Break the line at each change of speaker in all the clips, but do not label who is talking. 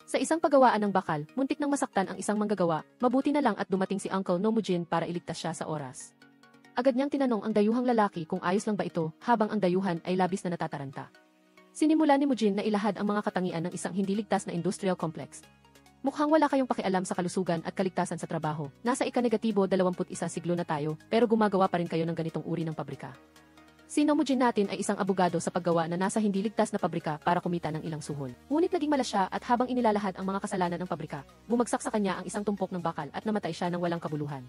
Sa isang paggawaan ng bakal, muntik nang masaktan ang isang manggagawa, mabuti na lang at dumating si Uncle Nomujin para iligtas siya sa oras. Agad niyang tinanong ang dayuhang lalaki kung ayos lang ba ito, habang ang dayuhan ay labis na natataranta. Sinimula ni Mujin na ilahad ang mga katangian ng isang hindi ligtas na industrial complex. Mukhang wala kayong pakialam sa kalusugan at kaligtasan sa trabaho. Nasa ika-21 siglo na tayo, pero gumagawa pa rin kayo ng ganitong uri ng pabrika. Si Nomujin natin ay isang abogado sa paggawa na nasa hindi ligtas na pabrika para kumita ng ilang suhol. Ngunit naging malas siya at habang inilalahad ang mga kasalanan ng pabrika, bumagsak sa kanya ang isang tumpok ng bakal at namatay siya ng walang kabuluhan.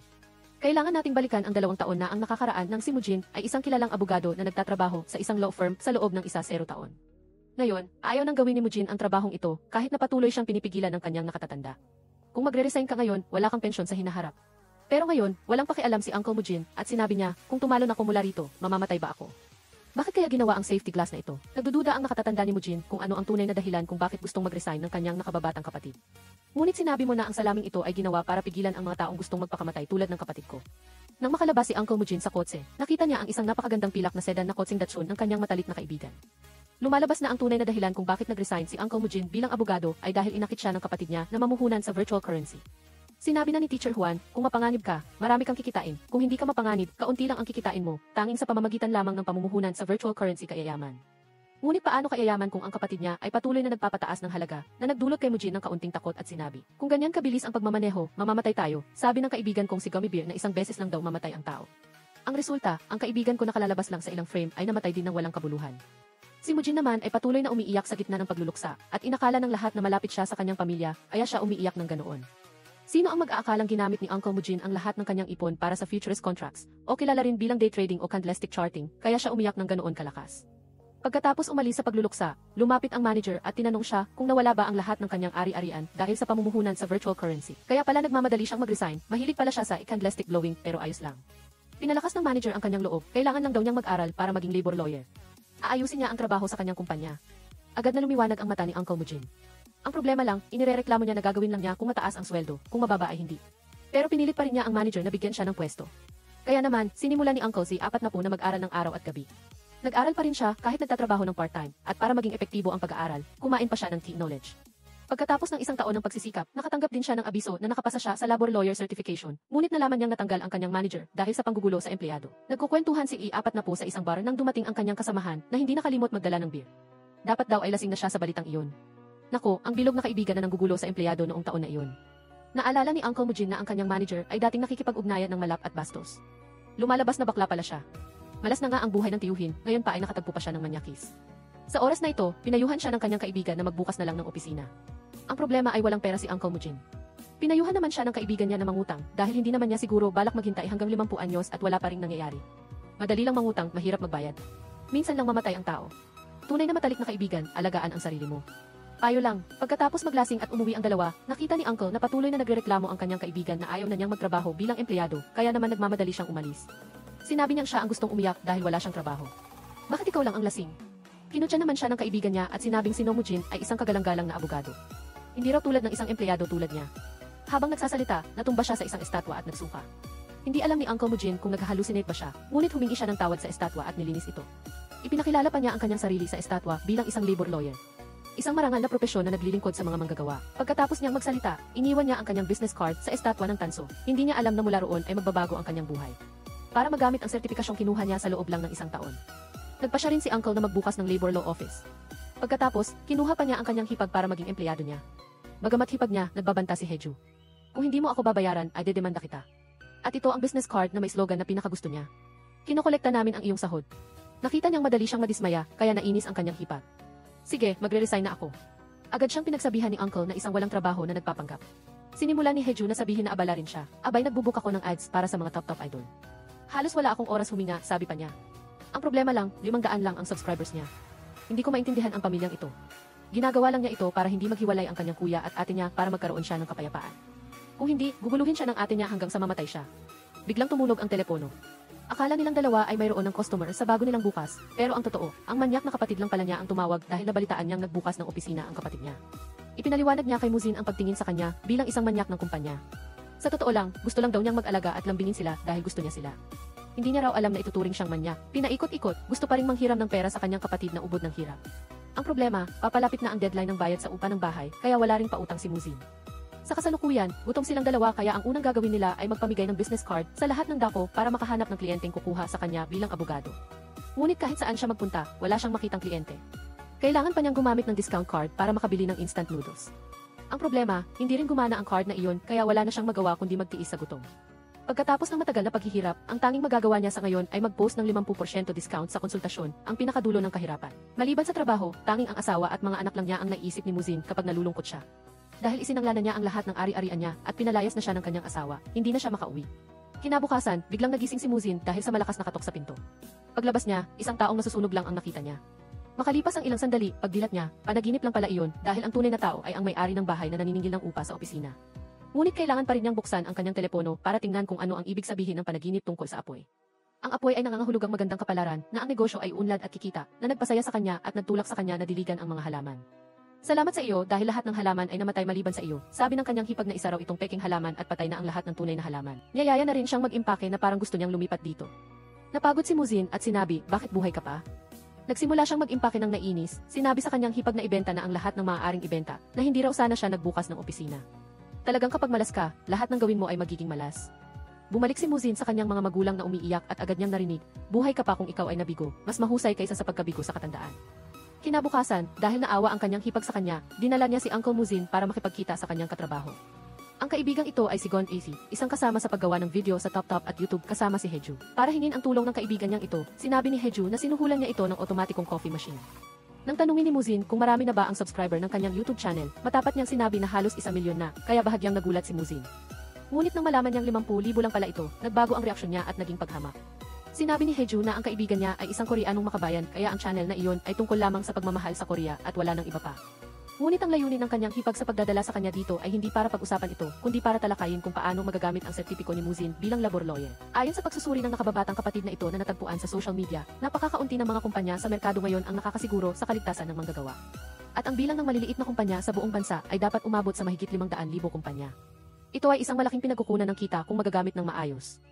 Kailangan nating balikan ang 2 taon na ang nakakaraan ng si Mujin ay isang kilalang abogado na nagtatrabaho sa isang law firm sa loob ng 0 taon. Ngayon, ayaw nang gawin ni Mujin ang trabahong ito kahit na patuloy siyang pinipigilan ng kanyang nakatatanda. Kung magre-resign ka ngayon, wala kang pensyon sa hinaharap. Pero ngayon, walang pakialam si Uncle Mujin at sinabi niya, kung tumalon ako mula rito, mamamatay ba ako? Bakit kaya ginawa ang safety glass na ito? Nagdududa ang nakatatanda ni Mujin kung ano ang tunay na dahilan kung bakit gustong mag-resign ng kanyang nakababatang kapatid. Ngunit sinabi mo na ang salaming ito ay ginawa para pigilan ang mga taong gustong magpakamatay tulad ng kapatid ko. Nang makalabas si Uncle Mujin sa kotse, nakita niya ang isang napakagandang pilak na sedan na kotseng Datsun ng kanyang matalik na kaibigan. Lumalabas na ang tunay na dahilan kung bakit nag-resign si Uncle Mujin bilang abogado ay dahil inakit siya ng kapatid niya na mamuhunan sa virtual currency. Sinabi na ni Teacher Juan, kung mapanganib ka, marami kang kikitain. Kung hindi ka mapanganib, kaunti lang ang kikitain mo, tanging sa pamamagitan lamang ng pamumuhunan sa virtual currency kayayaman. Ngunit paano kayayaman kung ang kapatid niya ay patuloy na nagpapataas ng halaga, na nagdulot kay Mujin ng kaunting takot at sinabi, kung ganyan kabilis ang pagmamaneho, mamamatay tayo, sabi ng kaibigan kong si Gummy Bear na isang beses lang daw mamatay ang tao. Ang resulta, ang kaibigan ko nakalalabas lang sa ilang frame ay namatay din ng walang kabuluhan. Si Mujin naman ay patuloy na umiiyak sa gitna ng pagluluksa, at inakala ng lahat na malapit siya sa kanyang pamilya, kaya siya umiiyak ng ganoon. Sino ang mag-aakalang ginamit ni Uncle Mujin ang lahat ng kanyang ipon para sa futurist contracts, o kilala rin bilang day trading o candlestick charting, kaya siya umiyak ng ganoon kalakas. Pagkatapos umalis sa pagluluksa, lumapit ang manager at tinanong siya kung nawala ba ang lahat ng kanyang ari-arian dahil sa pamumuhunan sa virtual currency. Kaya pala nagmamadali siyang mag-resign, mahilig pala siya sa candlestick blowing pero ayos lang. Pinalakas ng manager ang kanyang loob, kailangan lang daw niyang mag-aral para maging labor lawyer. Aayusin niya ang trabaho sa kanyang kumpanya. Agad na lumiwanag ang mata ni Uncle Mujin. Ang problema lang, inirereklamo niya na gagawin lang niya kung mataas ang sweldo, kung mababa ay hindi. Pero pinilit pa rin niya ang manager na bigyan siya ng pwesto. Kaya naman, sinimula ni Uncle si 40 na mag-aral ng araw at gabi. Nag-aral pa rin siya kahit nagtatrabaho ng part-time, at para maging epektibo ang pag-aaral, kumain pa siya ng key knowledge. Pagkatapos ng 1 taon ng pagsisikap, nakatanggap din siya ng abiso na nakapasa siya sa labor lawyer certification, ngunit nalaman niyang natanggal ang kanyang manager dahil sa panggugulo sa empleyado. Nagkukwentuhan si E40 sa isang bar nang dumating ang kanyang kasamahan na hindi nakalimot magdala ng beer. Dapat daw ay lasing na siya sa balitang iyon. Nako, ang bilog na kaibigan na nanggugulo sa empleyado noong taon na iyon. Naalala ni Uncle Mujin na ang kanyang manager ay dating nakikipag-ugnayan ng malap at bastos. Lumalabas na bakla pala siya. Malas na nga ang buhay ng tiyuhin, ngayon pa ay nakatagpo pa siya ng manyakis. Sa oras na ito, pinayuhan siya ng kanyang kaibigan na magbukas na lang ng opisina. Ang problema ay walang pera si Uncle Mujin. Pinayuhan naman siya ng kaibigan niya na mangutang dahil hindi naman niya siguro balak maghintay hanggang 50 anyos at wala pa ring nangyayari. Madali lang mangutang, mahirap magbayad. Minsan lang mamatay ang tao. Tunay na matalik na kaibigan, alagaan ang sarili mo. Payo lang, pagkatapos maglasing at umuwi ang dalawa, nakita ni Uncle na patuloy na nagrereklamo ang kanyang kaibigan na ayaw na niyang magtrabaho bilang empleyado, kaya naman nagmamadali siyang umalis. Sinabi niyang siya ang gustong umiyak dahil wala siyang trabaho. Bakit ikaw lang ang lasing? Kinutya naman siya ng kaibigan niya at sinabing si Nomujin ay isang kagalang-galang na abogado. Hindi raw tulad ng isang empleyado tulad niya. Habang nagsasalita, natumba siya sa isang estatwa at nagsuka. Hindi alam ni Uncle Mujin kung nag-hallucinate ba siya, ngunit humingi siya ng tawad sa estatwa at nilinis ito. Ipinakilala pa niya ang kanyang sarili sa estatwa bilang isang labor lawyer. Isang marangal na propesyon na naglilingkod sa mga manggagawa. Pagkatapos niyang magsalita, iniwan niya ang kanyang business card sa estatwa ng tanso. Hindi niya alam na mula roon ay magbabago ang kanyang buhay. Para magamit ang sertipikasyong kinuha niya sa loob lang ng 1 taon. Nagpa siya rin si Uncle na magbukas ng labor law office. Pagkatapos, kinuha pa niya ang kanyang hipag para maging empleyado niya. Bagamat hipag niya, nagbabanta si Heju. Kung hindi mo ako babayaran, ay dedemanda kita. At ito ang business card na may slogan na pinakagusto niya. Kinokolekta namin ang iyong sahod. Nakita niyang madali siyang madismaya, kaya nainis ang kanyang hipag. Sige, magre-resign na ako. Agad siyang pinagsabihan ni Uncle na isang walang trabaho na nagpapanggap. Sinimula ni Heju na sabihin na abala rin siya. Abay, nagbubook ako ng ads para sa mga top idol. Halos wala akong oras huminga, sabi pa niya. Ang problema lang, 500 lang ang subscribers niya. Hindi ko maintindihan ang pamilyang ito. Ginagawa lang niya ito para hindi maghiwalay ang kanyang kuya at ate niya para magkaroon siya ng kapayapaan. Kung hindi, guguluhin siya ng ate niya hanggang sa mamatay siya. Biglang tumunog ang telepono. Akala nilang dalawa ay mayroon ng customer sa bago nilang bukas, pero ang totoo, ang manyak na kapatid lang pala niya ang tumawag dahil nabalitaan niyang nagbukas ng opisina ang kapatid niya. Ipinaliwanag niya kay Muzin ang pagtingin sa kanya bilang isang manyak ng kumpanya. Sa totoo lang, gusto lang daw niyang mag-alaga at lambingin sila dahil gusto niya sila. Hindi niya raw alam na ituturing siyang manyak. Pinaikot-ikot, gusto pa ring manghiram ng pera sa kanyang kapatid na ubod ng hirap. Ang problema, papalapit na ang deadline ng bayad sa upa ng bahay, kaya wala ring pautang si Muzin. Sa kasalukuyan, gutom silang dalawa kaya ang unang gagawin nila ay magpamigay ng business card sa lahat ng dako para makahanap ng kliyenteng kukuha sa kanya bilang abogado. Ngunit kahit saan siya magpunta, wala siyang makitang kliyente. Kailangan pa niyang gumamit ng discount card para makabili ng instant noodles. Ang problema, hindi rin gumana ang card na iyon kaya wala na siyang magawa kundi magtiis sa gutom. Pagkatapos ng matagal na paghihirap, ang tanging magagawa niya sa ngayon ay mag-post ng 50% discount sa konsultasyon, ang pinakadulo ng kahirapan. Maliban sa trabaho, tanging ang asawa at mga anak lang niya ang naiisip ni Muzin kapag nalulungkot siya. Dahil isinanglanan niya ang lahat ng ari-arian niya at pinalayas na siya ng kanyang asawa, hindi na siya makauwi. Kinabukasan, biglang nagising si Muzin dahil sa malakas na katok sa pinto. Paglabas niya, isang taong nasusunog lang ang nakita niya. Makalipas ang ilang sandali, pagdilat niya, panaginip lang pala iyon dahil ang tunay na tao ay ang may-ari ng bahay na naniningil ng upa sa opisina. Ngunit kailangan pa rin niyang buksan ang kanyang telepono para tingnan kung ano ang ibig sabihin ng panaginip tungkol sa apoy. Ang apoy ay nangangahulugang magandang kapalaran na ang negosyo ay unlad at kikita na nagpasaya sa kanya at nagtulak sa kanya na diligan ang mga halaman. Salamat sa iyo dahil lahat ng halaman ay namatay maliban sa iyo, sabi ng kanyang hipag na isa raw itong peking halaman at patay na ang lahat ng tunay na halaman. Niyayaya na rin siyang mag-impake na parang gusto niyang lumipat dito. Napagod si Muzin at sinabi, bakit buhay ka pa? Nagsimula siyang mag-impake ng naiinis, sinabi sa kanyang hipag na ibenta na ang lahat ng maaaring ibenta, na hindi raw sana siya nagbukas ng opisina. Talagang kapag malas ka, lahat ng gawin mo ay magiging malas. Bumalik si Muzin sa kanyang mga magulang na umiiyak at agad niyang narinig, buhay ka pa kung ikaw ay nabigo, mas mahusay kaysa sa pagkabigo sa katandaan. Kinabukasan, dahil naawa ang kanyang hipag sa kanya, dinala niya si Uncle Muzin para makipagkita sa kanyang katrabaho. Ang kaibigang ito ay si Gon AC, isang kasama sa paggawa ng video sa TopTop at YouTube kasama si Heju. Para hingin ang tulong ng kaibigan niyang ito, sinabi ni Heju na sinuhulan niya ito ng otomatikong coffee machine. Nang tanungin ni Muzin kung marami na ba ang subscriber ng kanyang YouTube channel, matapat niyang sinabi na halos 1 milyon na, kaya bahagyang nagulat si Muzin. Ngunit nang malaman niyang 50,000 lang pala ito, nagbago ang reaksyon niya at naging paghamak. Sinabi ni Heju na ang kaibigan niya ay isang Koreanong makabayan kaya ang channel na iyon ay tungkol lamang sa pagmamahal sa Korea at wala nang iba pa. Ngunit ang layunin ng kanyang hipag sa pagdadala sa kanya dito ay hindi para pag-usapan ito, kundi para talakayin kung paano magagamit ang sertipiko ni Muzin bilang labor lawyer. Ayon sa pagsusuri ng nakababatang kapatid na ito na natagpuan sa social media, napakakaunti ng mga kumpanya sa merkado ngayon ang nakakasiguro sa kaligtasan ng manggagawa. At ang bilang ng maliliit na kumpanya sa buong bansa ay dapat umabot sa mahigit 500,000 kumpanya. Ito ay isang malaking pinagkukunan ng kita kung magagamit ng maayos.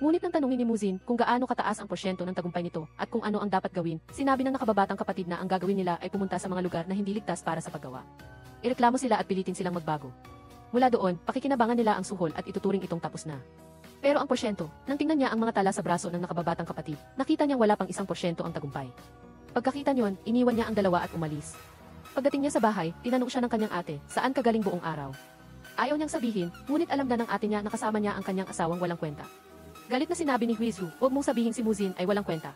Ngunit nang tanungin ni Muzin kung gaano kataas ang porsyento ng tagumpay nito at kung ano ang dapat gawin, sinabi ng nakababatang kapatid na ang gagawin nila ay pumunta sa mga lugar na hindi ligtas para sa paggawa. Ireklamo sila at pilitin silang magbago. Mula doon, pakikinabangan nila ang suhol at ituturing itong tapos na. Pero ang porsyento, nang tingnan niya ang mga tala sa braso ng nakababatang kapatid, nakita niyang wala pang 1% ang tagumpay. Pagkakita niyon, iniwan niya ang dalawa at umalis. Pagdating niya sa bahay, tinanong siya ng kanyang ate, saan ka galing buong araw? Ayaw niyang sabihin, ngunit alam na ng ate niya na kasama niya ang kanyang asawang walang kwenta. Galit na sinabi ni Huizu, huwag mong sabihin si Muzin ay walang kwenta.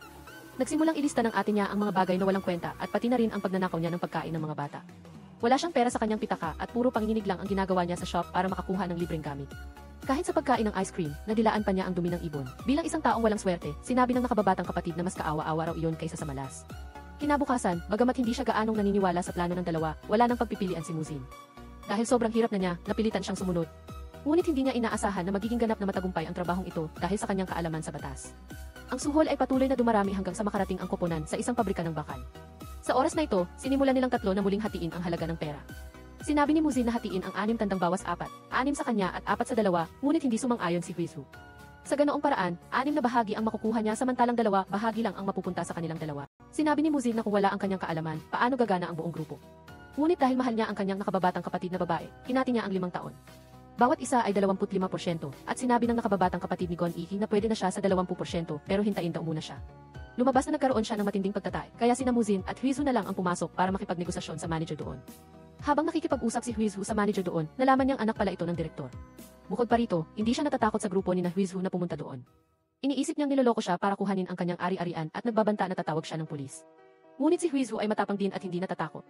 Nagsimulang ilista ng ate niya ang mga bagay na walang kwenta at pati na rin ang pagnanakaw niya ng pagkain ng mga bata. Wala siyang pera sa kanyang pitaka at puro panginginig lang ang ginagawa niya sa shop para makakuha ng libreng gamit. Kahit sa pagkain ng ice cream, nadilaan pa niya ang dumi ng ibon. Bilang isang taong walang swerte, sinabi ng nakababatang kapatid na mas kaawa-awa raw iyon kaysa sa malas. Kinabukasan, bagamat hindi siya gaanong naniniwala sa plano ng dalawa, wala nang pagpipilian si Muzin. Dahil sobrang hirap na niya, napilitan siyang sumunod. Ngunit hindi niya inaasahan na magiging ganap na matagumpay ang trabahong ito dahil sa kanyang kaalaman sa batas. Ang suhol ay patuloy na dumarami hanggang sa makarating ang koponan sa isang pabrika ng bakal. Sa oras na ito, sinimulan nilang tatlo na muling hatiin ang halaga ng pera. Sinabi ni Muzin na hatiin ang 6 tandang bawas 4, 6 sa kanya at 4 sa dalawa, ngunit hindi sumang-ayon si Huizu. Sa ganoong paraan, 6 na bahagi ang makukuha niya samantalang 2 bahagi lang ang mapupunta sa kanilang dalawa. Sinabi ni Muzin na kung wala ang kanyang kaalaman, paano gagana ang buong grupo. Ngunit dahil mahal niya ang kanyang nakababatang kapatid na babae, hinati niya ang 5 taon. Bawat isa ay 25% at sinabi ng nakababatang kapatid ni Gon Iki na pwede na siya sa 20% pero hintayin daw muna siya. Lumabas na nagkaroon siya ng matinding pagtatay, kaya sina Muzin at Huizu na lang ang pumasok para makipagnegosasyon sa manager doon. Habang nakikipag-usap si Huizu sa manager doon, nalaman niyang anak pala ito ng direktor. Bukod pa rito, hindi siya natatakot sa grupo ni na Huizu na pumunta doon. Iniisip niyang niloloko siya para kuhanin ang kanyang ari-arian at nagbabanta na tatawag siya ng pulis. Ngunit si Huizu ay matapang din at hindi natatakot.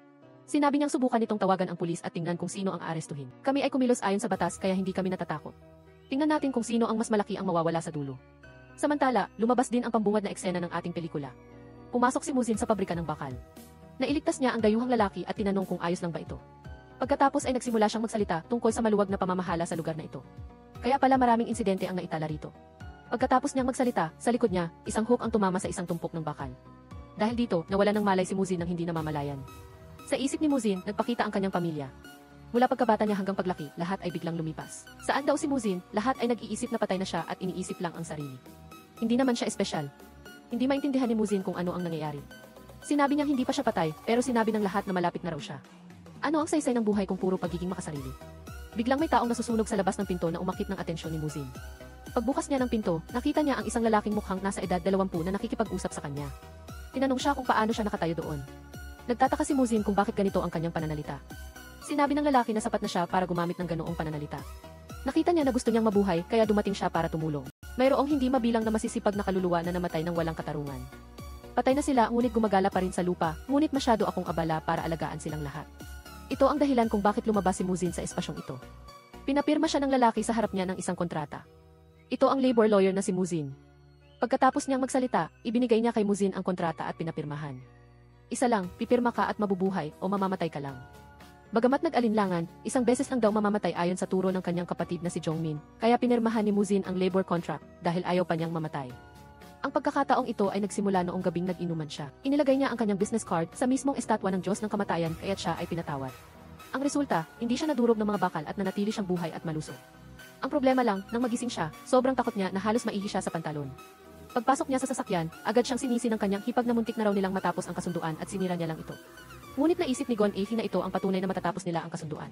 Sinabi niyang subukan nitong tawagan ang pulis at tingnan kung sino ang aarestuhin. Kami ay kumilos ayon sa batas kaya hindi kami natatakot. Tingnan natin kung sino ang mas malaki ang mawawala sa dulo. Samantala, lumabas din ang pambungad na eksena ng ating pelikula. Pumasok si Muzin sa pabrika ng bakal. Nailigtas niya ang dayuhang lalaki at tinanong kung ayos lang ba ito. Pagkatapos ay nagsimula siyang magsalita tungkol sa maluwag na pamamahala sa lugar na ito. Kaya pala maraming insidente ang naitala rito. Pagkatapos niyang magsalita, sa likod niya, isang hook ang tumama sa isang tumpok ng bakal. Dahil dito, nawala ng malay si Muzin nang hindi namamalayan. Sa isip ni Muzin, nagpakita ang kanyang pamilya. Mula pagkabata niya hanggang paglaki, lahat ay biglang lumipas. Saan daw si Muzin, lahat ay nag-iisip na patay na siya at iniisip lang ang sarili. Hindi naman siya espesyal. Hindi maintindihan ni Muzin kung ano ang nangyayari. Sinabi niyang hindi pa siya patay, pero sinabi ng lahat na malapit na raw siya. Ano ang saysay ng buhay kung puro pagiging makasarili? Biglang may taong nasusunog sa labas ng pinto na umakit ng atensyon ni Muzin. Pagbukas niya ng pinto, nakita niya ang isang lalaking mukhang nasa edad 20 na nakikipag-usap sa kanya. Tinanong siya kung paano siya nakatayo doon. Nagtataka si Muzin kung bakit ganito ang kanyang pananalita. Sinabi ng lalaki na sapat na siya para gumamit ng ganoong pananalita. Nakita niya na gusto niyang mabuhay kaya dumating siya para tumulong. Mayroong hindi mabilang na masisipag na kaluluwa na namatay ng walang katarungan. Patay na sila ngunit gumagala pa rin sa lupa, ngunit masyado akong abala para alagaan silang lahat. Ito ang dahilan kung bakit lumabas si Muzin sa espasyong ito. Pinapirma siya ng lalaki sa harap niya ng isang kontrata. Ito ang labor lawyer na si Muzin. Pagkatapos niyang magsalita, ibinigay niya kay Muzin ang kontrata at pinapirmahan. Isa lang, pipirma ka at mabubuhay o mamamatay ka lang. Bagamat nag-alinlangan, isang beses lang daw mamamatay ayon sa turo ng kanyang kapatid na si Jongmin, kaya pinirmahan ni Muzin ang labor contract dahil ayaw pa niyang mamatay. Ang pagkakataong ito ay nagsimula noong gabing nag-inuman siya. Inilagay niya ang kanyang business card sa mismong estatwa ng Diyos ng kamatayan kaya't siya ay pinatawad. Ang resulta, hindi siya nadurog ng mga bakal at nanatili siyang buhay at malusog. Ang problema lang, nang magising siya, sobrang takot niya na halos maihi siya sa pantalon. Pagpasok niya sa sasakyan, agad siyang sinisi ng kanyang hipag na muntik na raw nilang matapos ang kasunduan at sinira niya lang ito. Ngunit naisip ni Gon Afi na ito ang patunay na matatapos nila ang kasunduan.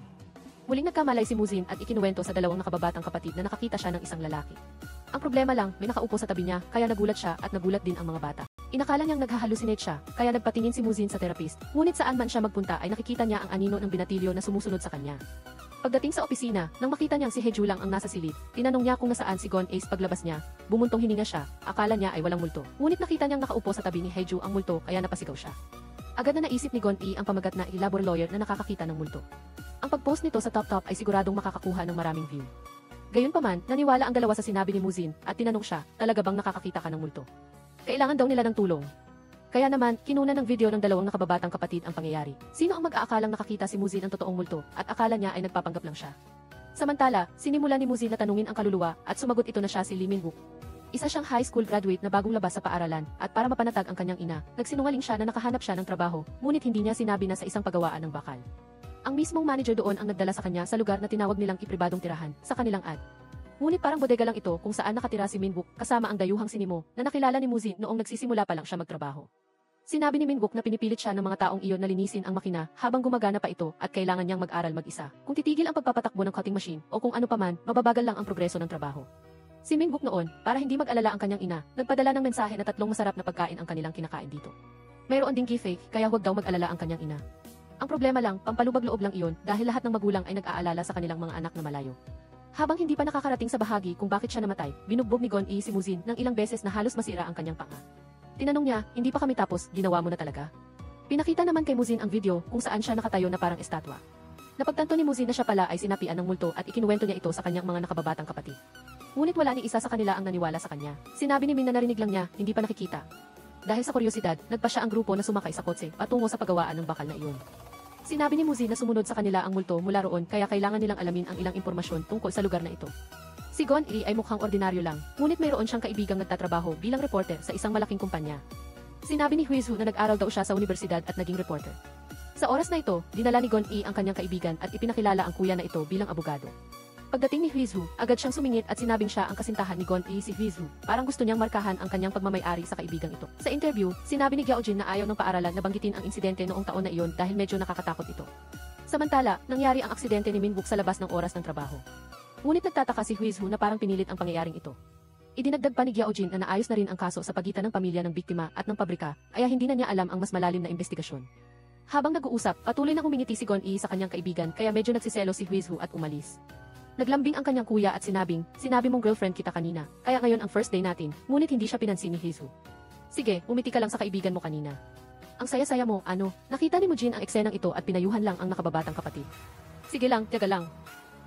Muling nagkamalay si Muzin at ikinuwento sa dalawang nakababatang kapatid na nakakita siya ng isang lalaki. Ang problema lang, may nakaupo sa tabi niya, kaya nagulat siya at nagulat din ang mga bata. Inakala niyang naghahalusinate siya, kaya nagpatingin si Muzin sa therapist, ngunit saan man siya magpunta ay nakikita niya ang anino ng binatilyo na sumusunod sa kanya. Pagdating sa opisina, nang makita niyang si Haeju lang ang nasa silid, tinanong niya kung nasaan si Gon Ace paglabas niya, bumuntong hininga siya, akala niya ay walang multo. Ngunit nakita niyang nakaupo sa tabi ni Haeju ang multo kaya napasigaw siya. Agad na naisip ni Gon E ang pamagat na labor lawyer na nakakakita ng multo. Ang pag-post nito sa Top ay siguradong makakakuha ng maraming view. Gayunpaman, naniwala ang dalawa sa sinabi ni Muzin at tinanong siya, talaga bang nakakakita ka ng multo? Kailangan daw nila ng tulong. Kaya naman, kinuna ng video ng dalawang nakababatang kapatid ang pangyayari. Sino ang mag-aakalang nakakita si Muzin ng totoong multo at akala niya ay nagpapanggap lang siya. Samantala, sinimula ni Muzin na tanungin ang kaluluwa at sumagot ito na siya si Lee Min-wook. Isa siyang high school graduate na bagong labas sa paaralan at para mapanatag ang kanyang ina, nagsinungaling siya na nakahanap siya ng trabaho, ngunit hindi niya sinabi na sa isang pagawaan ng bakal. Ang mismong manager doon ang nagdala sa kanya sa lugar na tinawag nilang ipribadong tirahan sa kanilang ad. Ngunit parang bodega lang ito kung saan nakatira si Min-wook kasama ang dayuhang si Nimo na nakilala ni Muzin noong nagsisimula pa lang siya magtrabaho. Sinabi ni Min-wook na pinipilit siya ng mga taong iyon na linisin ang makina habang gumagana pa ito at kailangan niyang mag-aral mag-isa. Kung titigil ang pagpapatakbo ng cutting machine o kung ano paman, mababagal lang ang progreso ng trabaho. Si Min-wook noon, para hindi mag-alala ang kanyang ina, nagpadala ng mensahe na 3 masarap na pagkain ang kanilang kinakain dito. Mayroon ding key-fake, kaya huwag daw mag-alala ang kanyang ina. Ang problema lang, pampalubag-loob lang iyon dahil lahat ng magulang ay nag-aalala sa kanilang mga anak na malayo. Habang hindi pa nakakarating sa bahagi kung bakit siya namatay, binugbog ni Gon E si Muzin ng ilang beses na halos masira ang kanyang panga. Tinanong niya, hindi pa kami tapos, ginawa mo na talaga? Pinakita naman kay Muzin ang video kung saan siya nakatayo na parang estatwa. Napagtanto ni Muzin na siya pala ay sinapian ng multo at ikinuwento niya ito sa kanyang mga nakababatang kapatid. Ngunit wala ni isa sa kanila ang naniwala sa kanya. Sinabi ni Min na narinig lang niya, hindi pa nakikita. Dahil sa kuryosidad, nagpa siya ang grupo na sumakay sa kotse patungo sa pagawaan ng bakal na iyon. Sinabi ni Muzin na sumunod sa kanila ang multo mula roon kaya kailangan nilang alamin ang ilang impormasyon tungkol sa lugar na ito. Si Gon E ay mukhang ordinaryo lang, ngunit mayroon siyang kaibigang nagtatrabaho bilang reporter sa isang malaking kumpanya. Sinabi ni Huizu na nag-aral daw siya sa universidad at naging reporter. Sa oras na ito, dinala ni Gon E ang kanyang kaibigan at ipinakilala ang kuya na ito bilang abogado. Pagdating ni Huizu, agad siyang sumingit at sinabing siya ang kasintahan ni Gon E si Huizu. Parang gusto niyang markahan ang kanyang pagmamay-ari sa kaibigang ito. Sa interview, sinabi ni Gyaojin na ayaw ng paaralan na banggitin ang insidente noong taon na iyon dahil medyo nakakatakot ito. Samantala, nangyari ang aksidente ni Min-wook sa labas ng oras ng trabaho. Ngunit nagtataka si Huizu na parang pinilit ang pangyayaring ito. Idinagdag pa ni Gyaojin na naayos na rin ang kaso sa pagitan ng pamilya ng biktima at ng pabrika, kaya hindi na niya alam ang mas malalim na investigasyon. Habang nag-uusap, patuloy na umingiti si Gon E sa kanyang kaibigan kaya medyo nagsiselo si Huizu at umalis. Naglambing ang kanyang kuya at sinabi mong girlfriend kita kanina, kaya ngayon ang first day natin, ngunit hindi siya pinansin ni Huizu. Sige, umiti ka lang sa kaibigan mo kanina. Ang saya-saya mo, ano? Nakita ni Mujin ang eksenang ito at pinayuhan lang ang nakababatang kapatid. Sige lang, tiyaga lang.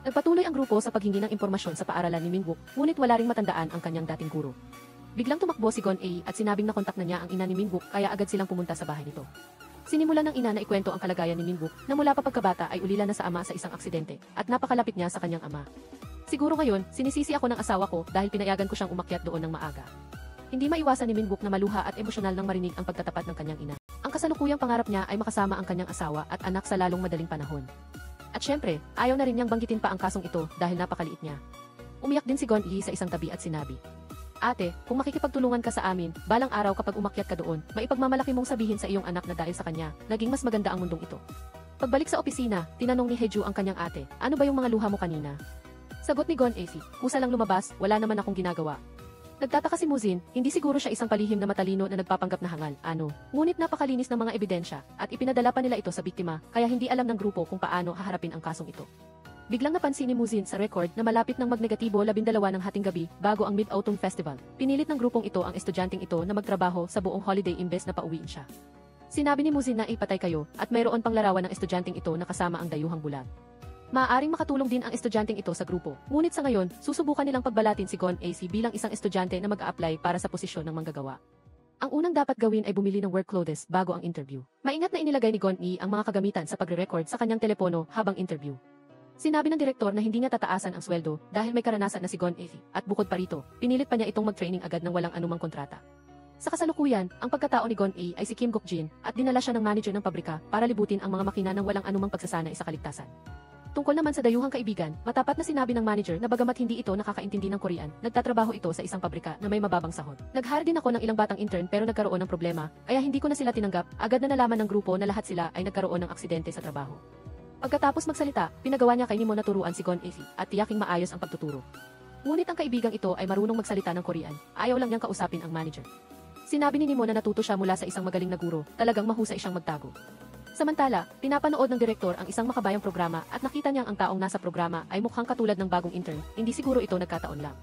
Nagpatuloy ang grupo sa paghingi ng impormasyon sa paaralan ni Min-wook, ngunit wala ring matandaan ang kanyang dating guro. Biglang tumakbo si Gon A at sinabing nakontak na niya ang ina ni Min-wook kaya agad silang pumunta sa bahay nito. Sinimulan ng ina na ikwento ang kalagayan ni Min-wook na mula pa pagkabata ay ulila na sa ama sa isang aksidente at napakalapit niya sa kanyang ama. Siguro ngayon, sinisisi ako ng asawa ko dahil pinayagan ko siyang umakyat doon ng maaga. Hindi maiwasan ni Min-wook na maluha at emosyonal nang marinig ang pagtatapat ng kanyang ina. Ang kasalukuyang pangarap niya ay makasama ang kanyang asawa at anak sa lalong madaling panahon. At syempre, ayaw na rin niyang banggitin pa ang kasong ito dahil napakaliit niya. Umiyak din si Gon Yi sa isang tabi at sinabi, Ate, kung makikipagtulungan ka sa amin, balang araw kapag umakyat ka doon, maipagmamalaki mong sabihin sa iyong anak na dahil sa kanya, naging mas maganda ang mundong ito. Pagbalik sa opisina, tinanong ni Heju ang kanyang ate, ano ba yung mga luha mo kanina? Sagot ni Gon Afi, kusa lang lumabas, wala naman akong ginagawa. Nagtataka si Muzin, hindi siguro siya isang palihim na matalino na nagpapanggap na hangal, ano. Ngunit napakalinis ng mga ebidensya, at ipinadala pa nila ito sa biktima, kaya hindi alam ng grupo kung paano haharapin ang kasong ito. Biglang napansin ni Muzin sa record na malapit ng magnegatibo 12 ng hating gabi bago ang Mid-Autumn Festival. Pinilit ng grupong ito ang estudyanteng ito na magtrabaho sa buong holiday imbes na pauwiin siya. Sinabi ni Muzin na ipatay kayo at mayroon pang larawan ng estudyanteng ito na kasama ang dayuhang bulag. Maaaring makatulong din ang estudyanteng ito sa grupo. Ngunit sa ngayon, susubukan nilang pagbalatin si Gon AC bilang isang estudyante na mag-a-apply para sa posisyon ng manggagawa. Ang unang dapat gawin ay bumili ng work clothes bago ang interview. Maingat na inilagay ni Gon E ang mga kagamitan sa pagre-record sa kanyang telepono habang interview. Sinabi ng direktor na hindi niya tataasan ang sweldo dahil may karanasan na si Gon AC at bukod pa rito, pinilit pa niya itong mag-training agad ng walang anumang kontrata. Sa kasalukuyan, ang pagkatao ni Gon A ay si Kim Gok-jin at dinala siya ng manager ng pabrika para libutin ang mga makina ng walang anumang pagsasanay sa kaligtasan. Tungkol naman sa dayuhang kaibigan, matapat na sinabi ng manager na bagamat hindi ito nakakaintindi ng Korean, nagtatrabaho ito sa isang pabrika na may mababang sahod. Nag-hire din ako ng ilang batang intern pero nagkaroon ng problema, kaya hindi ko na sila tinanggap. Agad na nalaman ng grupo na lahat sila ay nagkaroon ng aksidente sa trabaho. Pagkatapos magsalita, pinagawa niya kay Nimo na turuan si Gon A at tiyaking maayos ang pagtuturo. Ngunit ang kaibigang ito ay marunong magsalita ng Korean, ayaw lang niyang kausapin ang manager. Sinabi ni Nimo na natuto siya mula sa isang magaling na guro, talagang mahusay siyang magtago. Samantala, pinapanood ng direktor ang isang makabayang programa at nakita niyang ang taong nasa programa ay mukhang katulad ng bagong intern, hindi siguro ito nagkataon lang.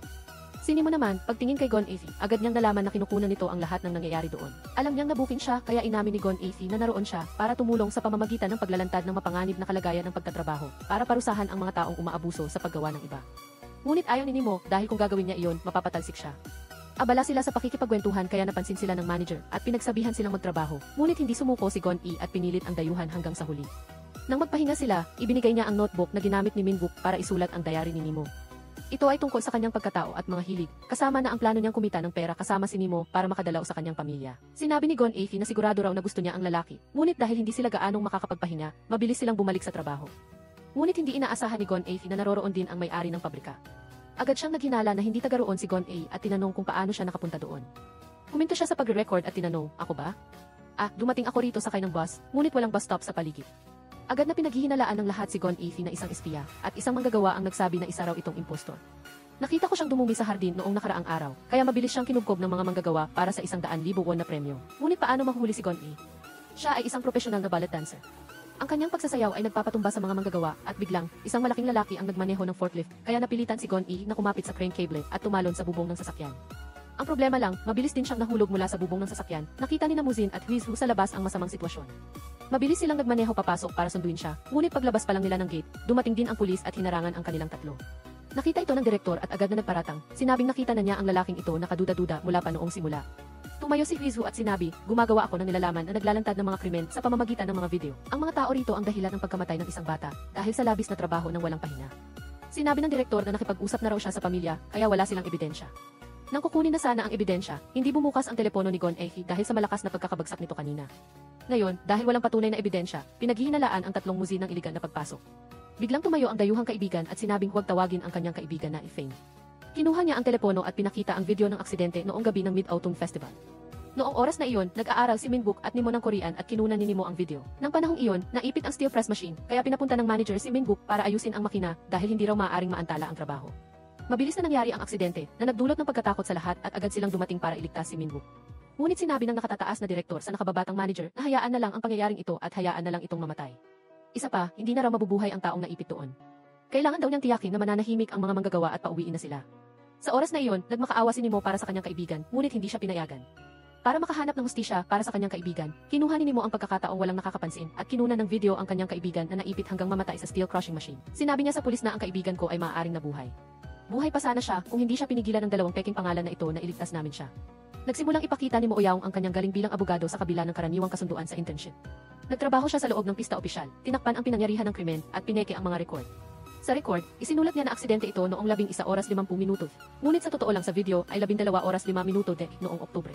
Si Nimo naman, pagtingin kay Gon A, agad niyang nalaman na kinukunan nito ang lahat ng nangyayari doon. Alam niyang nabuking siya kaya inamin ni Gon A na naroon siya para tumulong sa pamamagitan ng paglalantad ng mapanganib na kalagayan ng pagtatrabaho para parusahan ang mga taong umaabuso sa paggawa ng iba. Ngunit ayaw ni Nimo dahil kung gagawin niya iyon, mapapatalsik siya. Abala sila sa pakikipagkwentuhan kaya napansin sila ng manager at pinagsabihan silang magtrabaho. Ngunit hindi sumuko si Gon E at pinilit ang dayuhan hanggang sa huli. Nang magpahinga sila, ibinigay niya ang notebook na ginamit ni Minwook para isulat ang diary ni Nimo. Ito ay tungkol sa kanyang pagkatao at mga hilig, kasama na ang plano niyang kumita ng pera kasama si Nimo para makadalaw sa kanyang pamilya. Sinabi ni Gon A na sigurado raw na gusto niya ang lalaki, ngunit dahil hindi sila gaanong makakapagpahinga, mabilis silang bumalik sa trabaho. Ngunit hindi inaasahan ni Gon A na naroroon din ang may-ari ng pabrika. Agad siyang naghinala na hindi taga roon si Gon A at tinanong kung paano siya nakapunta doon. Huminto siya sa pagre-record at tinanong, ako ba? Dumating ako rito sakay ng bus, ngunit walang bus stop sa paligid. Agad na pinaghihinalaan ng lahat si Gon A na isang espiya, at isang manggagawa ang nagsabi na isa raw itong impostor. Nakita ko siyang dumumi sa hardin noong nakaraang araw, kaya mabilis siyang kinubkob ng mga manggagawa para sa 100,000 won na premyo. Ngunit paano mahuli si Gon A? Siya ay isang profesional na ballet dancer. Ang kanyang pagsasayaw ay nagpapatumba sa mga manggagawa at biglang, isang malaking lalaki ang nagmaneho ng forklift kaya napilitan si Gon E na kumapit sa crane cable at tumalon sa bubong ng sasakyan. Ang problema lang, mabilis din siyang nahulog mula sa bubong ng sasakyan. Nakita ni Muzin at Huizhu sa labas ang masamang sitwasyon. Mabilis silang nagmaneho papasok para sunduin siya, ngunit paglabas pa lang nila ng gate, dumating din ang pulis at hinarangan ang kanilang tatlo. Nakita ito ng direktor at agad na nagparatang, sinabing nakita na niya ang lalaking ito na kaduda-duda mula pa noong simula. Tumayo si Huizhu at sinabi, gumagawa ako ng nilalaman na naglalantad ng mga krimen sa pamamagitan ng mga video. Ang mga tao rito ang dahilan ng pagkamatay ng isang bata dahil sa labis na trabaho ng walang pahinga. Sinabi ng direktor na nakipag-usap na raw siya sa pamilya kaya wala silang ebidensya. Nang kukunin na sana ang ebidensya, hindi bumukas ang telepono ni Gon Ae dahil sa malakas na pagkakabagsak nito kanina. Ngayon, dahil walang patunay na ebidensya, pinaghihinalaan ang tatlong Muzin ng iligan na pagpasok. Biglang tumayo ang dayuhang kaibigan at sinabing huwag tawagin ang kanyang kaibigan na Ifeng. Kinuha niya ang telepono at pinakita ang video ng aksidente noong gabi ng Mid-Autumn Festival. Noong oras na iyon, nag-aaral si Minwook at Nimo ng Korean at kinunan ni Nimo ang video. Nang panahong iyon, naipit ang steel press machine, kaya pinapunta ng manager si Minwook para ayusin ang makina dahil hindi raw maaaring maantala ang trabaho. Mabilis na nangyari ang aksidente na nagdulot ng pagkatakot sa lahat at agad silang dumating para iligtas si Minwook. Ngunit sinabi ng nakatataas na direktor sa nakababatang manager na hayaan na lang ang pangyayaring ito at hayaan na lang itong mamatay. Isa pa, hindi na raw mabubuhay ang taong naipit doon. Kailangan daw niyang tiyakin na mananahimik ang mga manggagawa at pauwiin na sila. Sa oras na iyon, nagmakaawa si Nimo para sa kanyang kaibigan, ngunit hindi siya pinayagan. Para makahanap ng hustisya para sa kanyang kaibigan, kinuha ni Nimo ang pagkakataong walang nakakapansin at kinunan ng video ang kanyang kaibigan na naipit hanggang mamatay sa steel crushing machine. Sinabi niya sa pulis na ang kaibigan ko ay maaaring nabuhay. Buhay pa sana siya kung hindi siya pinigilan ng dalawang peking pangalan na ito na iligtas namin siya. Nagsimulang ipakita ni Mo Oyaong ang kanyang galing bilang abogado sa kabila ng karaniwang kasunduan sa internship. Nagtrabaho siya sa loob ng pista opisyal, tinakpan ang pinangyarihan ng krimen at pineke ang mga record. Sa record, isinulat niya na aksidente ito noong 11:50 ngunit sa totoo lang sa video ay 12:05 noong Oktubre.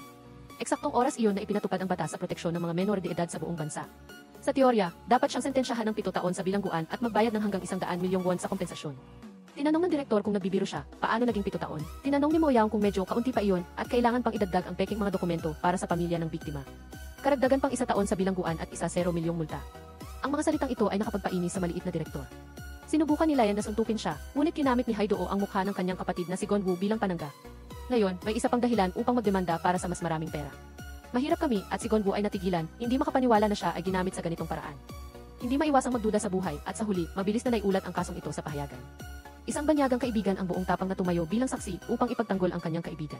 Eksaktong oras iyon na ipinatupad ang batas sa proteksyon ng mga menor de edad sa buong bansa. Sa teorya, dapat siyang sentensyahan ng 7 taon sa bilangguan at magbayad ng hanggang 100 milyong won sa kompensasyon. Tinanong ng direktor kung nagbibiro siya, paano naging 7 taon. Tinanong ni Mo Yaong kung medyo kaunti pa iyon at kailangan pang idagdag ang peking mga dokumento para sa pamilya ng biktima. Karagdagan pang 1 taon sa bilangguan at 1 milyong multa. Ang mga salitang ito ay nakapagpaini sa maliit na direktor. Sinubukan ni Lian na suntukin siya, ngunit ginamit ni Haidoo ang mukha ng kanyang kapatid na si Gonwoo bilang panangga. Ngayon, may isa pang dahilan upang magdemanda para sa mas maraming pera. Mahirap kami at si Gonwoo ay natigilan, hindi makapaniwala na siya ay ginamit sa ganitong paraan. Hindi maiwasang magduda sa buhay at sa huli, mabilis na naiulat ang kasong ito sa pahayagan. Isang banyagang kaibigan ang buong tapang na tumayo bilang saksi upang ipagtanggol ang kanyang kaibigan.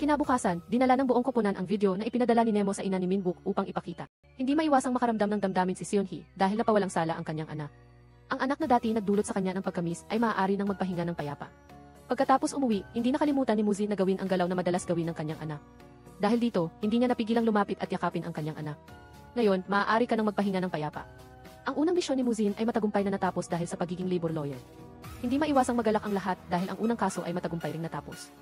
Kinabukasan, dinala ng buong koponan ang video na ipinadala ni Nemo sa ina ni Minwook upang ipakita. Hindi maiwasang makaramdam ng damdamin si Seonhee dahil napawalang sala ang kanyang anak. Ang anak na dati nagdulot sa kanya ng pagkamis ay maaari nang magpahinga ng payapa. Pagkatapos umuwi, hindi nakalimutan ni Muzin na gawin ang galaw na madalas gawin ng kanyang anak. Dahil dito, hindi niya napigilang lumapit at yakapin ang kanyang anak. Ngayon, maaari ka nang magpahinga ng payapa. Ang unang misyon ni Muzin ay matagumpay na natapos dahil sa pagiging labor lawyer. Hindi maiwasang magalak ang lahat dahil ang unang kaso ay matagumpay ring natapos.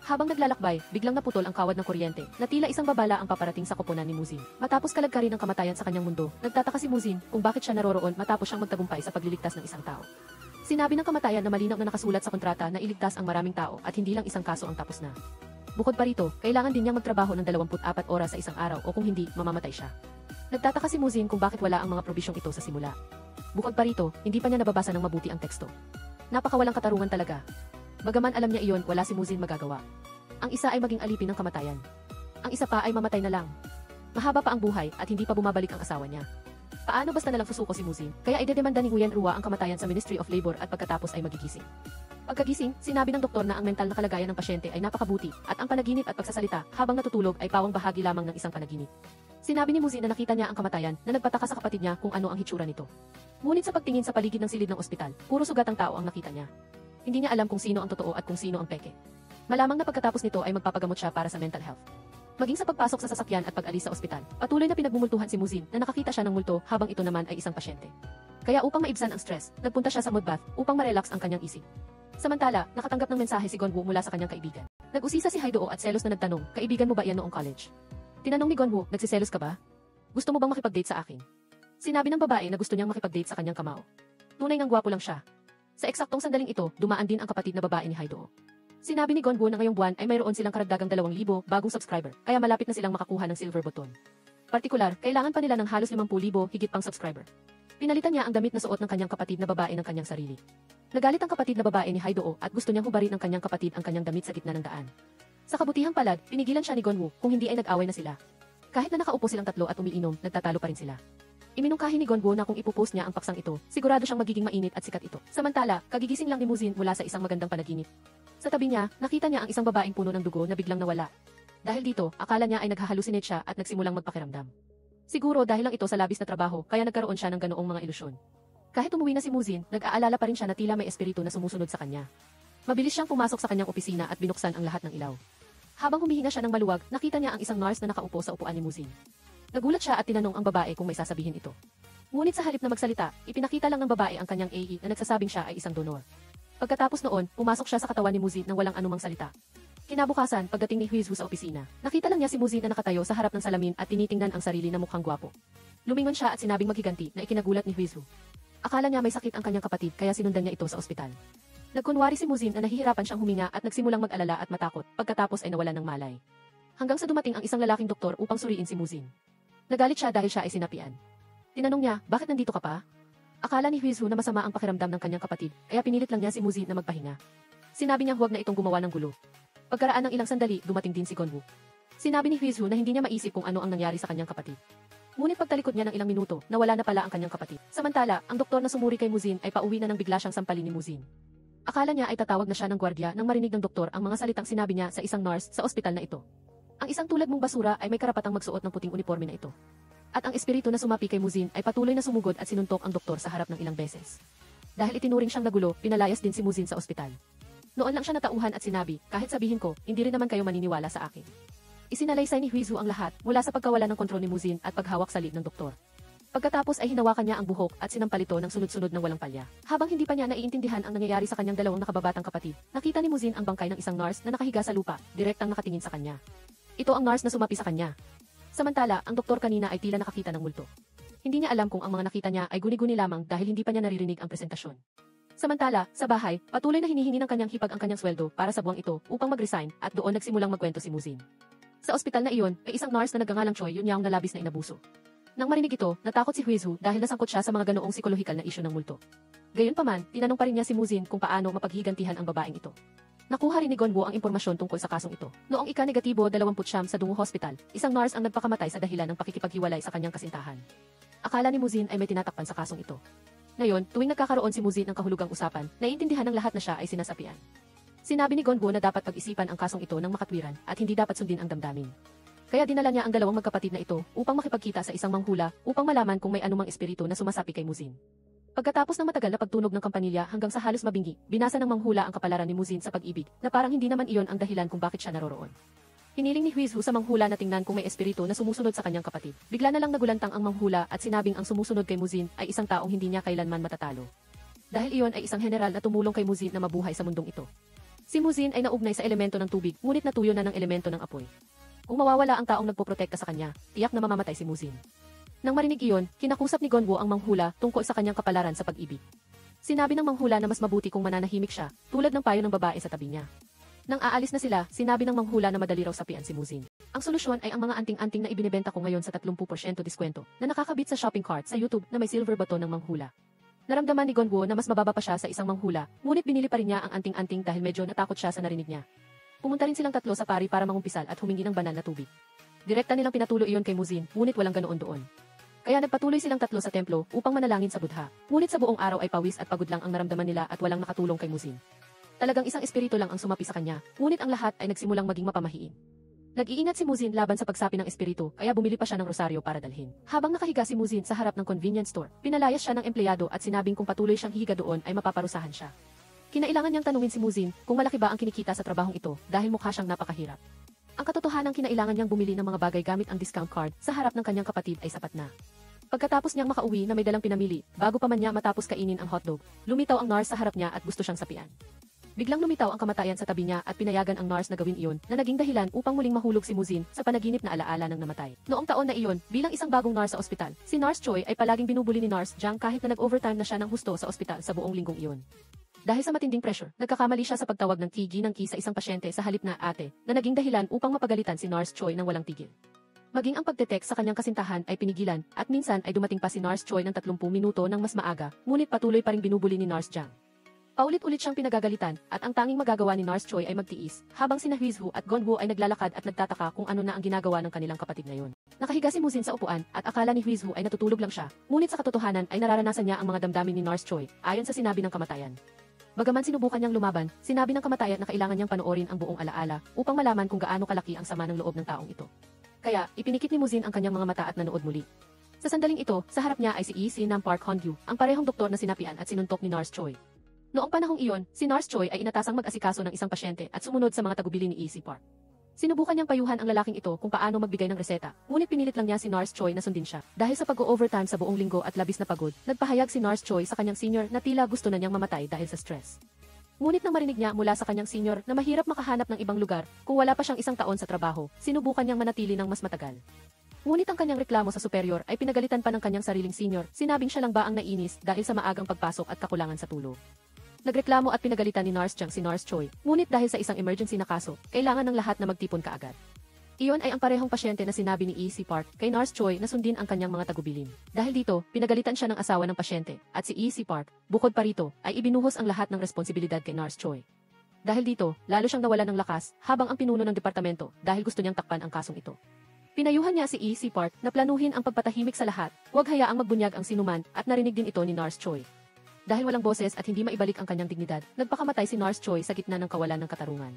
Habang naglalakbay, biglang naputol ang kawad ng kuryente, na tila isang babala ang paparating sa koponan ni Muzin. Matapos kalagkarin ang kamatayan sa kanyang mundo, nagtataka si Muzin kung bakit siya naroroon matapos siyang magtagumpay sa pagliligtas ng isang tao. Sinabi ng kamatayan na malinaw na nakasulat sa kontrata na iligtas ang maraming tao at hindi lang isang kaso ang tapos na. Bukod pa rito, kailangan din niyang magtrabaho ng 24 oras sa isang araw o kung hindi, mamamatay siya. Nagtataka si Muzin kung bakit wala ang mga probisyong ito sa simula. Bukod pa rito, hindi pa niya nababasa ng mabuti ang teksto. Napakawalang katarungan talaga. Bagaman alam niya iyon, wala si Muzin magagawa. Ang isa ay maging alipin ng kamatayan. Ang isa pa ay mamatay na lang. Mahaba pa ang buhay at hindi pa bumabalik ang asawa niya. Paano basta nalang susuko si Muzin? Kaya idedemanda ni Nguyen Rua ang kamatayan sa Ministry of Labor at pagkatapos ay magigising. Pagkagising, sinabi ng doktor na ang mental na kalagayan ng pasyente ay napakabuti at ang panaginip at pagsasalita habang natutulog ay pawang bahagi lamang ng isang panaginip. Sinabi ni Muzin na nakita niya ang kamatayan na nagpataka sa kapatid niya kung ano ang hitsura nito. Ngunit sa pagtingin sa paligid ng silid ng ospital, puro sugatang tao ang nakita niya. Hindi niya alam kung sino ang totoo at kung sino ang peke. Malamang na pagkatapos nito ay magpapagamot siya para sa mental health. Maging sa pagpasok sa sasakyan at pag-alis sa ospital, patuloy na pinagmumultuhan si Muzin na nakakita siya ng multo habang ito naman ay isang pasyente. Kaya upang maibsan ang stress, nagpunta siya sa mud bath upang ma-relax ang kanyang isip. Samantala, nakatanggap ng mensahe si Gonwoo mula sa kanyang kaibigan. Nag-usisa si Haidoo at selos na nagtanong, kaibigan mo ba iyan noong college? Tinanong ni Gonwoo, nagsiselos ka ba? Gusto mo bang makipag-date sa akin? Sinabi ng babae na gusto niyang makipag-date sa kanyang kamao. Tunay ngang gwapo lang siya. Sa eksaktong sandaling ito, dumaan din ang kapatid na babae ni Haidoo. Sinabi ni Gonwoo na ngayong buwan ay mayroon silang karagdagang 2,000 bagong subscriber, kaya malapit na silang makakuha ng silver button. Partikular, kailangan pa nila ng halos 50,000 higit pang subscriber. Pinalitan niya ang damit na suot ng kanyang kapatid na babae ng kanyang sarili. Nagalit ang kapatid na babae ni Haidoo at gusto niyang hubarin ng kanyang kapatid ang kanyang damit sa gitna ng daan. Sa kabutihang palad, pinigilan siya ni Gonwoo kung hindi ay nag-away na sila. Kahit na nakaupo silang tatlo at umiinom, nagtatalo pa rin sila. Iminungkahi ni Gonwoo na kung ipopost niya ang paksang ito, sigurado siyang magiging mainit at sikat ito. Samantala, kagigising lang ni Muzin mula sa isang magandang panaginip. Sa tabi niya, nakita niya ang isang babaeng puno ng dugo na biglang nawala. Dahil dito, akala niya ay naghahalusinate siya at nagsimulang magpakiramdam. Siguro dahil lang ito sa labis na trabaho, kaya nagkaroon siya ng ganoong mga ilusyon. Kahit umuwi na si Muzin, nag-aalala pa rin siya na tila may espiritu na sumusunod sa kanya. Mabilis siyang pumasok sa kanyang opisina at binuksan ang lahat ng ilaw. Habang humihinga siya ng maluwag, nakita niya ang isang nurse na nakaupo sa upuan ni Muzin. Nagulat siya at tinanong ang babae kung may sasabihin ito. Ngunit sa halip na magsalita, ipinakita lang ng babae ang kanyang AE na nagsasabing siya ay isang donor. Pagkatapos noon, pumasok siya sa katawan ni Muzin nang walang anumang salita. Kinabukasan, pagdating ni Huizhu sa opisina, nakita lang niya si Muzin na nakatayo sa harap ng salamin at tinitingnan ang sarili na mukhang gwapo. Lumingon siya at sinabing maghiganti na ikinagulat ni Huizhu. Akala niya may sakit ang kanyang kapatid kaya sinundan niya ito sa ospital. Nagkunwari si Muzin na nahihirapan siyang huminga at nagsimulang mag-alala at matakot, pagkatapos ay nawalan ng malay. Hanggang sa dumating ang isang lalaking doktor upang suriin si Muzin. Nagalit siya dahil siya ay sinapian. Tinanong niya, bakit nandito ka pa? Akala ni Huizhu na masama ang pakiramdam ng kanyang kapatid, kaya pinilit lang niya si Muzin na magpahinga. Sinabi niya huwag na itong gumawa ng gulo. Pagkaraan ng ilang sandali, dumating din si Gonwoo. Sinabi ni Huizhu na hindi niya maisip kung ano ang nangyari sa kanyang kapatid. Ngunit pagtalikod niya ng ilang minuto, nawala na pala ang kanyang kapatid. Samantala, ang doktor na sumuri kay Muzin ay pauwi na nang bigla siyang sampalin ni Muzin. Akala niya ay tatawag na siya ng gwardiya nang marinig ng doktor ang mga salitang sinabi niya sa isang nurse sa ospital na ito. Ang isang tulad mong basura ay may karapatang magsuot ng puting uniforme na ito. At ang espiritu na sumapi kay Muzin ay patuloy na sumugod at sinuntok ang doktor sa harap ng ilang beses. Dahil itinuring siyang nagulo, pinalayas din si Muzin sa ospital. Noon lang siya natauhan at sinabi, kahit sabihin ko, hindi rin naman kayo maniniwala sa akin. Isinalaysay ni Huizhu ang lahat mula sa pagkawala ng kontrol ni Muzin at paghawak sa lib ng doktor. Pagkatapos ay hinawakan niya ang buhok at sinampal ito ng sunod-sunod ng walang palya. Habang hindi pa niya naiintindihan ang nangyayari sa kanyang dalawang nakababatang kapatid, nakita ni Muzin ang bangkay ng isang nurse na nakahiga sa lupa, direktang nakatingin sa kanya. Ito ang nurse na sumapi sa kanya. Samantala, ang doktor kanina ay tila nakakita ng multo. Hindi niya alam kung ang mga nakita niya ay guni-guni lamang dahil hindi pa niya naririnig ang presentasyon. Samantala, sa bahay, patuloy na hinihingi ng kanyang hipag ang kanyang sweldo para sa buwang ito upang mag-resign at doon nagsimulang magkwento si Muzin. Sa ospital na iyon, ay isang nurse na nagngangalang Choi Yunyang na labis na inabuso. Nang marinig ito, natakot si Huizu dahil nasangkot siya sa mga ganoong psikolohikal na isyu ng multo. Gayunpaman, tinanong pa rin niya si Muzin kung paano mapaghigantihan ang babaeng ito. Nakuha rin ni Gonwo ang impormasyon tungkol sa kasong ito. Noong ika-negatibo 29 sa Dungu Hospital, isang nurse ang nagpakamatay sa dahilan ng pakikipaghiwalay sa kanyang kasintahan. Akala ni Muzin ay may tinatakpan sa kasong ito. Ngayon, tuwing nagkakaroon si Muzin ng kahulugang usapan, naiintindihan ng lahat na siya ay sinasapian. Sinabi ni Gonwo na dapat pag-isipan ang kasong ito ng makatwiran at hindi dapat sundin ang damdamin. Kaya dinala niya ang dalawang magkapatid na ito upang makipagkita sa isang manghula upang malaman kung may anumang espiritu na sumasapi kay Muzin. Pagkatapos ng matagal na pagtunog ng kampanilya hanggang sa halos mabingi, binasa ng manghula ang kapalaran ni Muzin sa pag-ibig na parang hindi naman iyon ang dahilan kung bakit siya naroroon. Hiniling ni Huizu sa manghula na tingnan kung may espiritu na sumusunod sa kanyang kapatid. Bigla na lang nagulantang ang manghula at sinabing ang sumusunod kay Muzin ay isang taong hindi niya kailanman matatalo. Dahil iyon ay isang general na tumulong kay Muzin na mabuhay sa mundong ito. Si Muzin ay naugnay sa elemento ng tubig, ngunit natuyo na ng elemento ng apoy. Kung mawawala ang taong nagpoprotekta sa kanya, tiyak na mamamatay si Muzin. Nang marinig iyon, kinakusap ni Gonwo ang manghula tungkol sa kanyang kapalaran sa pag-ibig. Sinabi ng manghula na mas mabuti kung mananahimik siya, tulad ng payo ng babae sa tabi niya. Nang aalis na sila, sinabi ng manghula na madali raw sapian si Muzin. Ang solusyon ay ang mga anting-anting na ibinebenta ko ngayon sa 30% diskwento na nakakabit sa shopping cart sa YouTube na may silver button ng manghula. Naramdaman ni Gonwo na mas mababa pa siya sa isang manghula, ngunit binili pa rin niya ang anting-anting dahil medyo natakot siya sa narinig niya. Pumunta rin silang tatlo sa pari para mangumpisal at humingi ng banal na tubig. Direkta nilang pinatulo iyon kay Muzin, ngunit walang ganoon doon. Kaya nagpatuloy silang tatlo sa templo upang manalangin sa Buddha. Ngunit sa buong araw ay pawis at pagod lang ang naramdaman nila at walang nakatulong kay Muzin. Talagang isang espiritu lang ang sumapi sa kanya, ngunit ang lahat ay nagsimulang maging mapamahiin. Nag-iingat si Muzin laban sa pagsapi ng espiritu, kaya bumili pa siya ng rosaryo para dalhin. Habang nakahiga si Muzin sa harap ng convenience store, pinalayas siya ng empleyado at sinabing kung patuloy siyang hihiga doon ay mapaparusahan siya. Kinailangan niyang tanungin si Muzin kung malaki ba ang kinikita sa trabahong ito dahil mukha siyang napakahirap. Ang katotohanan kinailangan niyang bumili ng mga bagay gamit ang discount card sa harap ng kanyang kapatid ay sapat na. Pagkatapos niyang makauwi na may dalang pinamili, bago pa man niya matapos kainin ang hotdog, lumitaw ang nurse sa harap niya at gusto siyang sapian. Biglang lumitaw ang kamatayan sa tabi niya at pinayagan ang nurse na gawin iyon na naging dahilan upang muling mahulog si Muzin sa panaginip na alaala ng namatay. Noong taon na iyon, bilang isang bagong nurse sa ospital, si Nurse Choi ay palaging binubuli ni Nurse Jang kahit na nag-overtime na siya ng husto sa ospital sa buong linggong iyon. Dahil sa matinding pressure, nagkakamali siya sa pagtawag ng tigi ng ki sa isang pasyente sa halip na ate na naging dahilan upang mapagalitan si Nurse Choi ng walang tigil. Maging ang pagdetek sa kanyang kasintahan ay pinigilan at minsan ay dumating pa si Nurse Choi ng 30 minuto ng mas maaga, ngunit patuloy pa ring binubuli ni Nurse Jang. Paulit-ulit siyang pinagagalitan at ang tanging magagawa ni Nurse Choi ay magtiis, habang sina Huizu at Gonwo ay naglalakad at nagtataka kung ano na ang ginagawa ng kanilang kapatid ngayon. Nakahiga si Muzin sa upuan at akala ni Huizu ay natutulog lang siya, ngunit sa katotohanan ay nararanasan niya ang mga damdamin ni Nurse Choi, ayon sa sinabi ng kamatayan. Bagaman sinubukan niyang lumaban, sinabi ng kamatayan na kailangan niyang panoorin ang buong alaala upang malaman kung gaano kalaki ang sama ng loob ng taong ito. Kaya, ipinikit ni Muzin ang kanyang mga mata at nanood muli. Sa sandaling ito, sa harap niya ay si Lee Nam Park Hongyu, ang parehong doktor na sinapian at sinuntok ni Nurse Choi. Noong panahong iyon, si Nurse Choi ay inatasang mag-asikaso ng isang pasyente at sumunod sa mga tagubili ni Lee Park. Sinubukan niyang payuhan ang lalaking ito kung paano magbigay ng reseta, ngunit pinilit lang niya si Nurse Choi na sundin siya. Dahil sa pag-overtime sa buong linggo at labis na pagod, nagpahayag si Nurse Choi sa kanyang senior na tila gusto na niyang mamatay dahil sa stress. Ngunit nang marinig niya mula sa kanyang senior na mahirap makahanap ng ibang lugar kung wala pa siyang isang taon sa trabaho, sinubukan niyang manatili ng mas matagal. Ngunit ang kanyang reklamo sa superior ay pinagalitan pa ng kanyang sariling senior, sinabing siya lang ba ang nainis dahil sa maagang pagpasok at kakulangan sa tulog. Nagreklamo at pinagalitan ni Nurse Jang si Nurse Choi, ngunit dahil sa isang emergency na kaso, kailangan ng lahat na magtipon kaagad. Iyon ay ang parehong pasyente na sinabi ni Lee Park kay Nurse Choi na sundin ang kanyang mga tagubilin. Dahil dito, pinagalitan siya ng asawa ng pasyente, at si Lee Park, bukod pa rito, ay ibinuhos ang lahat ng responsibilidad kay Nurse Choi. Dahil dito, lalo siyang nawalan ng lakas habang ang pinuno ng departamento dahil gusto niyang takpan ang kasong ito. Pinayuhan niya si Lee Park na planuhin ang pagpatahimik sa lahat, huwag hayaang magbunyag ang sinuman at narinig din ito ni Nurse Choi. Dahil walang boses at hindi maibalik ang kanyang dignidad, nagpakamatay si Nurse Choi sa gitna ng kawalan ng katarungan.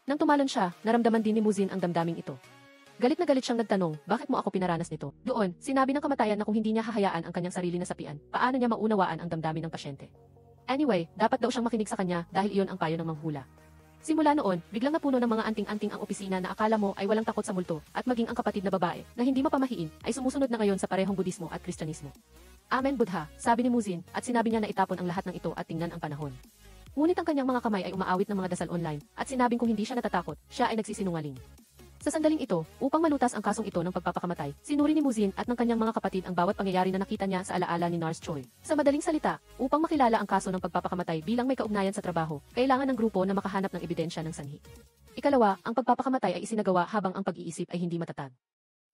Nang tumalon siya, naramdaman din ni Muzin ang damdaming ito. Galit na galit siyang nagtanong, bakit mo ako pinaranas nito? Doon, sinabi ng kamatayan na kung hindi niya hahayaan ang kanyang sarili na sapian, paano niya maunawaan ang damdamin ng pasyente? Anyway, dapat daw siyang makinig sa kanya dahil iyon ang payo ng manghula. Simula noon, biglang napuno ng mga anting-anting ang opisina na akala mo ay walang takot sa multo at maging ang kapatid na babae na hindi mapamahiin ay sumusunod na ngayon sa parehong Budismo at Kristyanismo. Amen Buddha, sabi ni Muzin at sinabi niya na itapon ang lahat ng ito at tingnan ang panahon. Ngunit ang kanyang mga kamay ay umaawit ng mga dasal online at sinabing kung hindi siya natatakot, siya ay nagsisinungaling. Sa sandaling ito, upang malutas ang kasong ito ng pagpapakamatay, sinuri ni Muzin at ng kanyang mga kapatid ang bawat pangyayari na nakita niya sa alaala ni Nars Choi. Sa madaling salita, upang makilala ang kaso ng pagpapakamatay bilang may kaugnayan sa trabaho, kailangan ng grupo na makahanap ng ebidensya ng sanhi. Ikalawa, ang pagpapakamatay ay isinagawa habang ang pag-iisip ay hindi matatag.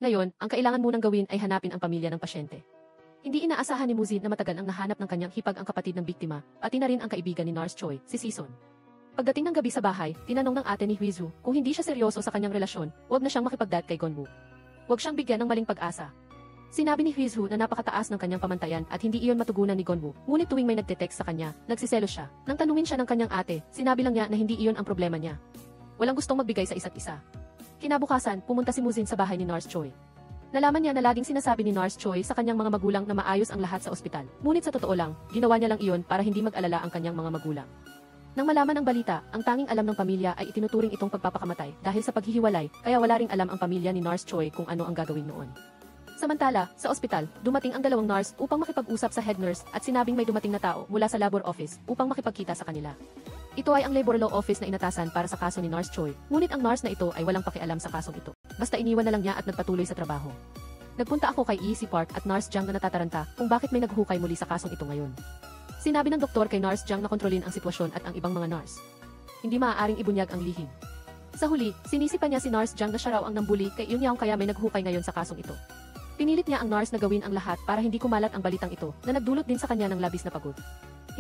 Ngayon, ang kailangan munang gawin ay hanapin ang pamilya ng pasyente. Hindi inaasahan ni Muzin na matagal ang nahanap ng kanyang hipag ang kapatid ng biktima, pati na rin ang kaibigan ni Nars Choi, si Sison. Pagdating ng gabi sa bahay, tinanong ng ate ni Huizu kung hindi siya seryoso sa kanyang relasyon, huwag na siyang makipagdat kay Gonwoo. Huwag siyang bigyan ng maling pag-asa. Sinabi ni Huizu na napakataas ng kanyang pamantayan at hindi iyon matugunan ni Gonwoo, ngunit tuwing may nagte-text sa kanya, nagsiselos siya. Nang tanungin siya ng kanyang ate, sinabi lang niya na hindi iyon ang problema niya. Walang gustong magbigay sa isa't isa. Kinabukasan, pumunta si Muzin sa bahay ni Nars Choi. Nalaman niya na laging sinasabi ni Nars Choi sa kanyang mga magulang na maayos ang lahat sa ospital. Ngunit sa totoo lang, ginawa niya lang iyon para hindi mag-alala ang kanyang mga magulang. Nang malaman ang balita, ang tanging alam ng pamilya ay itinuturing itong pagpapakamatay dahil sa paghihiwalay, kaya wala ring alam ang pamilya ni Nars Choi kung ano ang gagawin noon. Samantala, sa ospital, dumating ang dalawang nurse upang makipag-usap sa head nurse at sinabing may dumating na tao mula sa labor office upang makipagkita sa kanila. Ito ay ang labor law office na inatasan para sa kaso ni Nars Choi, ngunit ang nurse na ito ay walang pakialam sa kasong ito. Basta iniwan na lang niya at nagpatuloy sa trabaho. Nagpunta ako kay EC Park at Nurse Jang na natataranta kung bakit may naghukay muli sa kasong ito ngayon. Sinabi ng doktor kay Nars Jang na kontrolin ang sitwasyon at ang ibang mga nurse. Hindi maaaring ibunyag ang lihim. Sa huli, sinisipa niya si Nars Jang na siya raw ang nambuli kay Yunyaong kaya may naghukay ngayon sa kasong ito. Pinilit niya ang nurse na gawin ang lahat para hindi kumalat ang balitang ito na nagdulot din sa kanya ng labis na pagod.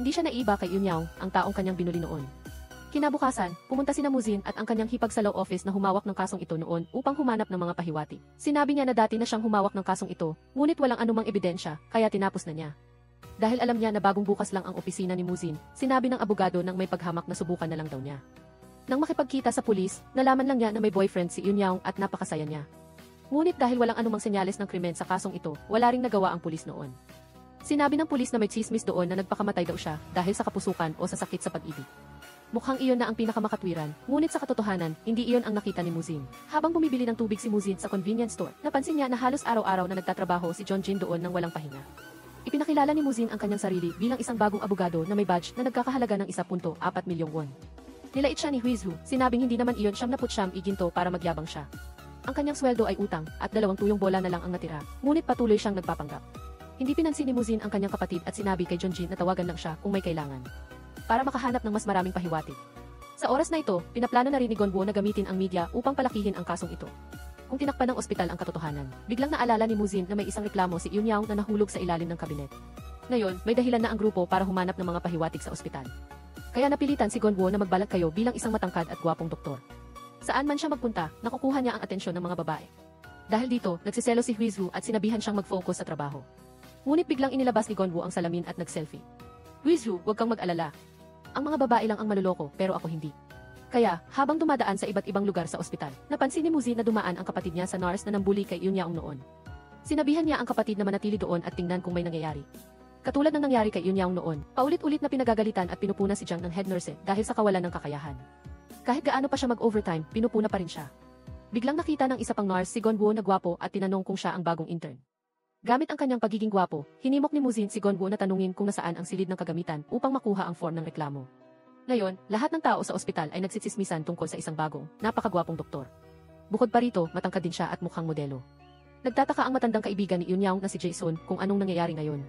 Hindi siya naiba kay Yunyaong, ang taong kanyang binuli noon. Kinabukasan, pumunta si Muzin at ang kanyang hipag sa law office na humawak ng kasong ito noon upang humanap ng mga pahiwatig. Sinabi niya na dati na siyang humawak ng kasong ito, ngunit walang anumang ebidensya, kaya tinapos na niya. Dahil alam niya na bagong bukas lang ang opisina ni Muzin, sinabi ng abogado nang may paghamak na subukan na lang daw niya. Nang makipagkita sa pulis, nalaman lang niya na may boyfriend si Yunyaong at napakasaya niya. Ngunit dahil walang anumang senyales ng krimen sa kasong ito, wala ring nagawa ang pulis noon. Sinabi ng pulis na may chismis doon na nagpakamatay daw siya dahil sa kapusukan o sa sakit sa pag-ibig. Mukhang iyon na ang pinakamakatwiran, ngunit sa katotohanan, hindi iyon ang nakita ni Muzin. Habang bumibili ng tubig si Muzin sa convenience store, napansin niya na halos araw-araw na nagtatrabaho si John Jin doon nang walang pahinga. Ipinakilala ni Muzin ang kanyang sarili bilang isang bagong abogado na may badge na nagkakahalaga ng 1.4 milyong won. Nilait siya ni Huizu, sinabing hindi naman iyon 79 ginto para magyabang siya. Ang kanyang sweldo ay utang at 2 tuyong bola na lang ang natira, ngunit patuloy siyang nagpapanggap. Hindi pinansin ni Muzin ang kanyang kapatid at sinabi kay John Jin na tawagan lang siya kung may kailangan, para makahanap ng mas maraming pahiwatig. Sa oras na ito, pinaplano na rin ni Gonwoo na gamitin ang media upang palakihin ang kasong ito. Kung tinakpan ng ospital ang katotohanan, biglang naalala ni Muzin na may isang reklamo si Yunyaong na nahulog sa ilalim ng kabinet. Ngayon, may dahilan na ang grupo para humanap ng mga pahiwatig sa ospital. Kaya napilitan si Gonwoo na magbalat kayo bilang isang matangkad at gwapong doktor. Saan man siya magpunta, nakukuha niya ang atensyon ng mga babae. Dahil dito, nagsiselo si Huizu at sinabihan siyang mag-focus sa trabaho. Ngunit biglang inilabas ni Gonwoo ang salamin at nag-selfie. Huizu, huwag kang mag-alala. Ang mga babae lang ang maluloko, pero ako hindi. Kaya, habang dumadaan sa iba't ibang lugar sa ospital, napansin ni Muzin na dumaan ang kapatid niya sa nurse na nambuli kay Yunyaong noon. Sinabihan niya ang kapatid na manatili doon at tingnan kung may nangyayari. Katulad ng nangyari kay Yunyaong noon, paulit-ulit na pinagagalitan at pinupuna si Jang ng head nurse dahil sa kawalan ng kakayahan. Kahit gaano pa siya mag-overtime, pinupuna pa rin siya. Biglang nakita ng isa pang nurse si Gonwoo na gwapo at tinanong kung siya ang bagong intern. Gamit ang kanyang pagiging gwapo, hinimok ni Muzin si Gonwoo na tanungin kung nasaan ang silid ng kagamitan upang makuha ang form ng reklamo. Ngayon, lahat ng tao sa ospital ay nagsisismisan tungkol sa isang bagong, napakagwapong doktor. Bukod pa rito, matangkad din siya at mukhang modelo. Nagtataka ang matandang kaibigan ni Yunyaong na si Jason kung anong nangyayari ngayon.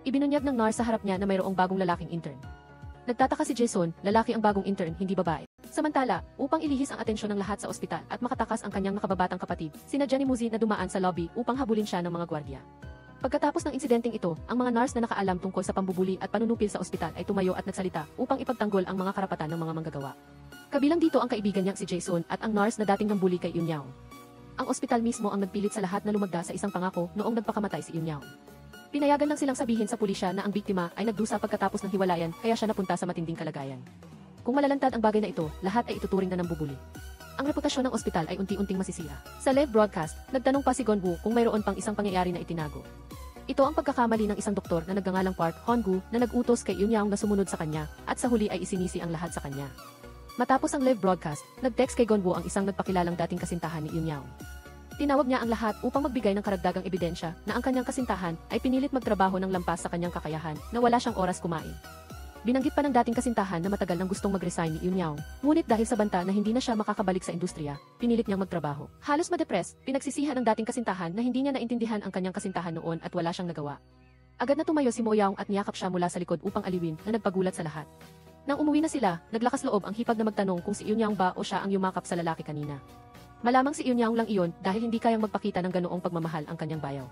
Ibinunyag ng nurse sa harap niya na mayroong bagong lalaking intern. Nagtataka si Jason, lalaki ang bagong intern, hindi babae. Samantala, upang ilihis ang atensyon ng lahat sa ospital at makatakas ang kanyang nakababatang kapatid, sinadya ni Muzin na dumaan sa lobby upang habulin siya ng mga gwardiya. Pagkatapos ng insidenteng ito, ang mga nurse na nakaalam tungkol sa pambubuli at panunupil sa ospital ay tumayo at nagsalita upang ipagtanggol ang mga karapatan ng mga manggagawa. Kabilang dito ang kaibigan niyang si Jason at ang nurse na dating nambuli kay Yunyaong. Ang ospital mismo ang nagpilit sa lahat na lumagda sa isang pangako noong nagpakamatay si Yunyaong. Pinayagan lang silang sabihin sa pulisya na ang biktima ay nagdusa pagkatapos ng hiwalayan kaya siya napunta sa matinding kalagayan. Kung malalantad ang bagay na ito, lahat ay ituturing na nambubuli. Ang reputasyon ng ospital ay unti-unting masisira. Sa live broadcast, nagtanong pa si Gonwoo kung mayroon pang isang pangyayari na itinago. Ito ang pagkakamali ng isang doktor na nagngangalang Park Hong-gu na nag-utos kay Yunyaong na sumunod sa kanya at sa huli ay isinisi ang lahat sa kanya. Matapos ang live broadcast, nag-text kay Gonwoo ang isang nagpakilalang dating kasintahan ni Yunyaong. Tinawag niya ang lahat upang magbigay ng karagdagang ebidensya na ang kanyang kasintahan ay pinilit magtrabaho ng lampas sa kanyang kakayahan na wala siyang oras kumain. Binanggit pa ng dating kasintahan na matagal nang gustong mag-resign ni Yun Yao. Ngunit dahil sa banta na hindi na siya makakabalik sa industriya, pinilit niyang magtrabaho. Halos ma-depress, pinagsisihan ng dating kasintahan na hindi niya naintindihan ang kanyang kasintahan noon at wala siyang nagawa. Agad na tumayo si Mo Yaong at niyakap siya mula sa likod upang aliwin na nagpagulat sa lahat. Nang umuwi na sila, naglakas loob ang hipag na magtanong kung si Yun Yaong ba o siya ang yumakap sa lalaki kanina. Malamang si Yun Yaong lang iyon dahil hindi kayang magpakita ng ganoong pagmamahal ang kanyang bayaw.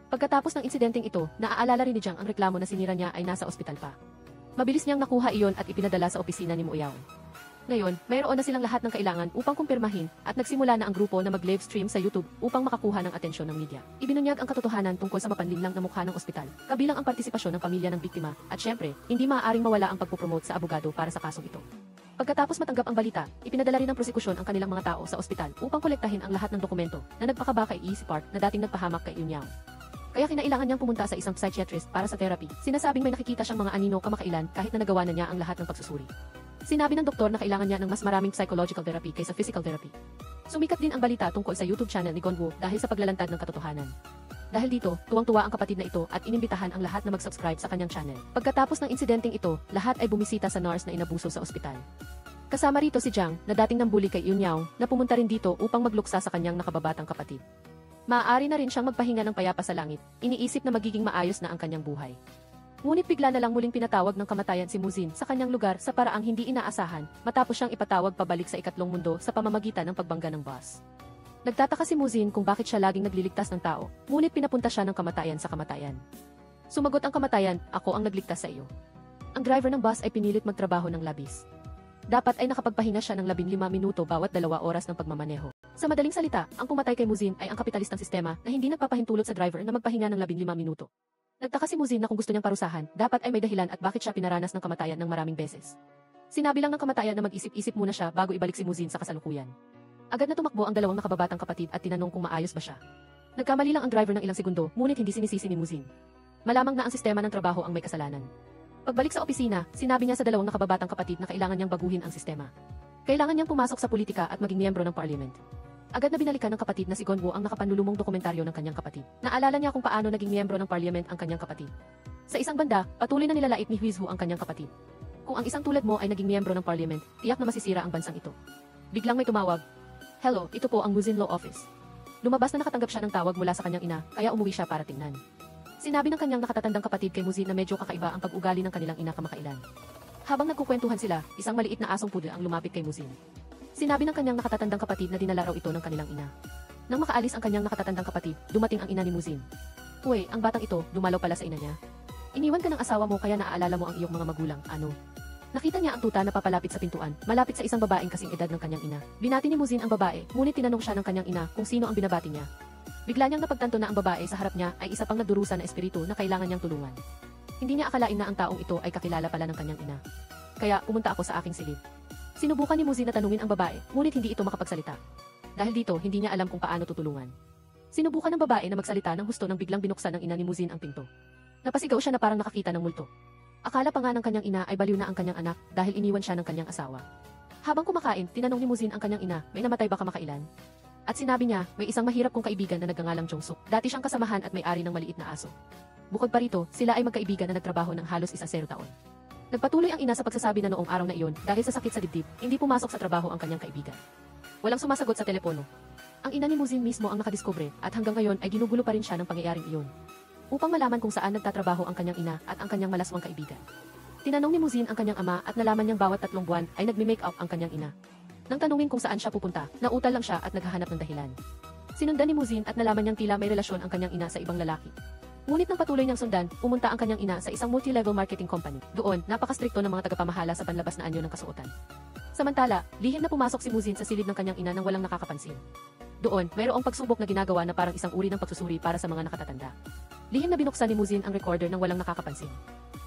Pagkatapos ng insidenteng ito, naaalala rin ni Jiang ang reklamo na sinira niya ay nasa ospital pa. Mabilis niyang nakuha iyon at ipinadala sa opisina ni Mo Yaong. Ngayon, mayroon na silang lahat ng kailangan upang kumpirmahin at nagsimula na ang grupo na mag-live stream sa YouTube upang makakuha ng atensyon ng media. Ibinunyag ang katotohanan tungkol sa mapanlinlang na mukha ng ospital, kabilang ang partisipasyon ng pamilya ng biktima, at syempre, hindi maaaring mawala ang pagpopromote sa abogado para sa kasong ito. Pagkatapos matanggap ang balita, ipinadala rin ng prosekusyon ang kanilang mga tao sa ospital upang kolektahin ang lahat ng dokumento na nagpakaba kay EC Park na dating nagpahamak kay Yun Yao. Kaya kinailangan niyang pumunta sa isang psychiatrist para sa therapy. Sinasabing may nakikita siyang mga anino kamakailan kahit na nagawa na niya ang lahat ng pagsusuri. Sinabi ng doktor na kailangan niya ng mas maraming psychological therapy kaysa physical therapy. Sumikat din ang balita tungkol sa YouTube channel ni Gonwo dahil sa paglalantad ng katotohanan. Dahil dito, tuwang-tuwa ang kapatid na ito at inimbitahan ang lahat na mag-subscribe sa kanyang channel. Pagkatapos ng insidenteng ito, lahat ay bumisita sa nurse na inabuso sa ospital. Kasama rito si Jiang, na dating nambuli kay Yun Yao, na pumunta rin dito upang magluksa sa kanyang nakababatang kapatid. Maaari na rin siyang magpahinga ng payapa sa langit, iniisip na magiging maayos na ang kanyang buhay. Ngunit bigla na lang muling pinatawag ng kamatayan si Muzin sa kanyang lugar sa paraang hindi inaasahan, matapos siyang ipatawag pabalik sa ikatlong mundo sa pamamagitan ng pagbangga ng bus. Nagtataka si Muzin kung bakit siya laging nagliligtas ng tao, ngunit pinapunta siya ng kamatayan sa kamatayan. Sumagot ang kamatayan, ako ang nagligtas sa iyo. Ang driver ng bus ay pinilit magtrabaho ng labis. Dapat ay nakapagpahinga siya ng 15 minuto bawat 2 oras ng pagmamaneho. Sa madaling salita, ang pumatay kay Muzin ay ang kapitalistang sistema na hindi nagpapahintulot sa driver na magpahinga ng 15 minuto. Nagtaka si Muzin na kung gusto niyang parusahan, dapat ay may dahilan at bakit siya pinaranas ng kamatayan ng maraming beses. Sinabi lang ng kamatayan na mag-isip-isip muna siya bago ibalik si Muzin sa kasalukuyan. Agad na tumakbo ang dalawang nakababatang kapatid at tinanong kung maayos ba siya. Nagkamali lang ang driver ng ilang segundo, ngunit hindi sinisisi ni Muzin. Malamang na ang sistema ng trabaho ang may kasalanan. Pagbalik sa opisina, sinabi niya sa dalawang nakababatang kapatid na kailangan niyang baguhin ang sistema. Kailangan niyang pumasok sa politika at maging miyembro ng parliament. Agad na binalikan ng kapatid na si Gonwo ang nakapanlulumong dokumentaryo ng kanyang kapatid. Naalala niya kung paano naging miyembro ng parliament ang kanyang kapatid. Sa isang banda, patuloy na nilalait ni Huizhu ang kanyang kapatid. Kung ang isang tulad mo ay naging miyembro ng parliament, tiyak na masisira ang bansang ito. Biglang may tumawag. Hello, ito po ang Muzin Law Office. Lumabas na nakatanggap siya ng tawag mula sa kanyang ina, kaya umuwi siya para tingnan. Sinabi ng kanyang nakatatandang kapatid kay Muzin na medyo kakaiba ang pag-ugali ng kanilang ina kamakailan. Habang nagkukwentuhan sila, isang maliit na asong poodle ang lumapit kay Muzin. Sinabi ng kanyang nakatatandang kapatid na dinala raw ito ng kanilang ina. Nang makaalis ang kanyang nakatatandang kapatid, dumating ang ina ni Muzin. Uy, ang batang ito, dumalaw pala sa ina niya. Iniwan ka ng asawa mo kaya naaalala mo ang iyong mga magulang, ano? Nakita niya ang tuta na papalapit sa pintuan, malapit sa isang babaeng kasing edad ng kanyang ina. Binati ni Muzin ang babae, ngunit tinanong siya ng kanyang ina kung sino ang binabati niya. Bigla niyang napagtanto na ang babae sa harap niya ay isa pang nagdurusa na espiritu na kailangan niyang tulungan. Hindi niya akalain na ang taong ito ay kakilala pala ng kanyang ina. Kaya, pumunta ako sa aking silid. Sinubukan ni Muzin na tanungin ang babae, ngunit hindi ito makapagsalita. Dahil dito, hindi niya alam kung paano tutulungan. Sinubukan ng babae na magsalita ng husto nang biglang binuksan ng ina ni Muzin ang pinto. Napasigaw siya na parang nakakita ng multo. Akala pa nga ng kanyang ina ay baliw na ang kanyang anak dahil iniwan siya ng kanyang asawa. Habang kumakain, tinanong ni Muzin ang kanyang ina, may namatay ba kamakailan? At sinabi niya, may isang mahirap kong kaibigan na nagngangalang Jongsuk. Dati siyang kasamahan at may-ari ng maliit na aso. Bukod pa rito, sila ay magkaibigan na nagtrabaho ng halos 10 taon. Nagpatuloy ang ina sa pagsasabi na noong araw na iyon, dahil sa sakit sa dibdib, hindi pumasok sa trabaho ang kanyang kaibigan. Walang sumasagot sa telepono. Ang ina ni Muzin mismo ang nakadiskubre at hanggang ngayon ay ginugulo pa rin siya ng pangyayaring iyon. Upang malaman kung saan nagtatrabaho ang kanyang ina at ang kanyang malaswang kaibigan. Tinanong ni Muzin ang kanyang ama at nalaman niyang bawat 3 buwan ay nagme-make up ang kanyang ina. Nang tanungin kung saan siya pupunta, nautal lang siya at naghahanap ng dahilan. Sinundan ni Muzin at nalaman niyang tila may relasyon ang kanyang ina sa ibang lalaki. Ngunit nang patuloy niyang sundan, pumunta ang kanyang ina sa isang multi-level marketing company. Doon, napakastrikto ng mga tagapamahala sa panlabas na anyo ng kasuotan. Samantala, lihim na pumasok si Muzin sa silid ng kanyang ina nang walang nakakapansin. Doon, mayroong pagsubok na ginagawa na parang isang uri ng pagsusuri para sa mga nakatatanda. Lihim na binuksan ni Muzin ang recorder nang walang nakakapansin.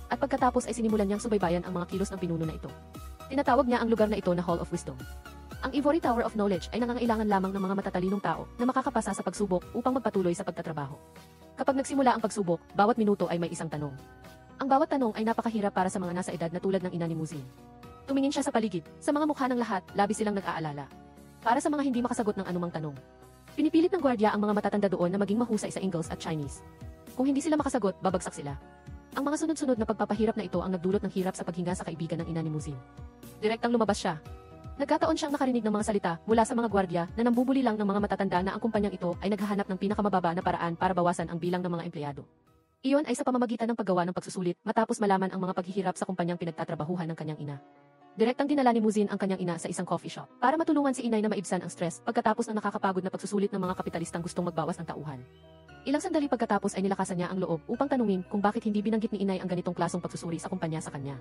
At pagkatapos ay sinimulan niyang subaybayan ang mga kilos ng pinuno na ito. Tinatawag niya ang lugar na ito na Hall of Wisdom. Ang Ivory Tower of Knowledge ay nangangailangan lamang ng mga matatalinong tao na makakapasa sa pagsubok upang magpatuloy sa pagtatrabaho. Kapag nagsimula ang pagsubok, bawat minuto ay may isang tanong. Ang bawat tanong ay napakahirap para sa mga nasa edad na tulad ng ina ni Muzin. Tumingin siya sa paligid, sa mga mukha ng lahat, labis silang nag-aalala. Para sa mga hindi makasagot ng anumang tanong. Pinipilit ng gwardiya ang mga matatanda doon na maging mahusay sa Ingles at Chinese. Kung hindi sila makasagot, babagsak sila. Ang mga sunod-sunod na pagpapahirap na ito ang nagdulot ng hirap sa paghinga sa kaibigan ng ina ni Muzin. Direktang lumabas siya. Nagkataon siyang nakarinig ng mga salita mula sa mga gwardiya na nambubuli lang ng mga matatanda na ang kumpanyang ito ay naghahanap ng pinakamababa na paraan para bawasan ang bilang ng mga empleyado. Iyon ay sa pamamagitan ng paggawa ng pagsusulit matapos malaman ang mga paghihirap sa kumpanyang pinagtatrabahuhan ng kanyang ina. Direktang dinala ni Muzin ang kanyang ina sa isang coffee shop para matulungan si inay na maibsan ang stress pagkatapos ng nakakapagod na pagsusulit ng mga kapitalistang gustong magbawas ng tauhan. Ilang sandali pagkatapos ay nilakasan niya ang loob upang tanungin kung bakit hindi binanggit ni inay ang ganitong klasong pagsusuri sa kumpanya sa kanya.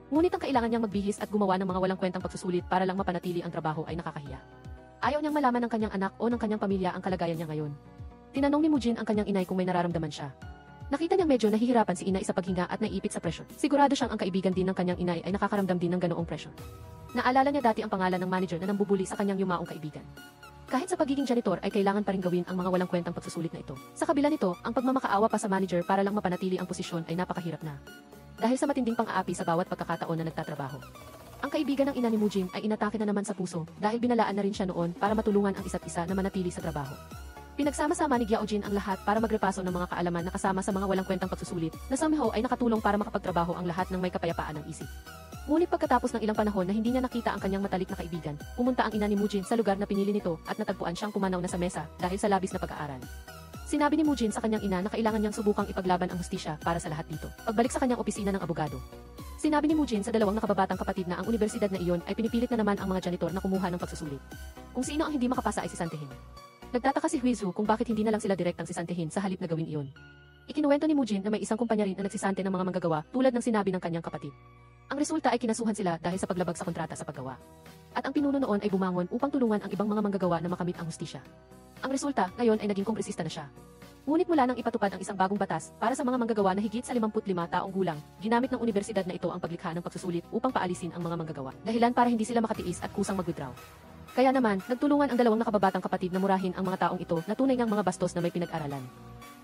Ngunit ang kailangan niyang magbihis at gumawa ng mga walang kwentang pagsusulit para lang mapanatili ang trabaho ay nakakahiya. Ayaw niyang malaman ng kanyang anak o ng kanyang pamilya ang kalagayan niya ngayon. Tinanong ni Mujin ang kanyang inay kung may nararamdaman siya. Nakita niyang medyo nahihirapan si inay sa paghinga at naiipit sa presyon. Sigurado siyang ang kaibigan din ng kanyang inay ay nakakaramdam din ng ganoong presyon. Naalala niya dati ang pangalan ng manager na nambubuli sa kanyang yumaong kaibigan. Kahit sa pagiging janitor ay kailangan pa rin gawin ang mga walang kwentang pagsusulit na ito. Sa kabila nito, ang pagmamakaawa pa sa manager para lang mapanatili ang posisyon ay napakahirap na. Dahil sa matinding pang-aapi sa bawat pagkakataon na nagtatrabaho. Ang kaibigan ng ina ni Mujin ay inatake na naman sa puso dahil binalaan na rin siya noon para matulungan ang isa't isa na manatili sa trabaho. Pinagsama-sama ni Gyaojin ang lahat para magrepaso ng mga kaalaman na kasama sa mga walang kwentang pagsusulit na somehow ay nakatulong para makapagtrabaho ang lahat ng may kapayapaan ng isip. Ngunit pagkatapos ng ilang panahon na hindi niya nakita ang kanyang matalik na kaibigan, pumunta ang ina ni Mujin sa lugar na pinili nito at natagpuan siyang pumanaw na sa mesa dahil sa labis na pag-aaral. Sinabi ni Mujin sa kanyang ina na kailangan niyang subukang ipaglaban ang hustisya para sa lahat dito. Pagbalik sa kanyang opisina ng abogado, sinabi ni Mujin sa dalawang nakababatang kapatid na ang universidad na iyon ay pinipilit na naman ang mga janitor na kumuha ng pagsusulit. Kung sino ang hindi makapasa ay sisantehin. Nagtataka si Huizu kung bakit hindi na lang sila direktang sisantehin sa halip na gawin iyon. Ikinuwento ni Mujin na may isang kumpanya rin na nagsisante ng mga manggagawa tulad ng sinabi ng kanyang kapatid. Ang resulta ay kinasuhan sila dahil sa paglabag sa kontrata sa paggawa. At ang pinuno noon ay bumangon upang tulungan ang ibang mga manggagawa na makamit ang hustisya. Ang resulta, ngayon ay naging kongresista na siya. Ngunit mula nang ipatupad ang isang bagong batas para sa mga manggagawa na higit sa 55 taong gulang, ginamit ng universidad na ito ang paglikha ng pagsusulit upang paalisin ang mga manggagawa. Dahilan para hindi sila makatiis at kusang mag-withdraw. Kaya naman, nagtulungan ang dalawang nakababatang kapatid na murahin ang mga taong ito na tunay ngang mga bastos na may pinag-aralan.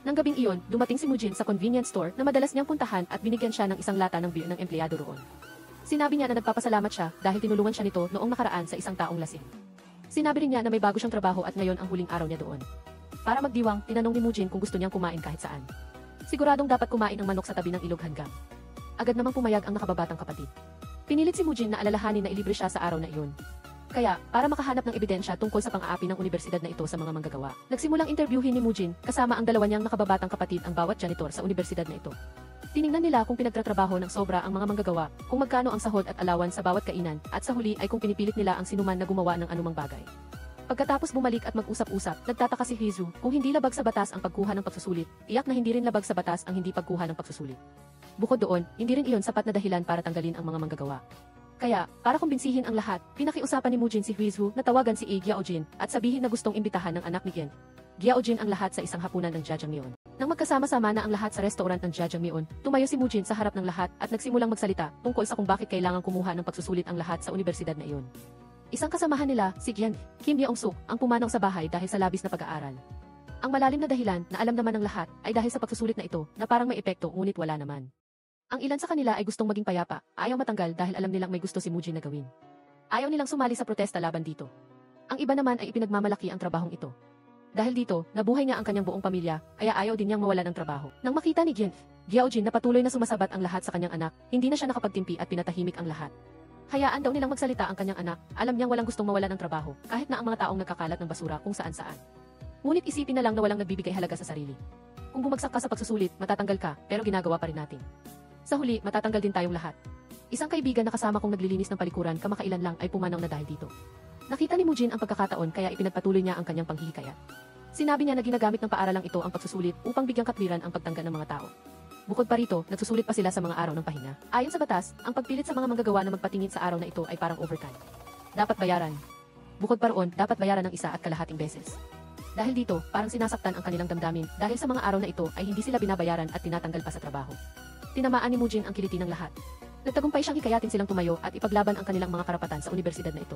Nang gabing iyon, dumating si Mujin sa convenience store na madalas niyang puntahan at binigyan siya ng isang lata ng beer ng empleyado roon. Sinabi niya na nagpapasalamat siya dahil tinulungan siya nito noong nakaraan sa isang taong lasing. Sinabi rin niya na may bago siyang trabaho at ngayon ang huling araw niya doon. Para magdiwang, tinanong ni Mujin kung gusto niyang kumain kahit saan. Siguradong dapat kumain ng manok sa tabi ng ilog hanggang. Agad namang pumayag ang nakababatang kapatid. Pinilit si Mujin na alalahanin na ilibre siya sa araw na iyon. Kaya, para makahanap ng ebidensya tungkol sa pang-aapi ng universidad na ito sa mga manggagawa, nagsimulang interviewin ni Mujin kasama ang dalawa niyang nakababatang kapatid ang bawat janitor sa universidad na ito. Tiningnan nila kung pinagtatrabaho ng sobra ang mga manggagawa, kung magkano ang sahod at alawan sa bawat kainan, at sa huli ay kung pinipilit nila ang sinuman na gumawa ng anumang bagay. Pagkatapos bumalik at mag-usap-usap, nagtataka si Huizu kung hindi labag sa batas ang pagkuha ng pagsusulit, iyak na hindi rin labag sa batas ang hindi pagkuha ng pagsusulit. Bukod doon, hindi rin iyon sapat na dahilan para tanggalin ang mga manggagawa. Kaya, para kumbinsihin ang lahat, pinakiusapan ni Mujin si Huizu na tawagan si Gyaojin at sabihin na gustong imbitahan ng anak ni Gyaojin ang lahat sa isang hapunan ng Jajangmyeon. Nang magkasama-sama na ang lahat sa restaurant ng Jajangmyeon, tumayo si Mujin sa harap ng lahat at nagsimulang magsalita tungkol sa kung bakit kailangan kumuha ng pagsusulit ang lahat sa universidad na iyon. Isang kasamahan nila, si Kim Yeong-suk, ang pumanaw sa bahay dahil sa labis na pag-aaral. Ang malalim na dahilan na alam naman ng lahat ay dahil sa pagsusulit na ito na parang may epekto ngunit wala naman. Ang ilan sa kanila ay gustong maging payapa, ayaw matanggal dahil alam nilang may gusto si Mujin na gawin. Ayaw nilang sumali sa protesta laban dito. Ang iba naman ay ipinagmamalaki ang trabahong ito. Dahil dito, nabuhay niya ang kanyang buong pamilya, kaya ayaw din niyang mawalan ng trabaho. Nang makita ni Gyaojin na patuloy na sumasabat ang lahat sa kanyang anak, hindi na siya nakapagtimpi at pinatahimik ang lahat. Hayaan daw nilang magsalita ang kanyang anak, alam niyang walang gustong mawalan ng trabaho, kahit na ang mga taong nagkakalat ng basura kung saan-saan. Ngunit isipin na lang na walang nagbibigay halaga sa sarili. Kung bumagsak ka sa pagsusulit, matatanggal ka, pero ginagawa pa rin natin. Sa huli, matatanggal din tayong lahat. Isang kaibigan na kasama kong naglilinis ng palikuran kamakailan lang ay pumanaw na dahil dito. Nakita ni Mujin ang pagkakataon kaya ipinagpatuloy niya ang kanyang panghihikayat. Sinabi niya na ginagamit ng paaralang ito ang pagsusulit upang bigyang katwiran ang pagtanggal ng mga tao. Bukod pa rito, nagsusulit pa sila sa mga araw ng pahinga. Ayon sa batas, ang pagpilit sa mga manggagawa na magpatingin sa araw na ito ay parang overtime. Dapat bayaran. Bukod pa roon, dapat bayaran ng 1.5 beses. Dahil dito, parang sinasaktan ang kanilang damdamin dahil sa mga araw na ito ay hindi sila binabayaran at tinatanggal pa sa trabaho. Tinamaan ni Mujin ang kiliti ng lahat. Nagtagumpay siyang hikayatin silang tumayo at ipaglaban ang kanilang mga karapatan sa universidad na ito.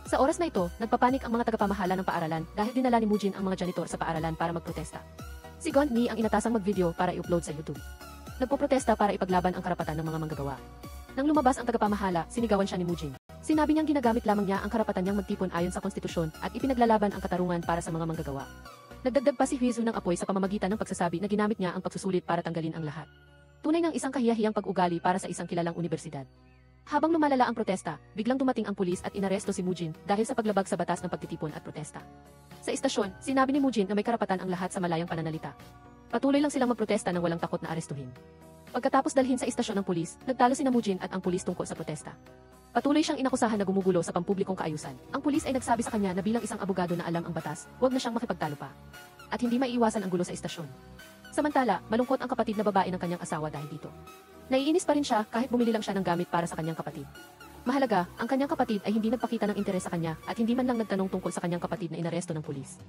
Sa oras na ito, nagpapanik ang mga tagapamahala ng paaralan dahil dinala ni Mujin ang mga janitor sa paaralan para magprotesta. Si Gon Ni ang inatasang mag-video para i-upload sa YouTube. Nagpoprotesta para ipaglaban ang karapatan ng mga manggagawa. Nang lumabas ang tagapamahala, sinigawan siya ni Mujin. Sinabi niyang ginagamit lamang niya ang karapatan niyang magtipon ayon sa konstitusyon at ipinaglalaban ang katarungan para sa mga manggagawa. Nagdagdag pa si Huizu ng apoy sa pamamagitan ng pagsasabi na ginamit niya ang pagsusulit para tanggalin ang lahat. Tunay ng isang kahiyahiyang pag-ugali para sa isang kilalang unibersidad. Habang lumalala ang protesta, biglang dumating ang pulis at inaresto si Mujin dahil sa paglabag sa batas ng pagtitipon at protesta. Sa istasyon, sinabi ni Mujin na may karapatan ang lahat sa malayang pananalita. Patuloy lang silang magprotesta nang walang takot na arestuhin. Pagkatapos dalhin sa istasyon ng pulis, nagtalo sina Mujin at ang pulis tungkol sa protesta. Patuloy siyang inakusahan na gumugulo sa pampublikong kaayusan. Ang pulis ay nagsabi sa kanya na bilang isang abogado na alam ang batas, huwag na siyang makipagtalo pa. At hindi maiiwasan ang gulo sa istasyon. Samantala, malungkot ang kapatid na babae ng kanyang asawa dahil dito. Naiinis pa rin siya kahit bumili lang siya ng gamit para sa kanyang kapatid. Mahalaga, ang kanyang kapatid ay hindi nagpakita ng interes sa kanya at hindi man lang nagtanong tungkol sa kanyang kapatid na inaresto ng pulis.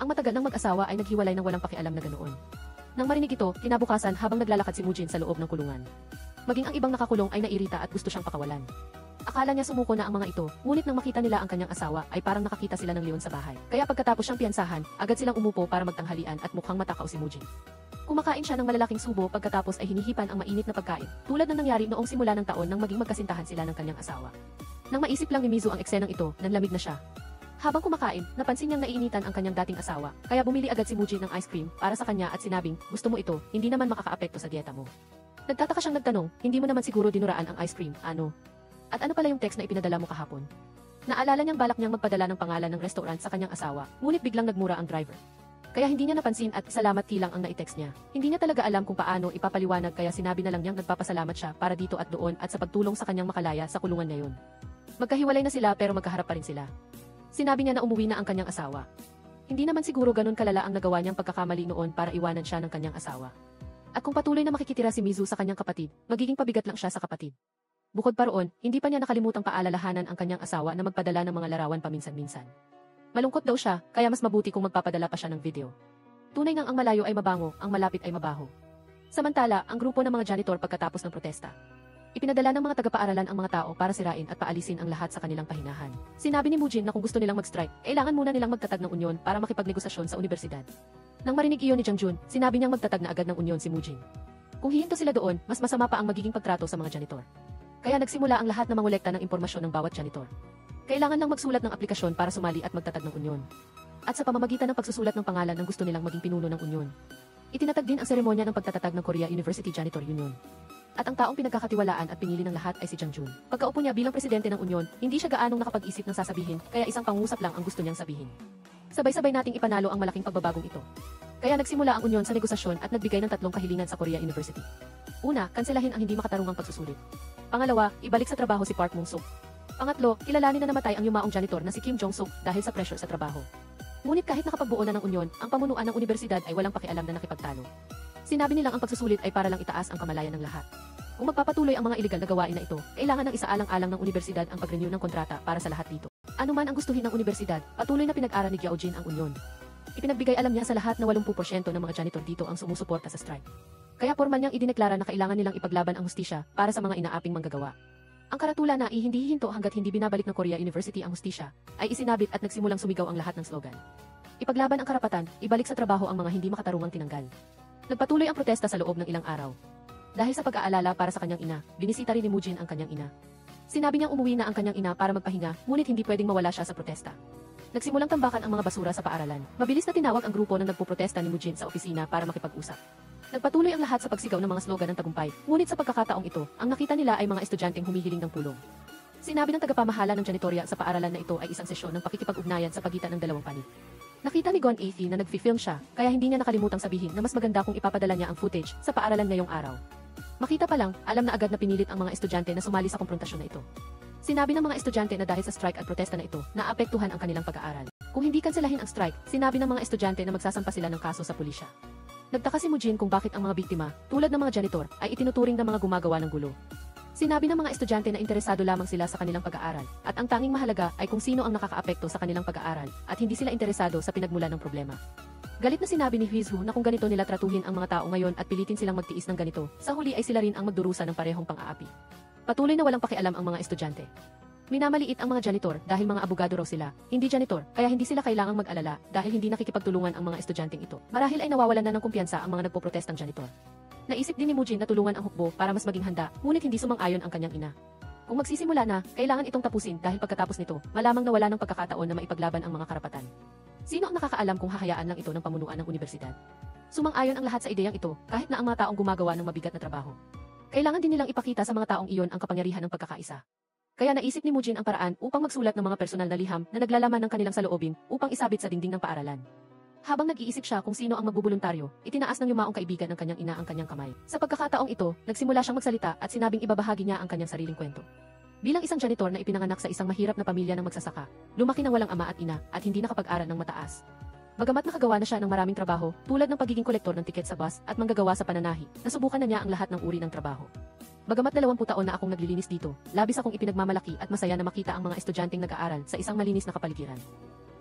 Ang matagal ng mag-asawa ay naghiwalay ng walang pakialam na ganoon. Nang marinig ito, kinabukasan habang naglalakad si Mujin sa loob ng kulungan. Maging ang ibang nakakulong ay nairita at gusto siyang pakawalan. Akala niya sumuko na ang mga ito, ngunit nang makita nila ang kanyang asawa ay parang nakakita sila ng leon sa bahay. Kaya pagkatapos siyang piyansahan, agad silang umupo para magtanghalian at mukhang matakaw si Mujin. Kumakain siya ng malalaking subo pagkatapos ay hinihipan ang mainit na pagkain, tulad ng nangyari noong simula ng taon nang maging magkasintahan sila ng kanyang asawa. Nang maisip lang ni Mizu ang eksenang ito, nanlamig na siya. Habang kumakain, napansin niyang naiinitan ang kanyang dating asawa, kaya bumili agad si Mujin ng ice cream para sa kanya at sinabing, gusto mo ito, hindi naman makakaapekto sa dieta mo. Nagtataka siyang nagtanong, hindi mo naman siguro dinuraan ang ice cream, ano? At ano pala yung text na ipinadala mo kahapon? Naalala niyang balak niyang magpadala ng pangalan ng restaurant sa kanyang asawa, ngunit biglang nagmura ang driver. Kaya hindi niya napansin at salamat tilang ang na-text niya. Hindi niya talaga alam kung paano ipapaliwanag kaya sinabi na lang niyang nagpapasalamat siya para dito at doon at sa pagtulong sa kanyang makalaya sa kulungan ngayon. Magkahiwalay na sila pero magkaharap pa rin sila. Sinabi niya na umuwi na ang kanyang asawa. Hindi naman siguro ganun kalala ang nagawa niyang pagkakamali noon para iwanan siya ng kanyang asawa. At kung patuloy na makikitira si Mizu sa kanyang kapatid, magiging pabigat lang siya sa kapatid. Bukod pa roon, hindi pa niya nakalimutang paalalahanan ang kanyang asawa na magpadala ng mga larawan paminsan-minsan. Malungkot daw siya, kaya mas mabuti kung magpapadala pa siya ng video. Tunay ngang ang malayo ay mabango, ang malapit ay mabaho. Samantala, ang grupo ng mga janitor pagkatapos ng protesta. Ipinadala ng mga tagapaaralan ang mga tao para sirain at paalisin ang lahat sa kanilang pahinahan. Sinabi ni Mujin na kung gusto nilang mag-strike, kailangan muna nilang magtatag ng unyon para makipagnegosasyon sa unibersidad. Nang marinig iyon ni Jangjun, sinabi niyang magtatag na agad ng unyon si Mujin. Kung hihinto sila doon, mas masama pa ang magiging pagtrato sa mga janitor. Kaya nagsimula ang lahat na mangolekta ng impormasyon ng bawat janitor. Kailangan lang magsulat ng aplikasyon para sumali at magtatag ng unyon. At sa pamamagitan ng pagsusulat ng pangalan ng gusto nilang maging pinuno ng unyon. Itinatag din ang seremonya ng pagtatatag ng Korea University Janitor Union. At ang taong pinagkakatiwalaan at pinili ng lahat ay si Jangjun. Pagkaupo niya bilang presidente ng unyon, hindi siya gaanong nakapag-isip ng sasabihin, kaya isang pangusap lang ang gusto niyang sabihin. Sabay-sabay nating ipanalo ang malaking pagbabagong ito. Kaya nagsimula ang unyon sa negosasyon at nagbigay ng 3 kahilingan sa Korea University. Una, kanselahin ang hindi makatarungang pagsusulit. Pangalawa, ibalik sa trabaho si Park Mung-suk. Pangatlo, kilalanin na namatay ang yumaong janitor na si Kim Jong-suk dahil sa pressure sa trabaho. Ngunit kahit nakapagbuo na ng unyon, ang pamunuan ng universidad ay walang pakialam na nakipagtalo. Sinabi nilang ang pagsusulit ay para lang itaas ang kamalayan ng lahat. Kung magpapatuloy ang mga iligal na gawain na ito, kailangan ng isaalang-alang ng universidad ang pag-renew ng kontrata para sa lahat dito. Ano man ang gustuhin ng universidad, patuloy na pinag-aral ni Gyaojin ang unyon. Ipinagbigay alam niya sa lahat na 80% ng mga janitor dito ang sumusuporta sa strike. Kaya formal niyang idineklara na kailangan nilang ipaglaban ang hustisya para sa mga inaaping manggagawa. Ang karatula na hindi hihinto hanggat hindi binabalik ng Korea University ang hustisya, ay isinabit at nagsimulang sumigaw ang lahat ng slogan. Ipaglaban ang karapatan, ibalik sa trabaho ang mga hindi makatarungang tinanggal. Nagpatuloy ang protesta sa loob ng ilang araw. Dahil sa pag-aalala para sa kanyang ina, binisita rin ni Mujin ang kanyang ina. Sinabi niyang umuwi na ang kanyang ina para magpahinga, ngunit hindi pwedeng mawala siya sa protesta. Nagsimulang tambakan ang mga basura sa paaralan. Mabilis na tinawag ang grupo ng nagpuprotesta ni Mujin sa opisina para makipag-usap. Nagpatuloy ang lahat sa pagsigaw ng mga slogan ng tagumpay, ngunit sa pagkakataong ito, ang nakita nila ay mga estudyanteng humihiling ng pulong. Sinabi ng tagapamahala ng janitorya sa paaralan na ito ay isang sesyon ng pakikipag-ugnayan sa pagitan ng dalawang panig. Nakita ni Gon Athie na nagfi-film siya, kaya hindi niya nakalimutang sabihin na mas maganda kung ipapadala niya ang footage sa paaralan ngayong araw. Makita pa lang, alam na agad na pinilit ang mga estudyante na sumali sa komprontasyon na ito. Sinabi ng mga estudyante na dahil sa strike at protesta na ito, naapektuhan ang kanilang pag-aaral. Kung hindi kanselahin ang strike, sinabi ng mga estudyante na magsasampa sila ng kaso sa pulisya. Nagtaka si Mujin kung bakit ang mga biktima, tulad ng mga janitor, ay itinuturing ng mga gumagawa ng gulo. Sinabi ng mga estudyante na interesado lamang sila sa kanilang pag-aaral, at ang tanging mahalaga ay kung sino ang nakakaapekto sa kanilang pag-aaral, at hindi sila interesado sa pinagmulan ng problema. Galit na sinabi ni Hwizhu na kung ganito nila tratuhin ang mga tao ngayon at pilitin silang magtiis ng ganito, sa huli ay sila rin ang magdurusa ng parehong pang-aapi. Patuloy na walang pakialam ang mga estudyante. Minamaliit ang mga janitor dahil mga abogado raw sila, hindi janitor, kaya hindi sila kailangang mag-alala dahil hindi nakikipagtulungan ang mga estudyanteng ito. Marahil ay nawawalan na ng kumpiyansa ang mga nagpoprotestang janitor. Naisip din ni Mujin na tulungan ang hukbo para mas maging handa, ngunit hindi sumang-ayon ang kanyang ina. Kung magsisimula na, kailangan itong tapusin dahil pagkatapos nito, malamang nawala ng pagkakataon na maipaglaban ang mga karapatan. Sino ang nakakaalam kung hahayaan lang ito ng pamunuan ng universidad? Sumang-ayon ang lahat sa ideyang ito, kahit na ang mga taong gumagawa ng mabigat na trabaho. Kailangan din nilang ipakita sa mga taong iyon ang kapangyarihan ng pagkakaisa. Kaya naisip ni Mujin ang paraan upang magsulat ng mga personal na liham na naglalaman ng kanilang saloobin upang isabit sa dingding ng paaralan. Habang nag-iisip siya kung sino ang magbubuluntaryo, itinaas ng yumaong kaibigan ng kanyang ina ang kanyang kamay. Sa pagkakataong ito, nagsimula siyang magsalita at sinabing ibabahagi niya ang kanyang sariling kwento. Bilang isang janitor na ipinanganak sa isang mahirap na pamilya ng magsasaka, lumaki ng walang ama at ina at hindi nakapag-aral ng mataas. Bagamat nakagawa na siya ng maraming trabaho, tulad ng pagiging kolektor ng tiket sa bus at manggagawa sa pananahi, nasubukan na niya ang lahat ng uri ng trabaho. Bagamat 20 taon na akong naglilinis dito, labis akong ipinagmamalaki at masaya na makita ang mga estudyanteng nag-aaral sa isang malinis na kapaligiran.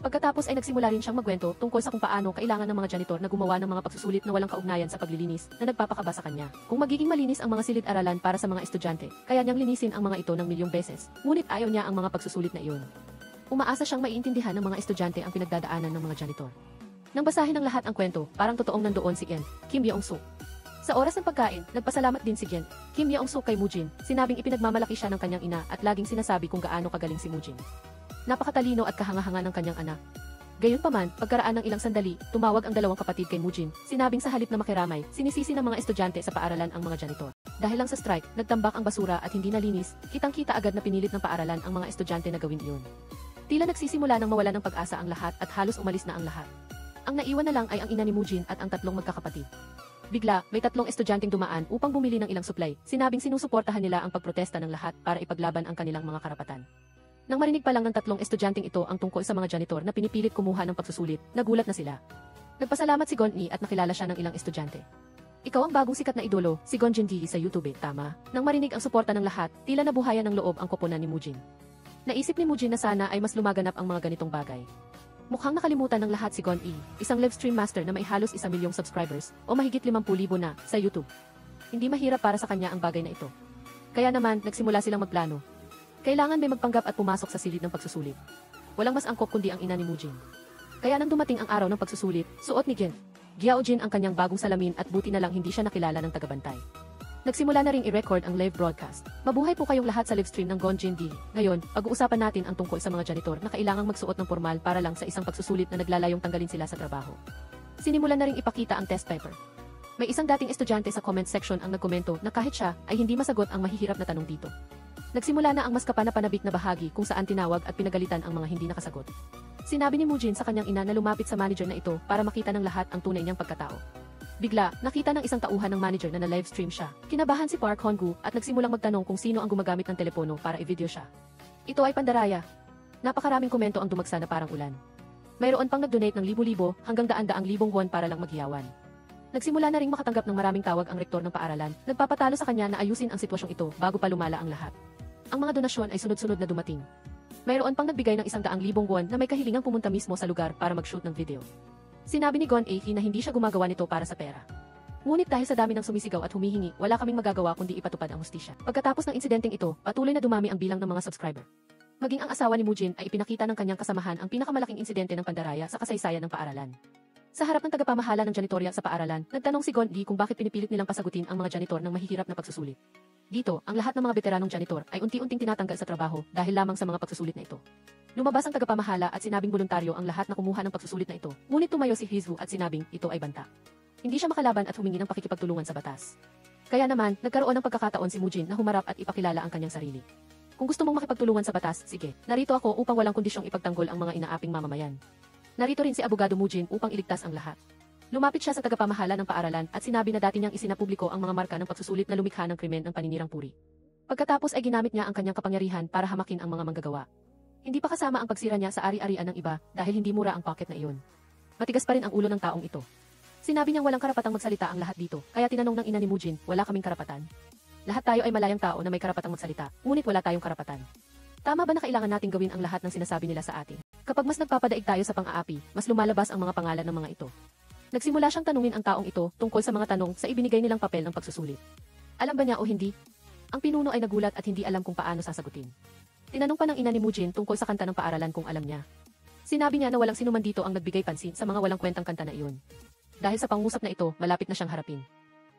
Pagkatapos ay nagsimula rin siyang magkwento tungkol sa kung paano kailangan ng mga janitor na gumawa ng mga pagsusulit na walang kaugnayan sa paglilinis na nagpapakaba sa kanya. Kung magiging malinis ang mga silid-aralan para sa mga estudyante, kaya niyang linisin ang mga ito ng milyong beses, ngunit ayaw niya ang mga pagsusulit na iyon. Umaasa siyang maiintindihan ng mga estudyante ang pinagdadaanan ng mga janitor. Nang basahin ng lahat ang kwento, parang totoong nandoon si Kim Yeong-suk. Sa oras ng pagkain, nagpasalamat din si Kim Yeong-suk kay Mujin, sinabing ipinagmamalaki siya ng kanyang ina at laging sinasabi kung gaano kagaling si Mujin. Napakatalino at kahanga-hanga ng kanyang anak. Gayunpaman, pagkaraan ng ilang sandali, tumawag ang dalawang kapatid kay Mujin, sinabing sa halip na makiramay, sinisisi ng mga estudyante sa paaralan ang mga janitor. Dahil lang sa strike, nagtambak ang basura at hindi nalinis, kitang-kita agad na pinilit ng paaralan ang mga estudyante na gawin iyon. Tila nagsisimula ng mawala ng pag-asa ang lahat at halos umalis na ang lahat. Ang naiwan na lang ay ang ina ni Mujin at ang tatlong magkakapatid. Bigla, may tatlong estudyanteng dumaan upang bumili ng ilang supply, sinabing sinusuportahan nila ang pagprotesta ng lahat para ipaglaban ang kanilang mga karapatan. Nang marinig pa lang ng tatlong estudyanteng ito ang tungkol sa mga janitor na pinipilit kumuha ng pagsusulit, nagulat na sila. Nagpasalamat si Gon Yi at nakilala siya ng ilang estudyante. Ikaw ang bagong sikat na idolo, si Gon Jin-gi sa YouTube, tama? Nang marinig ang suporta ng lahat, tila nabuhayan ng loob ang koponan ni Mujin. Naisip ni Mujin na sana ay mas lumaganap ang mga ganitong bagay. Mukhang nakalimutan ng lahat si Gon Yi, isang livestream master na may halos 1 milyong subscribers o mahigit 50,000 na sa YouTube. Hindi mahirap para sa kanya ang bagay na ito. Kaya naman, nagsimula silang magplano. Kailangan may magpanggap at pumasok sa silid ng pagsusulit. Walang mas angkop kundi ang ina ni Mujin. Kaya nang dumating ang araw ng pagsusulit, suot ni Giaojin ang kanyang bagong salamin at buti na lang hindi siya nakilala ng tagabantay. Nagsimula na ring i-record ang live broadcast. Mabuhay po kayong lahat sa livestream ng Gon Jin-gi. Ngayon, pag-uusapan natin ang tungkol sa mga janitor na kailangang magsuot ng formal para lang sa isang pagsusulit na naglalayong tanggalin sila sa trabaho. Sinimulan na ring ipakita ang test paper. May isang dating estudyante sa comment section ang nagkomento na kahit siya ay hindi masagot ang mahihirap na tanong dito. Nagsimula na ang mas kapanapanabik na bahagi kung saan tinawag at pinagalitan ang mga hindi nakasagot. Sinabi ni Mujin sa kanyang ina na lumapit sa manager na ito para makita ng lahat ang tunay niyang pagkatao. Bigla, nakita ng isang tauhan ng manager na na-livestream siya. Kinabahan si Park Hong-gu at nagsimulang magtanong kung sino ang gumagamit ng telepono para i-video siya. Ito ay pandaraya. Napakaraming komento ang dumagsa na parang ulan. Mayroon pang nag-donate ng libo-libo hanggang daan-daang libong won para lang maghiyawan. Nagsimula na ring makatanggap ng maraming tawag ang rektor ng paaralan, nagpapatalo sa kanya na ayusin ang sitwasyong ito bago pa lumala ang lahat. Ang mga donasyon ay sunod-sunod na dumating. Mayroon pang nagbigay ng 100,000 won na may kahilingang pumunta mismo sa lugar para mag-shoot ng video. Sinabi ni Gon A.K. na hindi siya gumagawa nito para sa pera. Ngunit dahil sa dami ng sumisigaw at humihingi, wala kaming magagawa kundi ipatupad ang hustisya. Pagkatapos ng insidenteng ito, patuloy na dumami ang bilang ng mga subscriber. Maging ang asawa ni Mujin ay ipinakita ng kanyang kasamahan ang pinakamalaking insidente ng pandaraya sa kasaysayan ng paaralan. Sa harap ng tagapamahala ng janitorya sa paaralan, nagtanong si Gon Lee kung bakit pinipilit nilang pasagutin ang mga janitor ng mahihirap na pagsusulit. Dito, ang lahat ng mga veteranong janitor ay unti-unting tinatanggal sa trabaho dahil lamang sa mga pagsusulit na ito. Lumabas ang tagapamahala at sinabing voluntaryo ang lahat na kumuha ng pagsusulit na ito. Ngunit tumayo si Hizvu at sinabing ito ay banta. Hindi siya makalaban at humingi ng pakikipagtulungan sa batas. Kaya naman, nagkaroon ng pagkakataon si Mujin na humarap at ipakilala ang kanyang sarili. Kung gusto mong makipagtulungan sa batas, sige. Narito ako upang walang kondisyong ipagtanggol ang mga inaaping mamamayan. Narito rin si Abogado Mujin upang iligtas ang lahat. Lumapit siya sa tagapamahala ng paaralan at sinabi na dati niyang isinapubliko ang mga marka ng pagsusulit na lumikha ng krimen ng paninirang puri. Pagkatapos ay ginamit niya ang kanyang kapangyarihan para hamakin ang mga manggagawa. Hindi pa kasama ang pagsira niya sa ari-arian ng iba dahil hindi mura ang pocket na iyon. Matigas pa rin ang ulo ng taong ito. Sinabi niyang walang karapatang magsalita ang lahat dito, kaya tinanong ng ina ni Mujin, wala kaming karapatan. Lahat tayo ay malayang tao na may karapatang magsalita, ngunit wala tayong karapatan. Tama ba na kailangan nating gawin ang lahat ng sinasabi nila sa atin? Kapag mas nagpapadaig tayo sa pang-aapi, mas lumalabas ang mga pangalan ng mga ito. Nagsimula siyang tanungin ang taong ito tungkol sa mga tanong sa ibinigay nilang papel ng pagsusulit. Alam ba niya o hindi? Ang pinuno ay nagulat at hindi alam kung paano sasagutin. Tinanong pa ng ina ni Mujin tungkol sa kanta ng paaralan kung alam niya. Sinabi niya na walang sinuman dito ang nagbigay pansin sa mga walang kwentang kanta na iyon. Dahil sa pangusap na ito, malapit na siyang harapin.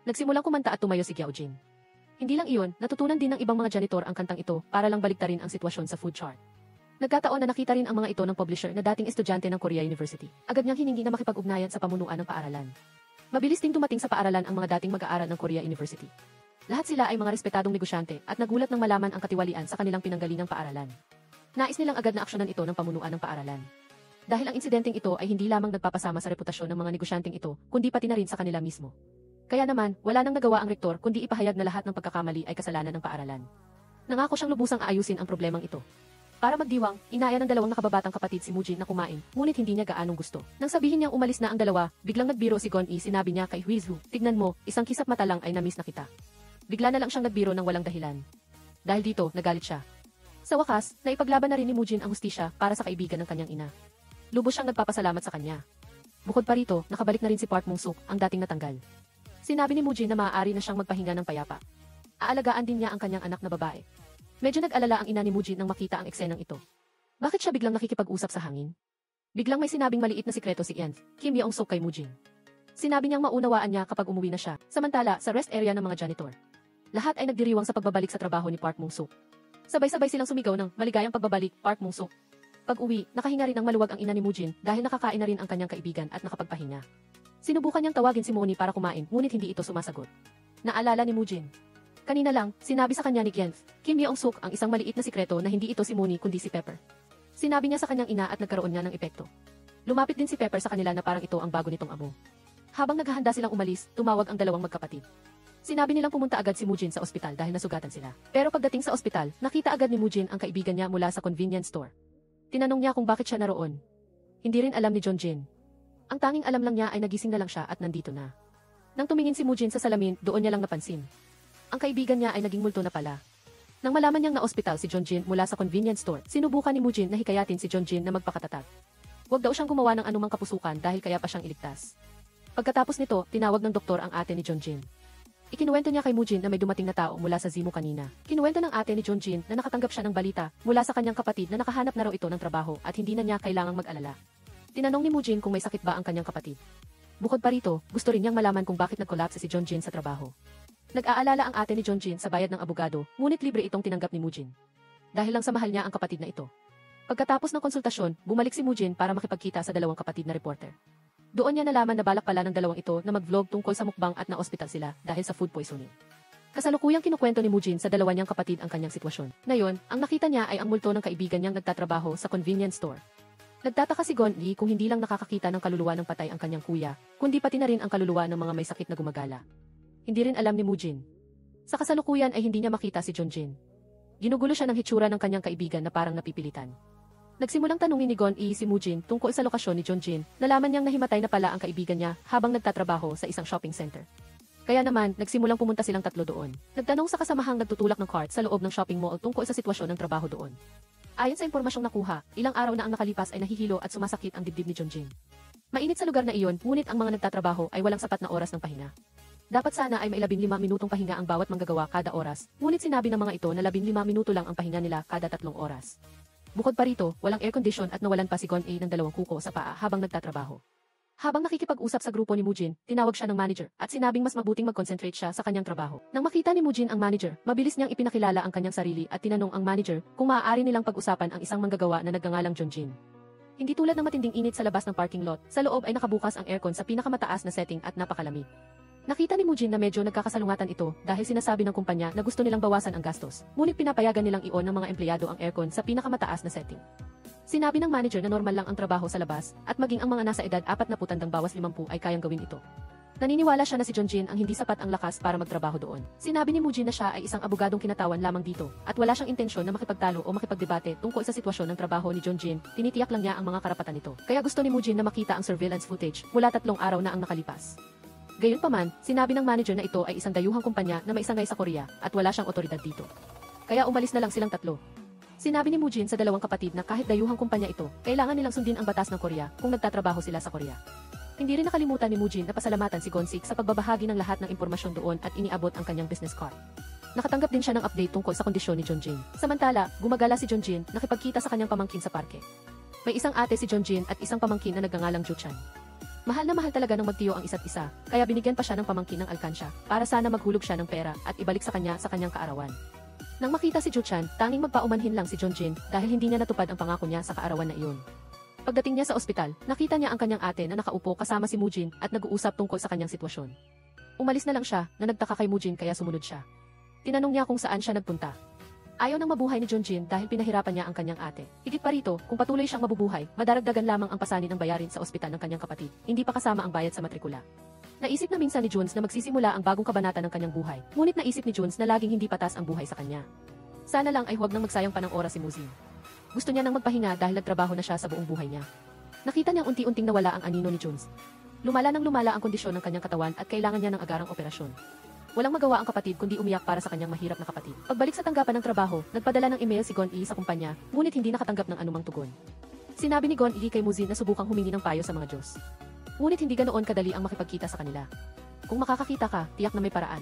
Nagsimulang kumanta at tumayo si Giaojin. Hindi lang iyon, natutunan din ng ibang mga janitor ang kantang ito para lang baliktarin ang sitwasyon sa food chart. Nagkataon na nakita rin ang mga ito ng publisher na dating estudyante ng Korea University. Agad niyang hiningi na makipag-ugnayan sa pamunuan ng paaralan. Mabilis ding dumating sa paaralan ang mga dating mag-aaral ng Korea University. Lahat sila ay mga respetadong negosyante at nagulat nang malaman ang katiwalian sa kanilang pinanggalingang paaralan. Nais nilang agad na aksyonan ito ng pamunuan ng paaralan. Dahil ang insidenteng ito ay hindi lamang nagpapasama sa reputasyon ng mga negosyanteng ito, kundi pati na rin sa kanila mismo. Kaya naman, wala nang nagawa ang rektor kundi ipahayag na lahat ng pagkakamali ay kasalanan ng paaralan. Nangako siyang lubusang aayusin ang problemang ito. Para magdiwang, inaya ng dalawang nakababatang kapatid si Mujin na kumain, ngunit hindi niya gaanong gusto. Nang sabihin niyang umalis na ang dalawa, biglang nagbiro si Gon-i, sinabi niya kay Huizhu, "Tignan mo, isang kisap mata lang ay namiss na kita." Bigla na lang siyang nagbiro ng walang dahilan. Dahil dito, nagalit siya. Sa wakas, naipaglaban na rin ni Mujin ang hustisya para sa kaibigan ng kanyang ina. Lubos siyang nagpapasalamat sa kanya. Bukod pa rito, nakabalik na rin si Park Mung-suk, ang dating natanggal. Sinabi ni Mujin na maaari na siyang magpahinga ng payapa. Aalagaan din niya ang kanyang anak na babae. Medyo nag-alala ang ina ni Mujin nang makita ang eksenang ito. Bakit siya biglang nakikipag-usap sa hangin? Biglang may sinabing maliit na sikreto si Ian, Kim Yeong-suk kay Mujin. Sinabi niyang maunawaan niya kapag umuwi na siya, samantala sa rest area ng mga janitor. Lahat ay nagdiriwang sa pagbabalik sa trabaho ni Park Mung-suk. Sabay-sabay silang sumigaw ng maligayang pagbabalik, Park Mung-suk. Pag-uwi, nakahinga rin ang maluwag ang ina ni Mujin dahil nakakain na rin ang kanyang kaibigan at nakapagpahinga. Sinubukan niyang tawagin si Moni para kumain, ngunit hindi ito sumasagot. Naalala ni Mujin. Kanina lang, sinabi sa kanya ni Kim Yeong-suk ang isang maliit na sikreto na hindi ito si Moni kundi si Pepper. Sinabi niya sa kanyang ina at nagkaroon niya ng epekto. Lumapit din si Pepper sa kanila na parang ito ang bago nitong amo. Habang naghahanda silang umalis, tumawag ang dalawang magkapatid. Sinabi nilang pumunta agad si Mujin sa ospital dahil nasugatan sila. Pero pagdating sa ospital, nakita agad ni Mujin ang kaibigan niya mula sa convenience store. Tinanong niya kung bakit siya naroon. Hindi rin alam ni Jonjin. Ang tanging alam lang niya ay nagising na lang siya at nandito na. Nang tumingin si Mujin sa salamin, doon niya lang napansin. Ang kaibigan niya ay naging multo na pala. Nang malaman niyang na-ospital si Jonjin mula sa convenience store, sinubukan ni Mujin na hikayatin si Jonjin na magpakatatag. Huwag daw siyang gumawa ng anumang kapusukan dahil kaya pa siyang iligtas. Pagkatapos nito, tinawag ng doktor ang ate ni Jonjin. Ikinuwento niya kay Mujin na may dumating na tao mula sa Zimu kanina. Kinuwento ng ate ni Jonjin na nakatanggap siya ng balita mula sa kanyang kapatid na nakahanap na raw ito ng trabaho at hindi na niya kailangang mag-alala. Tinanong ni Mujin kung may sakit ba ang kanyang kapatid. Bukod pa rito, gusto rin niyang malaman kung bakit nag-collapse si Jonjin sa trabaho. Nag-aalala ang ate ni Jonjin sa bayad ng abogado, ngunit libre itong tinanggap ni Mujin. Dahil lang sa mahal niya ang kapatid na ito. Pagkatapos ng konsultasyon, bumalik si Mujin para makipagkita sa dalawang kapatid na reporter. Doon niya nalaman na balak pala ng dalawang ito na mag-vlog tungkol sa mukbang at na-ospital sila dahil sa food poisoning. Kasalukuyang kinukwento ni Mujin sa dalawa niyang kapatid ang kanyang sitwasyon. Ngayon, ang nakita niya ay ang multo ng kaibigan niyang nagtatrabaho sa convenience store. Nagtataka si Gon-i kung hindi lang nakakakita ng kaluluwa ng patay ang kanyang kuya, kundi pati na rin ang kaluluwa ng mga may sakit na gumagala. Hindi rin alam ni Mujin. Sa kasalukuyan ay hindi niya makita si Jonjin. Ginugulo siya ng hitsura ng kanyang kaibigan na parang napipilitan. Nagsimulang tanungin ni Gon-i si Mujin tungkol sa lokasyon ni Jonjin, nalaman niyang nahimatay na pala ang kaibigan niya habang nagtatrabaho sa isang shopping center. Kaya naman, nagsimulang pumunta silang tatlo doon. Nagtanong sa kasamahang nagtutulak ng cart sa loob ng shopping mall tungkol sa sitwasyon ng trabaho doon. Ayon sa impormasyong nakuha, ilang araw na ang nakalipas ay nahihilo at sumasakit ang dibdib ni Jonjin. Mainit sa lugar na iyon, ngunit ang mga nagtatrabaho ay walang sapat na oras ng pahinga. Dapat sana ay may 15 minutong pahinga ang bawat manggagawa kada oras, ngunit sinabi ng mga ito na 15 minuto lang ang pahinga nila kada 3 oras. Bukod pa rito, walang air condition at nawalan pa si Gon-a ng 2 kuko sa paa habang nagtatrabaho. Habang nakikipag-usap sa grupo ni Mujin, tinawag siya ng manager at sinabing mas mabuting mag-concentrate siya sa kanyang trabaho. Nang makita ni Mujin ang manager, mabilis niyang ipinakilala ang kanyang sarili at tinanong ang manager kung maaari nilang pag-usapan ang isang manggagawa na nagngangalang Jonjin. Hindi tulad ng matinding init sa labas ng parking lot, sa loob ay nakabukas ang aircon sa pinakamataas na setting at napakalamig. Nakita ni Mujin na medyo nagkakasalungatan ito dahil sinasabi ng kumpanya na gusto nilang bawasan ang gastos, ngunit pinapayagan nilang i-on ng mga empleyado ang aircon sa pinakamataas na setting. Sinabi ng manager na normal lang ang trabaho sa labas at maging ang mga nasa edad 40 bawas 50 ay kayang gawin ito. Naniniwala siya na si Jonjin ang hindi sapat ang lakas para magtrabaho doon. Sinabi ni Mujin na siya ay isang abogadong kinatawan lamang dito at wala siyang intensyon na makipagtalo o makipagdebate tungkol sa sitwasyon ng trabaho ni Jonjin, tinitiyak lang niya ang mga karapatan nito. Kaya gusto ni Mujin na makita ang surveillance footage mula 3 araw na ang nakalipas. Gayunpaman, sinabi ng manager na ito ay isang dayuhang kumpanya na may isangay sa Korea at wala siyang otoridad dito. Kaya umalis na lang silang tatlo. Sinabi ni Mujin sa dalawang kapatid na kahit dayuhang kumpanya ito, kailangan nilang sundin ang batas ng Korea kung nagtatrabaho sila sa Korea. Hindi rin nakalimutan ni Mujin na pasalamatan si Gon-sik sa pagbabahagi ng lahat ng impormasyon doon at iniabot ang kanyang business card. Nakatanggap din siya ng update tungkol sa kondisyon ni Jonjin. Samantala, gumagala si Jonjin, nakipagkita sa kanyang pamangkin sa parke. May isang ate si Jonjin at isang pamangkin na nagngangalang Juchan. Mahal na mahal talaga ng magtiyo ang isa't isa, kaya binigyan pa siya ng pamangkin ng alkansya para sana maghulog siya ng pera at ibalik sa kanyang kaarawan. Nang makita si Juchan, tanging magpaumanhin lang si Jonjin dahil hindi niya natupad ang pangako niya sa kaarawan na iyon. Pagdating niya sa ospital, nakita niya ang kanyang ate na nakaupo kasama si Mujin at nag-uusap tungkol sa kanyang sitwasyon. Umalis na lang siya na nagtaka kay Mujin kaya sumunod siya. Tinanong niya kung saan siya nagpunta. Ayaw nang mabuhay ni Junjin dahil pinahirapan niya ang kanyang ate. Higit pa rito, kung patuloy siyang mabubuhay, madaragdagan lamang ang pasanin ng bayarin sa ospital ng kanyang kapatid, hindi pa kasama ang bayad sa matrikula. Naisip na minsan ni Juns na magsisimula ang bagong kabanata ng kanyang buhay, ngunit naisip ni Juns na laging hindi patas ang buhay sa kanya. Sana lang ay huwag nang magsayang pa ng oras si Muzin. Gusto niya nang magpahinga dahil nagtrabaho na siya sa buong buhay niya. Nakita niyang unti-unting nawala ang anino ni Juns. Lumala nang lumala ang kondisyon ng kanyang katawan at kailangan niya ng agarang operasyon. Walang magawa ang kapatid kundi umiyak para sa kanyang mahirap na kapatid. Pagbalik sa tanggapan ng trabaho, nagpadala ng email si Gon Yi sa kumpanya, ngunit hindi nakatanggap ng anumang tugon. Sinabi ni Gon Yi kay Muzin na subukang humingi ng payo sa mga Diyos. Ngunit hindi ganoon kadali ang makipagkita sa kanila. Kung makakakita ka, tiyak na may paraan.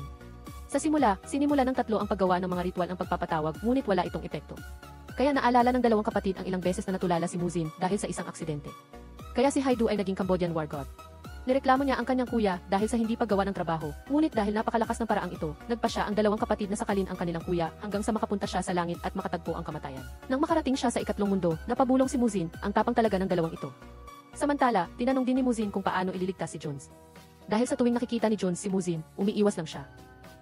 Sa simula, sinimula ng tatlo ang paggawa ng mga ritual ng pagpapatawag, ngunit wala itong epekto. Kaya naalala ng dalawang kapatid ang ilang beses na natulala si Muzin dahil sa isang aksidente. Kaya si Haidu ay naging Cambodian war god. Nireklamo niya ang kanyang kuya dahil sa hindi paggawa ng trabaho, ngunit dahil napakalakas ng paraang ito, nagpa siya ang dalawang kapatid na sakalin ang kanilang kuya hanggang sa makapunta siya sa langit at makatagpo ang kamatayan. Nang makarating siya sa ikatlong mundo, napabulong si Muzin, ang tapang talaga ng dalawang ito. Samantala, tinanong din ni Muzin kung paano ililigtas si Jones. Dahil sa tuwing nakikita ni Jones si Muzin, umiiwas lang siya.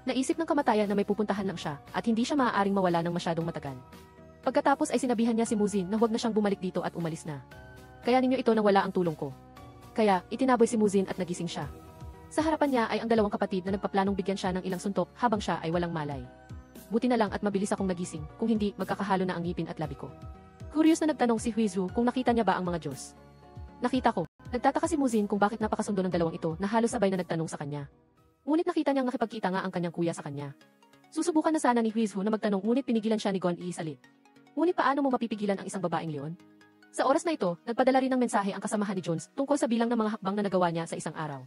Naisip ng kamatayan na may pupuntahan lang siya at hindi siya maaaring mawala ng masyadong matagal. Pagkatapos ay sinabihan niya si Muzin na huwag na siyang bumalik dito at umalis na. Kaya ninyo ito na wala ang tulong ko. Kaya, itinaboy si Muzin at nagising siya. Sa harapan niya ay ang dalawang kapatid na nagpaplanong bigyan siya ng ilang suntok habang siya ay walang malay. Buti na lang at mabilis akong nagising, kung hindi, magkakahalo na ang ngipin at labi ko. Curious na nagtanong si Huizu kung nakita niya ba ang mga Diyos. Nakita ko. Nagtataka si Muzin kung bakit napakasundo ng dalawang ito na halos sabay na nagtanong sa kanya. Ngunit nakita niyang nakipagkita nga ang kanyang kuya sa kanya. Susubukan na sana ni Huizu na magtanong ngunit pinigilan siya ni Gon Yi sa lip. Ngunit paano mo mapipigilan ang isang babaeng leon? Sa oras na ito, nagpadala rin ng mensahe ang kasamahan ni Jones tungkol sa bilang ng mga hakbang na nagawa niya sa isang araw.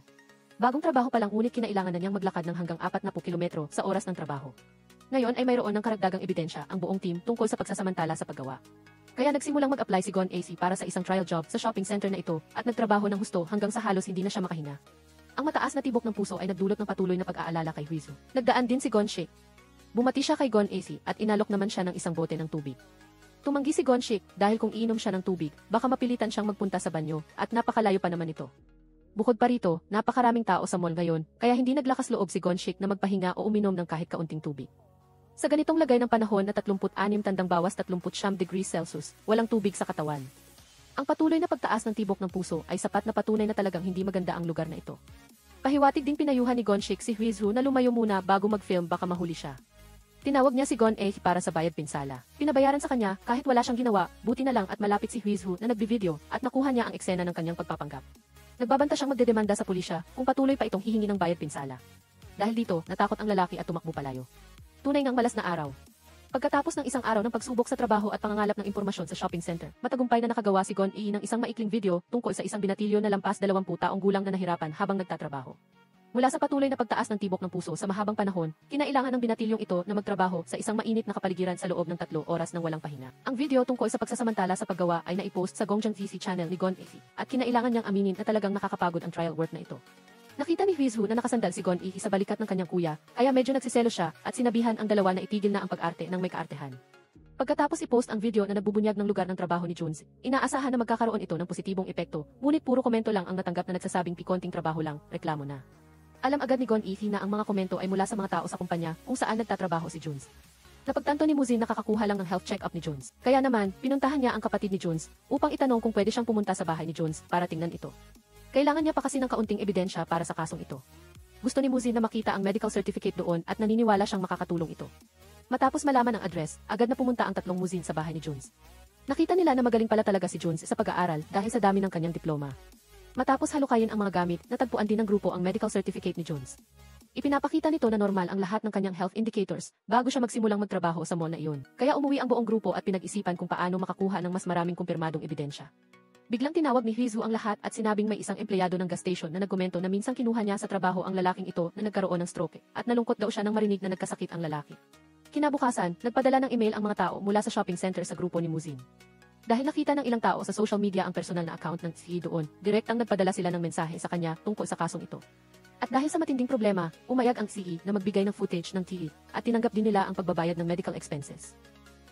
Bagong trabaho pa lang ngunit kinailangan na niyang maglakad ng hanggang 40 kilometro sa oras ng trabaho. Ngayon ay mayroon ng karagdagang ebidensya ang buong team tungkol sa pagsasamantala sa paggawa. Kaya nagsimulang mag-apply si Gon AC para sa isang trial job sa shopping center na ito at nagtrabaho ng husto hanggang sa halos hindi na siya makahinga. Ang mataas na tibok ng puso ay nagdulot ng patuloy na pag-aalala kay Huizu. Nagdaan din si Gon Shik. Bumati siya kay Gon AC at inalok naman siya ng isang bote ng tubig. Tumanggi si Gon Shik dahil kung iinom siya ng tubig, baka mapilitan siyang magpunta sa banyo at napakalayo pa naman ito. Bukod pa rito, napakaraming tao sa mall ngayon, kaya hindi naglakas loob si Gon Shik na magpahinga o uminom ng kahit kaunting tubig. Sa ganitong lagay ng panahon na 36 tandang bawas 39 degrees Celsius, walang tubig sa katawan. Ang patuloy na pagtaas ng tibok ng puso ay sapat na patunay na talagang hindi maganda ang lugar na ito. Pahiwatig ding pinayuhan ni Gon Shik si Huizu na lumayo muna bago mag-film baka mahuli siya. Tinawag niya si Gon A para sa bayad pinsala. Pinabayaran sa kanya kahit wala siyang ginawa, buti na lang at malapit si Huizu na nagbi-video at nakuha niya ang eksena ng kanyang pagpapanggap. Nagbabanta siyang magdedemanda sa pulisya kung patuloy pa itong hihingi ng bayad pinsala. Dahil dito, natakot ang lalaki at tumakbo palayo. Tunay ngang malas na araw. Pagkatapos ng isang araw ng pagsubok sa trabaho at pangangalap ng impormasyon sa shopping center, matagumpay na nakagawa si Gon A ng isang maikling video tungkol sa isang binatilyo na lampas 20 taong gulang na nahirapan habang nagtatrabaho. Mula sa patuloy na pagtaas ng tibok ng puso sa mahabang panahon, kinailangan ng binatilyong ito na magtrabaho sa isang mainit na kapaligiran sa loob ng 3 oras ng walang pahinga. Ang video tungkol sa pagsasamantala sa paggawa ay naipost sa Gongjiang TC channel ni Gon AC at kinailangan niyang aminin na talagang nakakapagod ang trial work na ito. Nakita ni Huizu na nakasandal si Gon AC sa balikat ng kanyang kuya, kaya medyo nagsiselo siya at sinabihan ang dalawa na itigil na ang pag-arte ng may kaartehan. Pagkatapos i-post ang video na nagbubunyag ng lugar ng trabaho ni Jones, inaasahan na magkakaroon ito ng positibong epekto, ngunit puro komento lang ang natanggap na nagsasabing pikonting trabaho lang, reklamo na. Alam agad ni Gon AC na ang mga komento ay mula sa mga tao sa kumpanya kung saan nagtatrabaho si Jones. Napagtanto ni Muzin nakakakuha lang ng health check-up ni Jones. Kaya naman, pinuntahan niya ang kapatid ni Jones upang itanong kung pwede siyang pumunta sa bahay ni Jones para tingnan ito. Kailangan niya pa kasi ng kaunting ebidensya para sa kasong ito. Gusto ni Muzin na makita ang medical certificate doon at naniniwala siyang makakatulong ito. Matapos malaman ang address, agad na pumunta ang tatlong Muzin sa bahay ni Jones. Nakita nila na magaling pala talaga si Jones sa pag-aaral dahil sa dami ng kanyang diploma. Matapos halukayin ang mga gamit, natagpuan din ng grupo ang medical certificate ni Jones. Ipinapakita nito na normal ang lahat ng kanyang health indicators bago siya magsimulang magtrabaho sa mall na iyon. Kaya umuwi ang buong grupo at pinag-isipan kung paano makakuha ng mas maraming kumpirmadong ebidensya. Biglang tinawag ni Huizu ang lahat at sinabing may isang empleyado ng gas station na nagkomento na minsan kinuha niya sa trabaho ang lalaking ito na nagkaroon ng stroke at nalungkot daw siya nang marinig na nagkasakit ang lalaki. Kinabukasan, nagpadala ng email ang mga tao mula sa shopping center sa grupo ni Muzin. Dahil nakita ng ilang tao sa social media ang personal na account ng CE doon, direktang nagpadala sila ng mensahe sa kanya tungkol sa kasong ito. At dahil sa matinding problema, umayag ang CE na magbigay ng footage ng TE at tinanggap din nila ang pagbabayad ng medical expenses.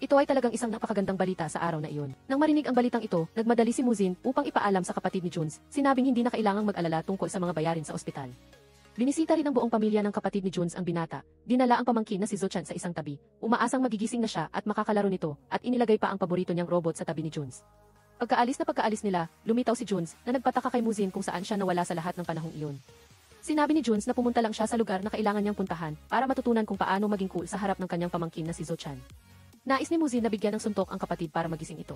Ito ay talagang isang napakagandang balita sa araw na iyon. Nang marinig ang balitang ito, nagmadali si Muzin upang ipaalam sa kapatid ni Junes, sinabing hindi na kailangang mag-alala tungkol sa mga bayarin sa ospital. Binisita rin ng buong pamilya ng kapatid ni Junes ang binata, dinala ang pamangkin na si Zochan sa isang tabi, umaasang magigising na siya at makakalaro nito, at inilagay pa ang paborito niyang robot sa tabi ni Junes. Pagkaalis nila, lumitaw si Junes na nagpataka kay Muzin kung saan siya nawala sa lahat ng panahong iyon. Sinabi ni Junes na pumunta lang siya sa lugar na kailangan niyang puntahan para matutunan kung paano maging cool sa harap ng kanyang pamangkin na si Zochan. Nais ni Muzin na bigyan ng suntok ang kapatid para magising ito.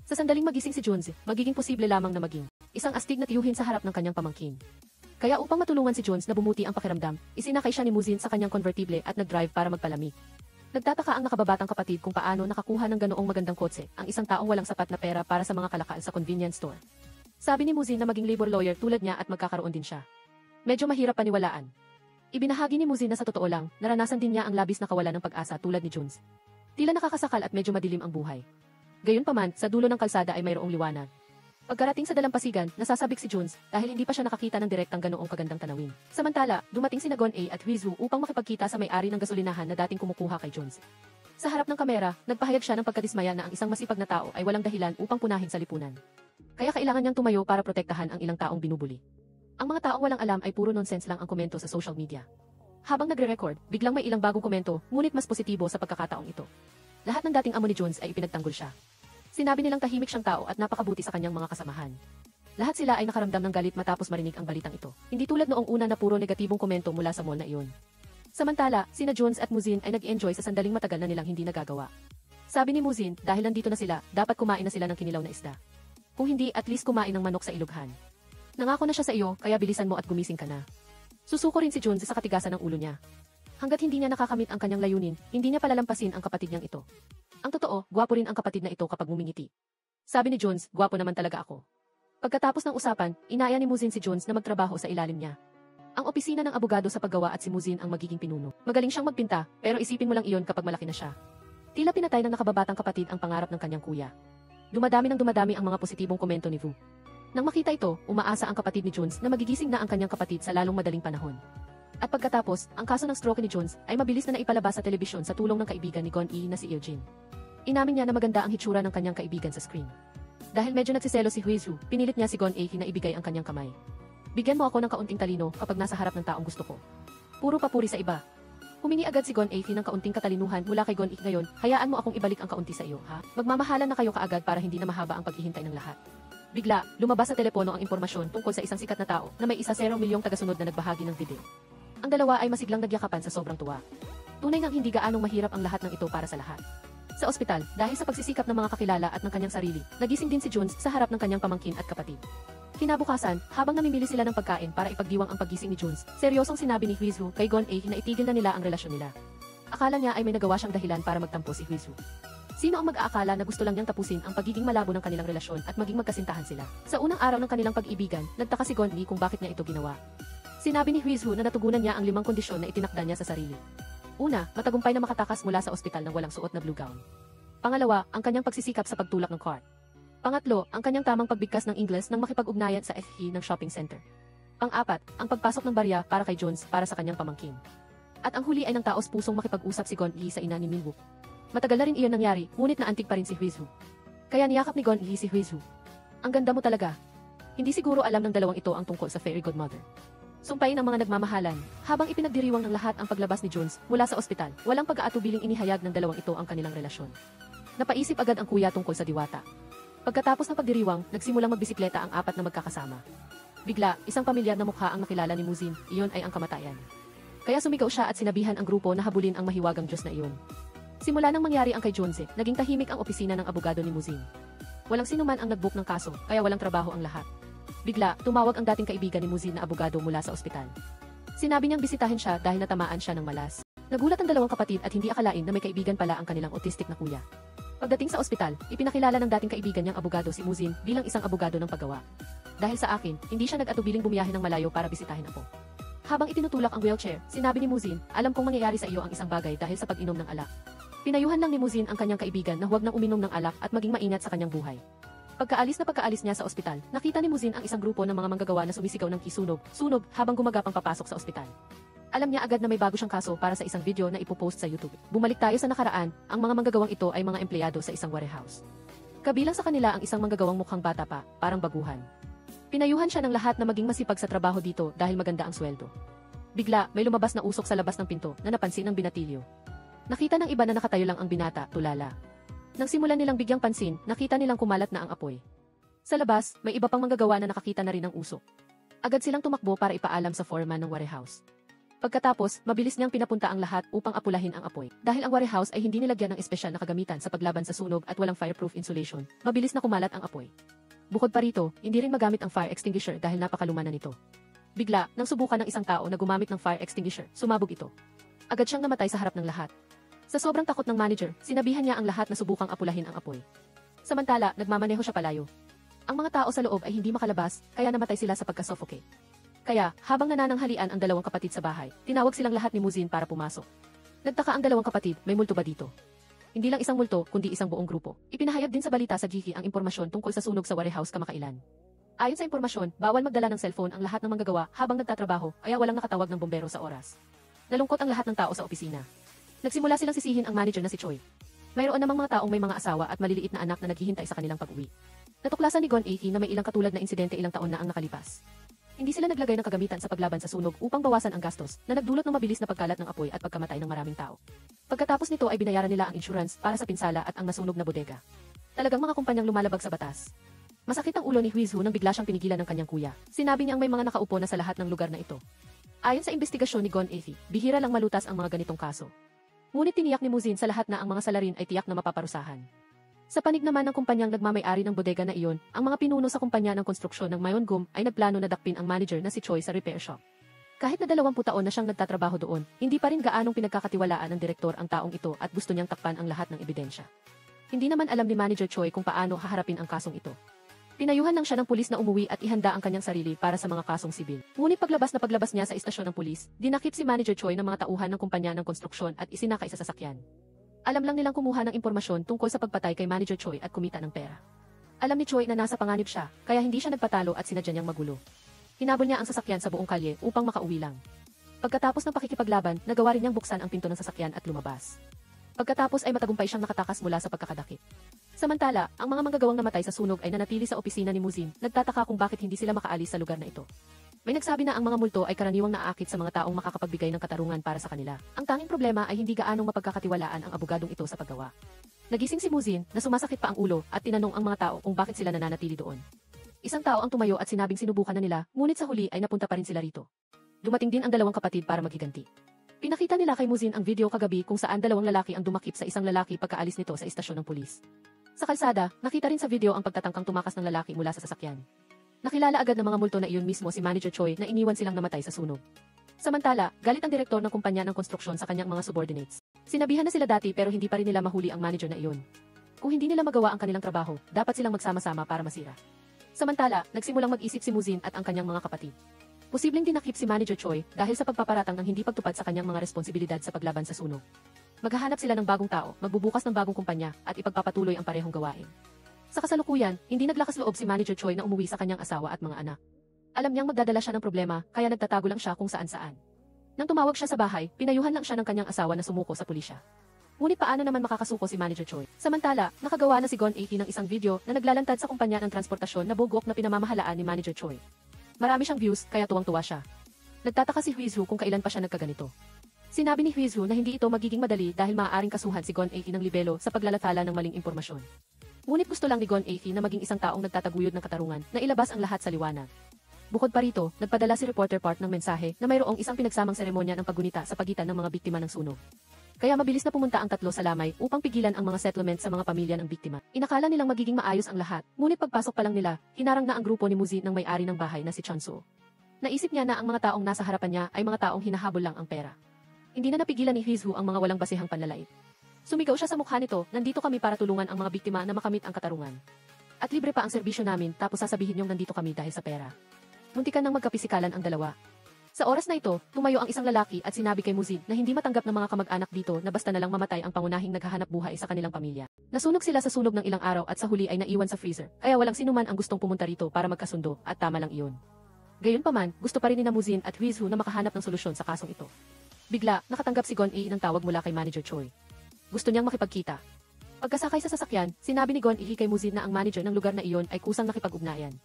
Sa sandaling magising si Junes, magiging posible lamang na maging isang astig na tiyuhin sa harap ng kanyang pamangkin. Kaya upang matulungan si Junes na bumuti ang pakiramdam, isinakay siya ni Muzin sa kanyang convertible at nag-drive para magpalamig. Nagtataka ang nakababatang kapatid kung paano nakakuha ng ganoong magandang kotse ang isang taong walang sapat na pera para sa mga kalakal sa convenience store. Sabi ni Muzin na maging labor lawyer tulad niya at magkakaroon din siya. Medyo mahirap paniwalaan. Ibinahagi ni Muzin na sa totoo lang, naranasan din niya ang labis na kawalan ng pag-asa tulad ni Junes. Tila nakakasakal at medyo madilim ang buhay. Gayunpaman, sa dulo ng kalsada ay mayroong liwanag. Pagkarating sa dalampasigan, nasasabik si Junes dahil hindi pa siya nakakita ng direktang ganoong kagandang tanawin. Samantala, dumating sina Gon A at Huizu upang makipagkita sa may-ari ng gasolinahan na dating kumukuha kay Junes. Sa harap ng kamera, nagpahayag siya ng pagkadismaya na ang isang masipag na tao ay walang dahilan upang punahin sa lipunan. Kaya kailangan niyang tumayo para protektahan ang ilang taong binubuli. Ang mga taong walang alam ay puro nonsense lang ang komento sa social media. Habang nagre-record, biglang may ilang bagong komento, ngunit mas positibo sa pagkakataong ito. Lahat ng dating amo ni Junes ay ipinagtanggol siya. Sinabi nilang tahimik siyang tao at napakabuti sa kanyang mga kasamahan. Lahat sila ay nakaramdam ng galit matapos marinig ang balitang ito. Hindi tulad noong una na puro negatibong komento mula sa mall na iyon. Samantala, sina Junes at Muzin ay nag-enjoy sa sandaling matagal na nilang hindi nagagawa. Sabi ni Muzin, dahil nandito na sila, dapat kumain na sila ng kinilaw na isda. Kung hindi, at least kumain ng manok sa ilughan. Nangako na siya sa iyo, kaya bilisan mo at gumising ka na. Susuko rin si Junes sa katigasan ng ulo niya. Hanggat hindi niya nakakamit ang kanyang layunin, hindi niya palalampasin ang kapatid niyang ito. Ang totoo, gwapo rin ang kapatid na ito kapag ngumingiti. Sabi ni Junes, gwapo naman talaga ako. Pagkatapos ng usapan, inaya ni Muzin si Junes na magtrabaho sa ilalim niya. Ang opisina ng abogado sa paggawa at si Muzin ang magiging pinuno. Magaling siyang magpinta, pero isipin mo lang iyon kapag malaki na siya. Tila pinatay ng nakababatang kapatid ang pangarap ng kanyang kuya. Dumadami ang mga positibong komento ni Vu. Nang makita ito, umaasa ang kapatid ni Junes na magigising na ang kanyang kapatid sa lalong madaling panahon. At pagkatapos, ang kaso ng stroke ni Junes ay mabilis na naipalabas sa telebisyon sa tulong ng kaibigan ni Gon E na si Eugene. Inamin niya na maganda ang hitsura ng kanyang kaibigan sa screen. Dahil medyo nagsiselo si Huizu, pinilit niya si Gon A na ibigay ang kanyang kamay. Bigyan mo ako ng kaunting talino kapag nasa harap ng taong gusto ko. Puro papuri sa iba. Humingi agad si Gon A ng kaunting katalinuhan mula kay Gon I ngayon, hayaan mo akong ibalik ang kaunti sa iyo, ha? Magmamahalan na kayo kaagad para hindi na mahaba ang paghihintay ng lahat. Bigla, lumabas sa telepono ang impormasyon tungkol sa isang sikat na tao na may 1 milyong tagasunod na nagbahagi ng video. Ang dalawa ay masiglang nagyakapan sa sobrang tuwa. Tunay ngang hindi gaanong mahirap ang lahat ng ito para sa lahat. Sa ospital, dahil sa pagsisikap ng mga kakilala at ng kanyang sarili, nagising din si Junes sa harap ng kanyang pamangkin at kapatid. Kinabukasan, habang namimili sila ng pagkain para ipagdiwang ang paggising ni Junes, seryosong sinabi ni Huizu kay Gon A na itigil na nila ang relasyon nila. Akala niya ay may nagawa siyang dahilan para magtampo si Huizu. Sino ang mag-aakala na gusto lang niyang tapusin ang pagiging malabo ng kanilang relasyon at maging magkasintahan sila? Sa unang araw ng kanilang pag-ibigan, nagtaka si Gon A kung bakit niya ito ginawa. Sinabi ni Huizu na natugunan niya ang 5 kondisyon na itinakda niya sa sarili. Una, matagumpay na makatakas mula sa ospital ng walang suot na blue gown. Pangalawa, ang kanyang pagsisikap sa pagtulak ng cart. Pangatlo, ang kanyang tamang pagbigkas ng Ingles nang makipag-ugnayan sa FE ng shopping center. Pang-apat, ang pagpasok ng barya para kay Junes para sa kanyang pamangkin. At ang huli ay ng taos pusong makipag-usap si Gon Yi sa ina ni Minwoo. Matagal na rin iyon nangyari, ngunit naantig pa rin si Huizu. Kaya niyakap ni Gon Yi si Huizu. Ang ganda mo talaga. Hindi siguro alam ng dalawang ito ang tungkol sa fairy godmother. Sumpain ang mga nagmamahalan, habang ipinagdiriwang ng lahat ang paglabas ni Junes mula sa ospital, walang pag-aatubiling inihayag ng dalawang ito ang kanilang relasyon. Napaisip agad ang kuya tungkol sa diwata. Pagkatapos ng pagdiriwang, nagsimulang magbisikleta ang 4 na magkakasama. Bigla, isang pamilyar na mukha ang nakilala ni Muzin, iyon ay ang kamatayan. Kaya sumigaw siya at sinabihan ang grupo na habulin ang mahiwagang Diyos na iyon. Simula nang mangyari ang kay Junes, naging tahimik ang opisina ng abogado ni Muzin. Walang sinuman ang nagbook ng kaso, kaya walang trabaho ang lahat. Bigla, tumawag ang dating kaibigan ni Muzin na abogado mula sa ospital. Sinabi niyang bisitahin siya dahil natamaan siya ng malas. Nagulat ang dalawang kapatid at hindi akalain na may kaibigan pala ang kanilang autistic na kuya. Pagdating sa ospital, ipinakilala ng dating kaibigan niyang abogado si Muzin bilang isang abogado ng paggawa. Dahil sa akin, hindi siya nag-atubiling bumiyahe ng malayo para bisitahin ako. Habang itinutulak ang wheelchair, sinabi ni Muzin, alam kong mangyayari sa iyo ang isang bagay dahil sa pag-inom ng alak. Pinayuhan lang ni Muzin ang kanyang kaibigan na huwag nang uminom ng alak at maging maingat sa kanyang buhay. Pagkaalis niya sa ospital, nakita ni Muzin ang isang grupo ng mga manggagawa na sumisigaw ng kisunog, sunog habang gumagapang papasok sa ospital. Alam niya agad na may bago siyang kaso para sa isang video na ipopost sa YouTube. Bumalik tayo sa nakaraan, ang mga manggagawang ito ay mga empleyado sa isang warehouse. Kabilang sa kanila ang isang manggagawang mukhang bata pa, parang baguhan. Pinayuhan siya ng lahat na maging masipag sa trabaho dito dahil maganda ang sweldo. Bigla, may lumabas na usok sa labas ng pinto na napansin ng binatilyo. Nakita ng iba na nakatayo lang ang binata, tulala. Nang simulan nilang bigyang pansin, nakita nilang kumalat na ang apoy. Sa labas, may iba pang manggagawa na nakakita na rin ng usok. Agad silang tumakbo para ipaalam sa foreman ng warehouse. Pagkatapos, mabilis niyang pinapunta ang lahat upang apulahin ang apoy. Dahil ang warehouse ay hindi nilagyan ng espesyal na kagamitan sa paglaban sa sunog at walang fireproof insulation, mabilis na kumalat ang apoy. Bukod pa rito, hindi rin magamit ang fire extinguisher dahil napakaluma na nito. Bigla, nang subukan ng isang tao na gumamit ng fire extinguisher, sumabog ito. Agad siyang namatay sa harap ng lahat. Sa sobrang takot ng manager, sinabihan niya ang lahat na subukang apulahin ang apoy. Samantala, nagmamaneho siya palayo. Ang mga tao sa loob ay hindi makalabas, kaya namatay sila sa pagka-suffocate. Kaya, habang nanananghalian ang dalawang kapatid sa bahay, tinawag silang lahat ni Muzin para pumasok. Nagtaka ang dalawang kapatid, may multo ba dito? Hindi lang isang multo, kundi isang buong grupo. Ipinahayag din sa balita sa GK ang impormasyon tungkol sa sunog sa warehouse kamakailan. Ayon sa impormasyon, bawal magdala ng cellphone ang lahat ng manggagawa habang nagtatrabaho, kaya walang nakatawag ng bombero sa oras. Nalungkot ang lahat ng tao sa opisina. Nagsimula silang sisihin ang manager na si Choi. Mayroon namang mga taong may mga asawa at maliliit na anak na naghihintay sa kanilang pag-uwi. Natuklasan ni Gon Aiki na may ilang katulad na insidente ilang taon na ang nakalipas. Hindi sila naglagay ng kagamitan sa paglaban sa sunog upang bawasan ang gastos na nagdulot ng mabilis na pagkalat ng apoy at pagkamatay ng maraming tao. Pagkatapos nito ay binayaran nila ang insurance para sa pinsala at ang nasunog na bodega. Talagang mga kumpanyang lumalabag sa batas. Masakit ang ulo ni Huizhu nang bigla siyang pinigilan ng kanyang kuya. Sinabi niyang may mga nakaupo na sa lahat ng lugar na ito. Ayon sa investigasyon ni Gon Aiki, bihira lang malutas ang mga ganitong kaso. Ngunit tiniyak ni Muzin sa lahat na ang mga salarin ay tiyak na mapaparusahan. Sa panig naman ng kumpanyang nagmamay-ari ng bodega na iyon, ang mga pinuno sa kumpanya ng konstruksyon ng Mayongum ay nagplano na dakpin ang manager na si Choi sa repair shop. Kahit na 20 taon na siyang nagtatrabaho doon, hindi pa rin gaanong pinagkakatiwalaan ng direktor ang taong ito at gusto niyang takpan ang lahat ng ebidensya. Hindi naman alam ni Manager Choi kung paano haharapin ang kasong ito. Pinayuhan lang siya ng pulis na umuwi at ihanda ang kanyang sarili para sa mga kasong sibil. Ngunit paglabas niya sa istasyon ng pulis, dinakip si Manager Choi ng mga tauhan ng kumpanya ng konstruksyon at isinakay sa sasakyan. Alam lang nilang kumuha ng impormasyon tungkol sa pagpatay kay Manager Choi at kumita ng pera. Alam ni Choi na nasa panganib siya, kaya hindi siya nagpatalo at sinadya niyang magulo. Hinabol niya ang sasakyan sa buong kalye upang makauwi lang. Pagkatapos ng pakikipaglaban, nagawa rin niyang buksan ang pinto ng sasakyan at lumabas. Pagkatapos ay matagumpay siyang nakatakas mula sa pagkakadakip. Samantala, ang mga manggagawang namatay sa sunog ay nanatili sa opisina ni Muzin, nagtataka kung bakit hindi sila makaalis sa lugar na ito. May nagsabi na ang mga multo ay karaniwang naaakit sa mga taong makakapagbigay ng katarungan para sa kanila. Ang tanging problema ay hindi gaanong mapagkakatiwalaan ang abogadong ito sa paggawa. Nagising si Muzin na sumasakit pa ang ulo at tinanong ang mga tao kung bakit sila nananatili doon. Isang tao ang tumayo at sinabing sinubukan na nila, ngunit sa huli ay napunta pa rin sila rito. Dumating din ang dalawang kapatid para maghiganti. Pinakita nila kay Muzin ang video kagabi kung saan dalawang lalaki ang dumakip sa isang lalaki pagkaalis nito sa istasyon ng pulis. Sa kalsada, nakita rin sa video ang pagtatangkang tumakas ng lalaki mula sa sasakyan. Nakilala agad ng mga multo na iyon mismo si Manager Choi na iniwan silang namatay sa sunog. Samantala, galit ang direktor ng kumpanya ng konstruksyon sa kanyang mga subordinates. Sinabihan na sila dati pero hindi pa rin nila mahuli ang manager na iyon. Kung hindi nila magawa ang kanilang trabaho, dapat silang magsama-sama para masira. Samantala, nagsimulang mag-isip si Muzin at ang kanyang mga kapatid. Posibleng dinakip si Manager Choi dahil sa pagpaparatang ng hindi pagtupad sa kanyang mga responsibilidad sa paglaban sa sunog. Maghahanap sila ng bagong tao, magbubukas ng bagong kumpanya, at ipagpapatuloy ang parehong gawain. Sa kasalukuyan, hindi naglakas loob si Manager Choi na umuwi sa kanyang asawa at mga anak. Alam niyang magdadala siya ng problema, kaya nagtatago lang siya kung saan-saan. Nang tumawag siya sa bahay, pinayuhan lang siya ng kanyang asawa na sumuko sa pulisya. Ngunit paano naman makakasuko si Manager Choi? Samantala, nakagawa na si Gon Aiki ng isang video na naglalantad sa kumpanya ng transportasyon na bugok na pinamamahalaan ni Manager Choi. Marami siyang views, kaya tuwang-tuwa siya. Nagtataka si Huizhu kung kailan pa siya nagkaganito. Sinabi ni Huizhu na hindi ito magiging madali dahil maaaring kasuhan si Gon Aiki ng libelo sa paglalathala ng maling impormasyon. Ngunit gusto lang ni Gon Aiki na maging isang taong nagtataguyod ng katarungan na ilabas ang lahat sa liwanag. Bukod pa rito, nagpadala si Reporter Park ng mensahe na mayroong isang pinagsamang seremonya ng paggunita sa pagitan ng mga biktima ng sunog. Kaya mabilis na pumunta ang tatlo sa lamay upang pigilan ang mga settlement sa mga pamilya ng biktima. Inakala nilang magiging maayos ang lahat, ngunit pagpasok pa lang nila, hinarang na ang grupo ni Muzin ng may-ari ng bahay na si Chansu. Naisip niya na ang mga taong nasa harapan niya ay mga taong hinahabol lang ang pera. Hindi na napigilan ni Huizhu ang mga walang basehang panlalait. Sumigaw siya sa mukha nito, nandito kami para tulungan ang mga biktima na makamit ang katarungan. At libre pa ang serbisyo namin tapos sasabihin niyong nandito kami dahil sa pera. Muntikan nang magkapisikalan ang dalawa. Sa oras na ito, tumayo ang isang lalaki at sinabi kay Muzin na hindi matanggap ng mga kamag-anak dito na basta na lang mamatay ang pangunahing naghahanap buhay sa kanilang pamilya. Nasunog sila sa sunog ng ilang araw at sa huli ay naiwan sa freezer, kaya walang sinuman ang gustong pumunta rito para magkasundo at tama lang iyon. Gayunpaman, gusto pa rin ni Namuzin at Huizhu na makahanap ng solusyon sa kasong ito. Bigla, nakatanggap si Gon Yi ng tawag mula kay Manager Choi. Gusto niyang makipagkita. Pagkasakay sa sasakyan, sinabi ni Gon Yi kay Muzin na ang manager ng lugar na iyon ay kusang nakipag-ugnayan.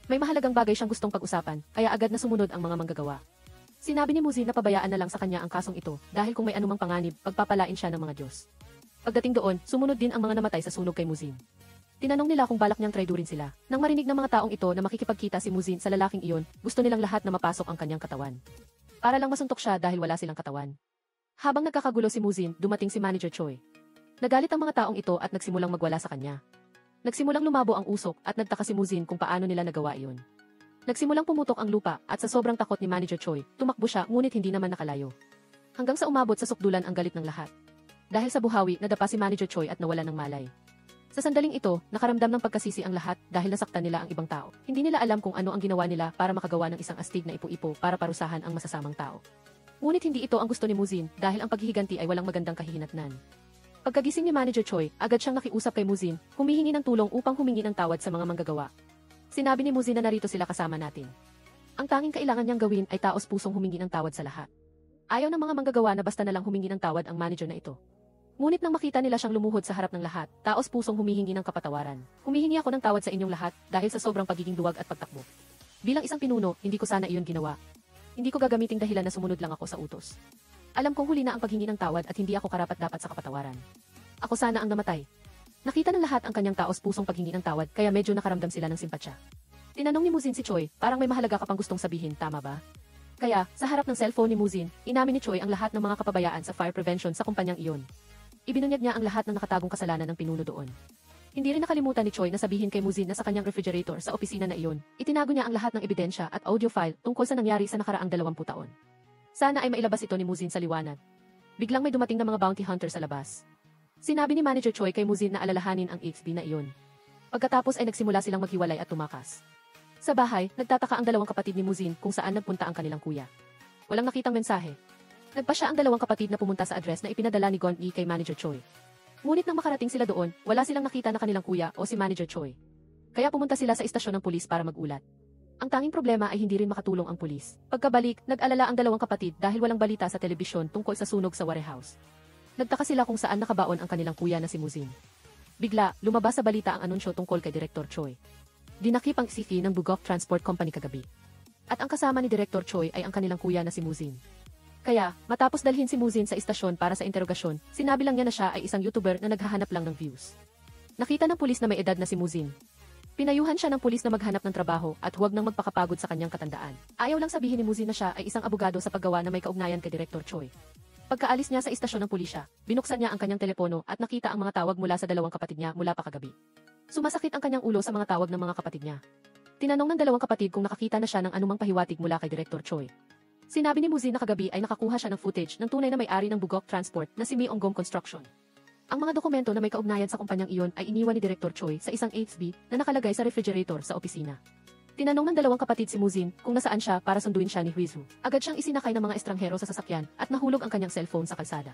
May mahalagang bagay siyang gustong pag-usapan, kaya agad na sumunod ang mga manggagawa. Sinabi ni Muzin na pabayaan na lang sa kanya ang kasong ito dahil kung may anumang panganib, pagpapalain siya ng mga Diyos. Pagdating doon, sumunod din ang mga namatay sa sunog kay Muzin. Tinanong nila kung balak niyang traidurin sila. Nang marinig ng mga taong ito na makikipagkita si Muzin sa lalaking iyon, gusto nilang lahat na mapasok ang kanyang katawan. Para lang masuntok siya dahil wala silang katawan. Habang nagkakagulo si Muzin, dumating si Manager Choi. Nagalit ang mga taong ito at nagsimulang magwala sa kanya. Nagsimulang lumabo ang usok at nagtaka si Muzin kung paano nila nagawa iyon. Nagsimulang pumutok ang lupa at sa sobrang takot ni Manager Choi, tumakbo siya ngunit hindi naman nakalayo. Hanggang sa umabot sa sukdulan ang galit ng lahat. Dahil sa buhawi, nadapa si Manager Choi at nawala ng malay. Sa sandaling ito, nakaramdam ng pagkasisi ang lahat dahil nasaktan nila ang ibang tao. Hindi nila alam kung ano ang ginawa nila para makagawa ng isang astig na ipo-ipo para parusahan ang masasamang tao. Ngunit hindi ito ang gusto ni Muzin dahil ang paghihiganti ay walang magandang kahihinatnan. Pagkagising ni Manager Choi, agad siyang nakiusap kay Muzin, humihingi ng tulong upang humingi ng tawad sa mga manggagawa. Sinabi ni Muzin na narito sila kasama natin. Ang tanging kailangan niyang gawin ay taos pusong humingi ng tawad sa lahat. Ayaw ng mga manggagawa na basta na lang humingi ng tawad ang manager na ito. Ngunit nang makita nila siyang lumuhod sa harap ng lahat, taos pusong humihingi ng kapatawaran. Humihingi ako ng tawad sa inyong lahat dahil sa sobrang pagiging duwag at pagtakbo. Bilang isang pinuno, hindi ko sana iyon ginawa. Hindi ko gagamiting dahilan na sumunod lang ako sa utos. Alam kong huli na ang paghingi ng tawad at hindi ako karapat-dapat sa kapatawaran. Ako sana ang namatay. Nakita ng lahat ang kanyang taos pusong paghingi ng tawad kaya medyo nakaramdam sila ng simpatsya. Tinanong ni Muzin si Choi, parang may mahalaga ka pang gustong sabihin, tama ba? Kaya, sa harap ng cellphone ni Muzin, inamin ni Choi ang lahat ng mga kapabayaan sa fire prevention sa kumpanyang iyon. Ibinunyag niya ang lahat ng nakatagong kasalanan ng pinuno doon. Hindi rin nakalimutan ni Choi na sabihin kay Muzin na sa kanyang refrigerator sa opisina na iyon, itinago niya ang lahat ng ebidensya at audio file tungkol sa nangyari sa nakaraang 20 taon. Sana ay mailabas ito ni Muzin sa liwanag. Biglang may dumating na mga bounty hunter sa labas. Sinabi ni Manager Choi kay Muzin na alalahanin ang HB na iyon. Pagkatapos ay nagsimula silang maghiwalay at tumakas. Sa bahay, nagtataka ang dalawang kapatid ni Muzin kung saan nagpunta ang kanilang kuya. Walang nakitang mensahe. Nagpa siya ang dalawang kapatid na pumunta sa address na ipinadala ni Gon Yi kay Manager Choi. Ngunit nang makarating sila doon, wala silang nakita na kanilang kuya o si Manager Choi. Kaya pumunta sila sa istasyon ng pulis para magulat. Ang tanging problema ay hindi rin makatulong ang pulis. Pagkabalik, nag-alala ang dalawang kapatid dahil walang balita sa telebisyon tungkol sa sunog sa warehouse. Nagtaka sila kung saan nakabaon ang kanilang kuya na si Muzin. Bigla, lumabas sa balita ang anunsyo tungkol kay Director Choi. Dinakip ang CC ng Bugok Transport Company kagabi. At ang kasama ni Director Choi ay ang kanilang kuya na si Muzin. Kaya, matapos dalhin si Muzin sa istasyon para sa interogasyon, sinabi lang niya na siya ay isang YouTuber na naghahanap lang ng views. Nakita ng pulis na may edad na si Muzin. Pinayuhan siya ng pulis na maghanap ng trabaho at huwag nang magpakapagod sa kanyang katandaan. Ayaw lang sabihin ni Muzin na siya ay isang abogado sa paggawa na may kaugnayan kay Director Choi. Pagkaalis niya sa istasyon ng pulisya, binuksan niya ang kanyang telepono at nakita ang mga tawag mula sa dalawang kapatid niya mula pa kagabi. Sumasakit ang kanyang ulo sa mga tawag ng mga kapatid niya. Tinanong ng dalawang kapatid kung nakakita na siya ng anumang pahiwatig mula kay Director Choi. Sinabi ni Muzin na kagabi ay nakakuha siya ng footage ng tunay na may-ari ng Bugok Transport na si Myeonggom Construction. Ang mga dokumento na may kaugnayan sa kumpanyang iyon ay iniwan ni Director Choi sa isang HB na nakalagay sa refrigerator sa opisina. Tinanong ng dalawang kapatid si Muzin kung nasaan siya para sunduin siya ni Huizhu. Agad siyang isinakay ng mga estranghero sa sasakyan at nahulog ang kanyang cellphone sa kalsada.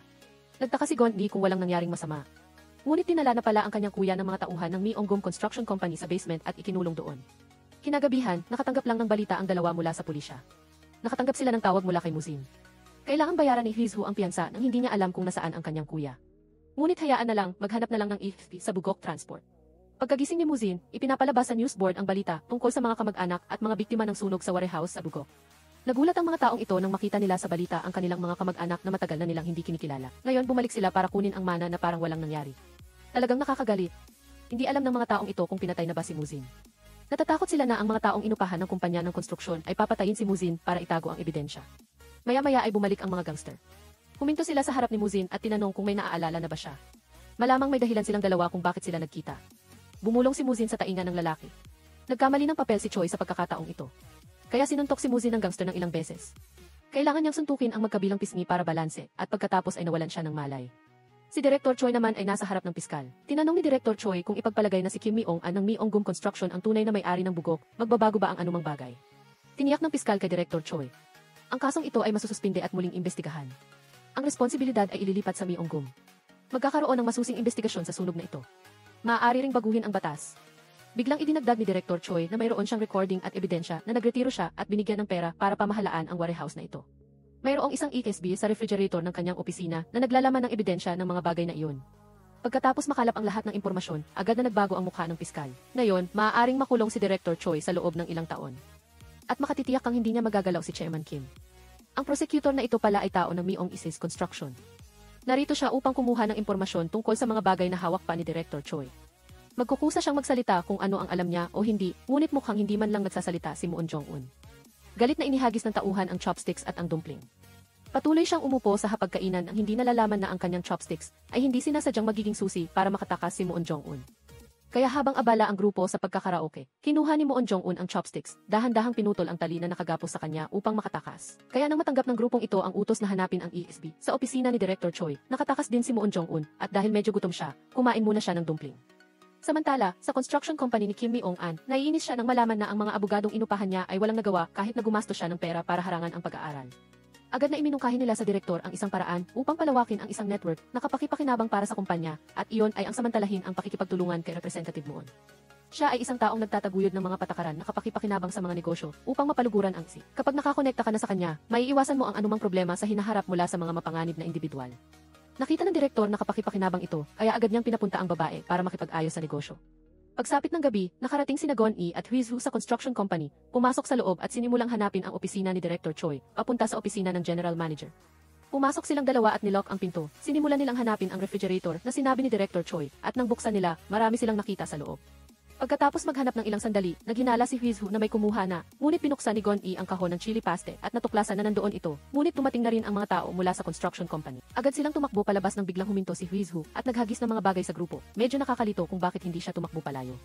Nagtaka si Gon Yi kung walang nangyaring masama. Ngunit dinala na pala ang kanyang kuya ng mga tauhan ng Myeonggom Construction Company sa basement at ikinulong doon. Kinagabihan, nakatanggap lang ng balita ang dalawa mula sa pulisya. Nakatanggap sila ng tawag mula kay Muzin. Kailangan bayaran ni Huizhu ang piyansa nang hindi niya alam kung nasaan ang kanyang kuya. Ngunit hayaan na lang, maghanap na lang ng EFP sa Bugok Transport. Pagkagising ni Muzin, ipinapalabas sa news board ang balita tungkol sa mga kamag-anak at mga biktima ng sunog sa warehouse sa Bugok. Nagulat ang mga taong ito nang makita nila sa balita ang kanilang mga kamag-anak na matagal na nilang hindi kinikilala. Ngayon bumalik sila para kunin ang mana na parang walang nangyari. Talagang nakakagalit. Hindi alam ng mga taong ito kung pinatay na ba si Muzin. Natatakot sila na ang mga taong inupahan ng kumpanya ng konstruksyon ay papatayin si Muzin para itago ang ebidensya. Maya-maya ay bumalik ang mga gangster. Huminto sila sa harap ni Muzin at tinanong kung may naaalala na ba siya. Malamang may dahilan silang dalawa kung bakit sila nagkita. Bumulong si Muzin sa tainga ng lalaki. Nagkamali ng papel si Choi sa pagkakataong ito. Kaya sinuntok si Muzin ng gangster ng ilang beses. Kailangan niyang suntukin ang magkabilang pisngi para balanse at pagkatapos ay nawalan siya ng malay. Si Director Choi naman ay nasa harap ng piskal. Tinanong ni Director Choi kung ipagpalagay na si Kim Myong-an ng Myeonggom Construction ang tunay na may-ari ng Bugok, magbabago ba ang anumang bagay. Tiniyak ng piskal kay Director Choi. Ang kasong ito ay masususpinde at muling imbestigahan. Ang responsibilidad ay ililipat sa Myeonggom. Magkakaroon ng masusing investigasyon sa sunog na ito. Maaari ring baguhin ang batas. Biglang idinagdag ni Director Choi na mayroon siyang recording at ebidensya na nagretiro siya at binigyan ng pera para pamahalaan ang warehouse na ito. Mayroong isang ESB sa refrigerator ng kanyang opisina na naglalaman ng ebidensya ng mga bagay na iyon. Pagkatapos makalap ang lahat ng impormasyon, agad na nagbago ang mukha ng piskal. Ngayon, maaaring makulong si Director Choi sa loob ng ilang taon. At makatitiyak kang hindi niya magagalaw si Chairman Kim. Ang prosecutor na ito pala ay tao ng Myong Isis Construction. Narito siya upang kumuha ng impormasyon tungkol sa mga bagay na hawak pa ni Director Choi. Magkukusa siyang magsalita kung ano ang alam niya o hindi, ngunit mukhang hindi man lang nagsasalita si Moon Jong-un. Galit na inihagis ng tauhan ang chopsticks at ang dumpling. Patuloy siyang umupo sa hapagkainan nang hindi nalalaman na ang kanyang chopsticks ay hindi sinasadyang magiging susi para makatakas si Moon Jong-un. Kaya habang abala ang grupo sa pagkakaraoke, kinuha ni Moon Jong-un ang chopsticks, dahan-dahang pinutol ang tali na nakagapos sa kanya upang makatakas. Kaya nang matanggap ng grupong ito ang utos na hanapin ang ESB sa opisina ni Director Choi, nakatakas din si Moon Jong-un at dahil medyo gutom siya, kumain muna siya ng dumpling. Samantala, sa construction company ni Kim Myong-an, naiinis siya nang malaman na ang mga abogadong inupahan niya ay walang nagawa kahit na gumastos siya ng pera para harangan ang pag-aaral. Agad na iminungkahi nila sa direktor ang isang paraan upang palawakin ang isang network na kapakipakinabang para sa kumpanya, at iyon ay ang samantalahin ang pakikipagtulungan kay Representative Moon. Siya ay isang taong nagtataguyod ng mga patakaran na kapakipakinabang sa mga negosyo upang mapaluguran ang isip. Kapag nakakonekta ka na sa kanya, maiiwasan mo ang anumang problema sa hinaharap mula sa mga mapanganib na individual. Nakita ng direktor na kapakipakinabang ito, kaya agad niyang pinapunta ang babae para makipag-ayos sa negosyo. Pagsapit ng gabi, nakarating sina Gon-e at Huizu sa construction company, pumasok sa loob at sinimulang hanapin ang opisina ni Director Choi, papunta sa opisina ng general manager. Pumasok silang dalawa at nilock ang pinto, sinimulan nilang hanapin ang refrigerator na sinabi ni Director Choi, at nang buksan nila, marami silang nakita sa loob. Pagkatapos maghanap ng ilang sandali, naghinala si Huizu na may kumuha na, ngunit binuksan ni Gon-e ang kahon ng chili paste at natuklasan na nandoon ito, ngunit dumating na rin ang mga tao mula sa construction company. Agad silang tumakbo palabas nang biglang huminto si Huizu at naghagis ng mga bagay sa grupo. Medyo nakakalito kung bakit hindi siya tumakbo palayo.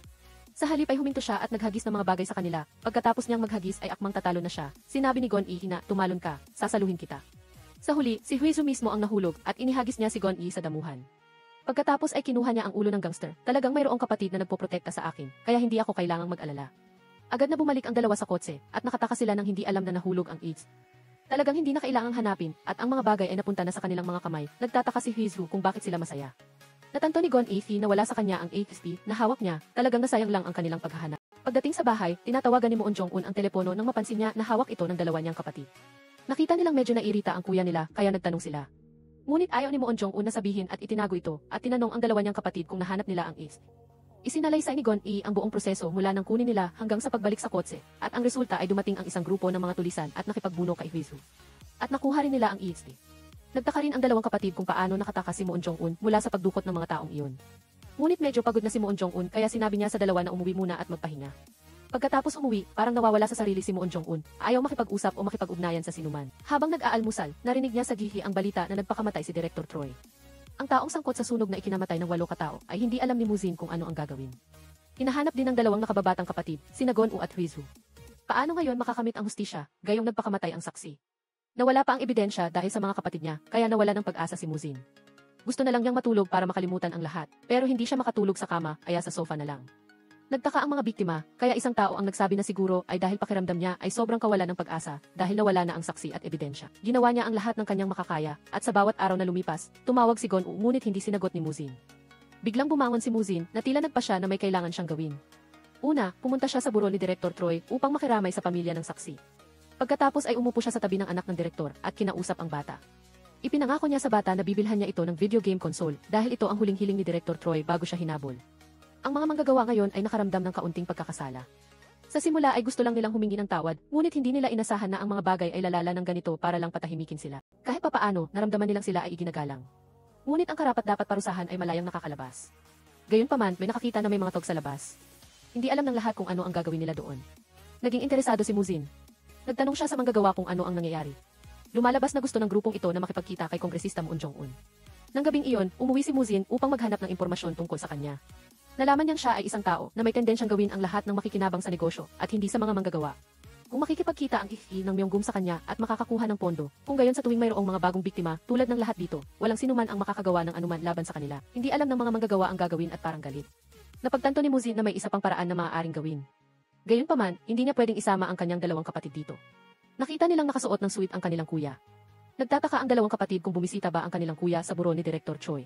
Sa halip ay huminto siya at naghagis ng mga bagay sa kanila. Pagkatapos niyang maghagis ay akmang tatalo na siya. Sinabi ni Gon-e na, tumalon ka, sasaluhin kita. Sa huli, si Huizu mismo ang nahulog at inihagis niya si Gon-e sa damuhan. Pagkatapos ay kinuha niya ang ulo ng gangster. Talagang mayroong kapatid na nagpoprotekta sa akin, kaya hindi ako kailangang mag-alala. Agad na bumalik ang dalawa sa kotse, at nakataka sila nang hindi alam na nahulog ang AIDS. Talagang hindi na kailangang hanapin, at ang mga bagay ay napunta na sa kanilang mga kamay. Nagtataka si Huizu kung bakit sila masaya. Natanto ni Gon-e na wala sa kanya ang ASP na hawak niya, talagang nasayang lang ang kanilang paghahanap. Pagdating sa bahay, tinatawagan ni Moon Jong-un ang telepono nang mapansin niya na hawak ito ng dalawa niyang kapatid. Nakita nilang medyo nairita ang kuya nila, kaya nagtanong sila. Ngunit ayaw ni Moon Jong-un na sabihin at itinago ito, at tinanong ang dalawa niyang kapatid kung nahanap nila ang ASP. Isinalaysay ni Gon-e ang buong proseso mula nang kunin nila hanggang sa pagbalik sa kotse, at ang resulta ay dumating ang isang grupo ng mga tulisan at nakipagbuno kay Huizu. At nakuha rin nila ang ASP. Nagtaka rin ang dalawang kapatid kung paano nakatakas si Moon Jong-un mula sa pagdukot ng mga taong iyon. Ngunit medyo pagod na si Moon Jong-un kaya sinabi niya sa dalawa na umuwi muna at magpahinga. Pagkatapos umuwi, parang nawawala sa sarili si Moon Jong-un, ayaw makipag-usap o makipag-ugnayan sa sinuman. Habang nag-aalmusal, narinig niya sa gihi ang balita na nagpakamatay si Director Choi. Ang taong sangkot sa sunog na ikinamatay ng 8 katao ay hindi alam ni Muzin kung ano ang gagawin. Hinahanap din ng dalawang nakababatang kapatid, sina Gon-u at Huizu. Paano ngayon makakamit ang hustisya, gayong nagpakamatay ang saksi? Nawala pa ang ebidensya dahil sa mga kapatid niya, kaya nawala ng pag-asa si Muzin. Gusto na lang niyang matulog para makalimutan ang lahat, pero hindi siya makatulog sa kama, kaya sa sofa na lang. Nagtaka ang mga biktima, kaya isang tao ang nagsabi na siguro ay dahil pakiramdam niya ay sobrang kawalan ng pag-asa dahil nawala na ang saksi at ebidensya. Ginawa niya ang lahat ng kanyang makakaya, at sa bawat araw na lumipas, tumawag si Gon-u ngunit hindi sinagot ni Muzin. Biglang bumangon si Muzin na tila nagpa siya na may kailangan siyang gawin. Una, pumunta siya sa buro ni Director Choi upang makiramay sa pamilya ng saksi. Pagkatapos ay umupo siya sa tabi ng anak ng direktor at kinausap ang bata. Ipinangako niya sa bata na bibilhan niya ito ng video game console dahil ito ang huling hiling ni Director Choi bago siya hinabol. Ang mga manggagawa ngayon ay nakaramdam ng kaunting pagkakasala. Sa simula ay gusto lang nilang humingi ng tawad, ngunit hindi nila inasahan na ang mga bagay ay lalala ng ganito para lang patahimikin sila. Kahit papaano, naramdaman nilang sila ay iginagalang. Ngunit ang karapat-dapat parusahan ay malayang nakakalabas. Gayunpaman, may nakakita na may mga tog sa labas. Hindi alam ng lahat kung ano ang gagawin nila doon. Naging interesado si Muzin. Nagtanong siya sa manggagawa kung ano ang nangyayari. Lumalabas na gusto ng grupong ito na makipagkita kay Kongresista Moon Jong-un. Nang gabing iyon, umuwi si Muzin upang maghanap ng impormasyon tungkol sa kanya. Nalaman niyang siya ay isang tao na may tendensyang gawin ang lahat ng makikinabang sa negosyo at hindi sa mga manggagawa. Kung makikipagkita ang ihi ng Myonggum sa kanya at makakakuha ng pondo, kung gayon sa tuwing mayroong mga bagong biktima, tulad ng lahat dito, walang sinuman ang makakagawa ng anuman laban sa kanila. Hindi alam ng mga manggagawa ang gagawin at parang galit. Napagtanto ni Muzin na may isa pang paraan na maaaring gawin. Gayunpaman, hindi niya pwedeng isama ang kanyang dalawang kapatid dito. Nakita nilang nakasuot ng suit ang kanilang kuya. Nagtataka ang dalawang kapatid kung bumisita ba ang kanilang kuya sa buro ni Director Choi.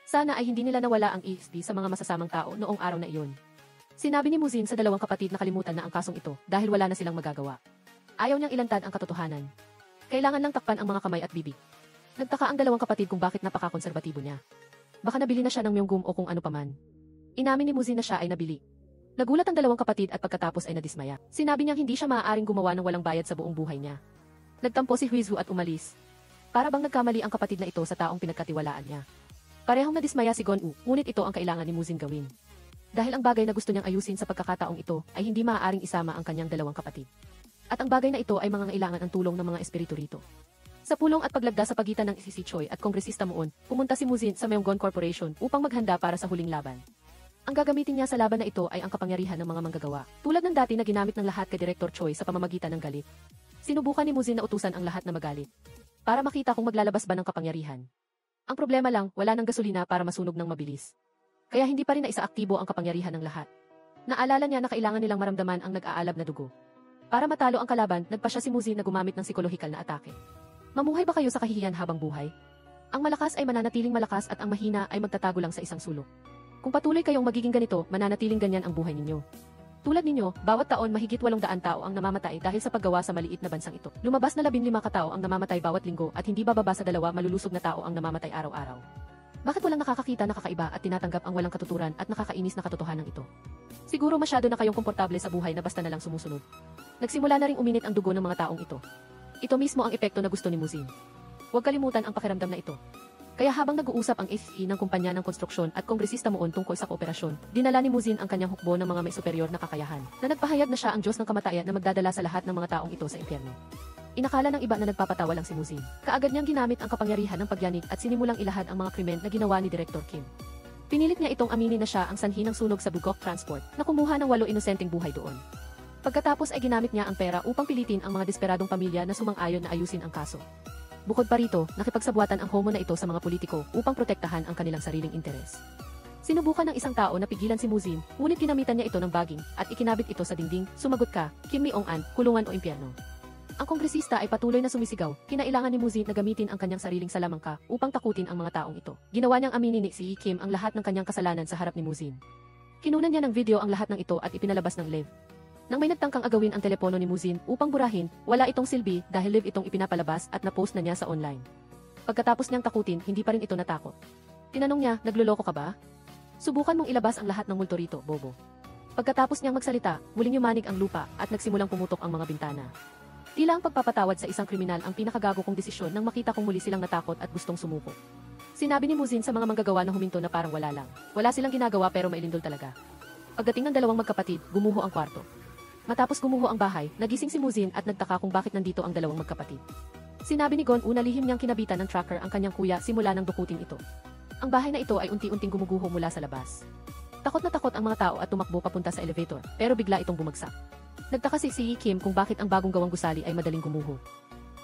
Sana ay hindi nila nawala ang ESP sa mga masasamang tao noong araw na iyon. Sinabi ni Muzin sa dalawang kapatid na kalimutan na ang kasong ito dahil wala na silang magagawa. Ayaw niyang ilantad ang katotohanan. Kailangan lang takpan ang mga kamay at bibig. Nagtaka ang dalawang kapatid kung bakit napaka-konserbatibo niya. Baka nabili na siya ng Myeonggum o kung ano paman. Inamin ni Muzin na siya ay nabili. Nagulat ang dalawang kapatid at pagkatapos ay nadismaya. Sinabi niyang hindi siya maaaring gumawa ng walang bayad sa buong buhay niya. Nagtampo si Huizu at umalis. Para bang nagkamali ang kapatid na ito sa taong pinagkatiwalaan niya. Parehong nadismaya si Gon-woo, ngunit ito ang kailangan ni Muzin gawin. Dahil ang bagay na gusto niyang ayusin sa pagkakataong ito ay hindi maaaring isama ang kanyang dalawang kapatid. At ang bagay na ito ay mangangailangan ang tulong ng mga espiritu rito. Sa pulong at paglagda sa pagitan ng si Choi at Kongresista Moon, pumunta si Muzin sa Myeonggon Corporation upang maghanda para sa huling laban. Ang gagamitin niya sa laban na ito ay ang kapangyarihan ng mga manggagawa, tulad ng dati na ginamit ng lahat kay Director Choi sa pamamagitan ng galit. Sinubukan ni Muzin na utusan ang lahat na magalit, para makita kung maglalabas ba ng kapangyarihan. Ang problema lang, wala ng gasolina para masunog ng mabilis. Kaya hindi pa rin naisaaktibo ang kapangyarihan ng lahat. Naalala niya na kailangan nilang maramdaman ang nag-aalab na dugo. Para matalo ang kalaban, nagpa siya si Muzin na gumamit ng psikolohikal na atake. Mamuhay ba kayo sa kahihiyan habang buhay? Ang malakas ay mananatiling malakas at ang mahina ay magtatago lang sa isang sulok. Kung patuloy kayong magiging ganito, mananatiling ganyan ang buhay ninyo. Tulad ninyo, bawat taon mahigit 800 tao ang namamatay dahil sa paggawa sa maliit na bansang ito. Lumabas na 15 katao ang namamatay bawat linggo at hindi bababa sa 2 malulusog na tao ang namamatay araw-araw. Bakit walang nakakakita na kakaiba at tinatanggap ang walang katuturan at nakakainis na katotohanan ito? Siguro masyado na kayong komportable sa buhay na basta na lang sumusunod. Nagsimula na ring uminit ang dugo ng mga taong ito. Ito mismo ang epekto na gusto ni Muzin. Huwag kalimutan ang pakiramdam na ito. Kaya habang nag-uusap ang SE ng kumpanya ng konstruksyon at Kongresista Moon tungkol sa kooperasyon, dinala ni Muzin ang kanyang hukbo ng mga may superior na kakayahan, na nagpahayag na siya ang Diyos ng kamatayan na magdadala sa lahat ng mga taong ito sa impyerno. Inakala ng iba na nagpapatawa lang si Muzin. Kaagad niyang ginamit ang kapangyarihan ng pagyanig at sinimulang ilahad ang mga krimen na ginawa ni Director Kim. Pinilit niya itong aminin na siya ang sanhi ng sunog sa Bugok Transport, na kumuha ng 8 inosenteng buhay doon. Pagkatapos ay ginamit niya ang pera upang pilitin ang mga desperadong pamilya na sumang-ayon na ayusin ang kaso. Bukod pa rito, nakipagsabwatan ang homo na ito sa mga politiko upang protektahan ang kanilang sariling interes. Sinubukan ng isang tao na pigilan si Muzin, ngunit ginamitan niya ito ng baging at ikinabit ito sa dingding. Sumagot ka, Kim Myong-an, kulungan o impyerno. Ang kongresista ay patuloy na sumisigaw, kinailangan ni Muzin na gamitin ang kanyang sariling salamangka upang takutin ang mga taong ito. Ginawa niyang aminin ni si Kim ang lahat ng kanyang kasalanan sa harap ni Muzin. Kinunan niya ng video ang lahat ng ito at ipinalabas ng live. Nang may nagtangkang agawin ang telepono ni Muzin upang burahin, wala itong silbi dahil live itong ipinapalabas at na-post na niya sa online. Pagkatapos niyang takutin, hindi pa rin ito natakot. Tinanong niya, nagluloko ka ba? Subukan mong ilabas ang lahat ng multo rito, bobo. Pagkatapos niyang magsalita, muling yumanig ang lupa at nagsimulang pumutok ang mga bintana. Tila ang pagpapatawad sa isang kriminal ang pinakagago kong desisyon nang makita kong muli silang natakot at gustong sumuko. Sinabi ni Muzin sa mga manggagawa na huminto na parang wala lang. Wala silang ginagawa pero mailindol talaga. Pagdating ng dalawang magkapatid, gumuho ang kwarto. Matapos gumuho ang bahay, nagising si Muzin at nagtaka kung bakit nandito ang dalawang magkapatid. Sinabi ni Gon-woo na lihim niyang kinabitan ng tracker ang kanyang kuya simula nang dukutin ito. Ang bahay na ito ay unti-unting gumuguho mula sa labas. Takot na takot ang mga tao at tumakbo papunta sa elevator, pero bigla itong bumagsak. Nagtaka si Kim kung bakit ang bagong gawang gusali ay madaling gumuho.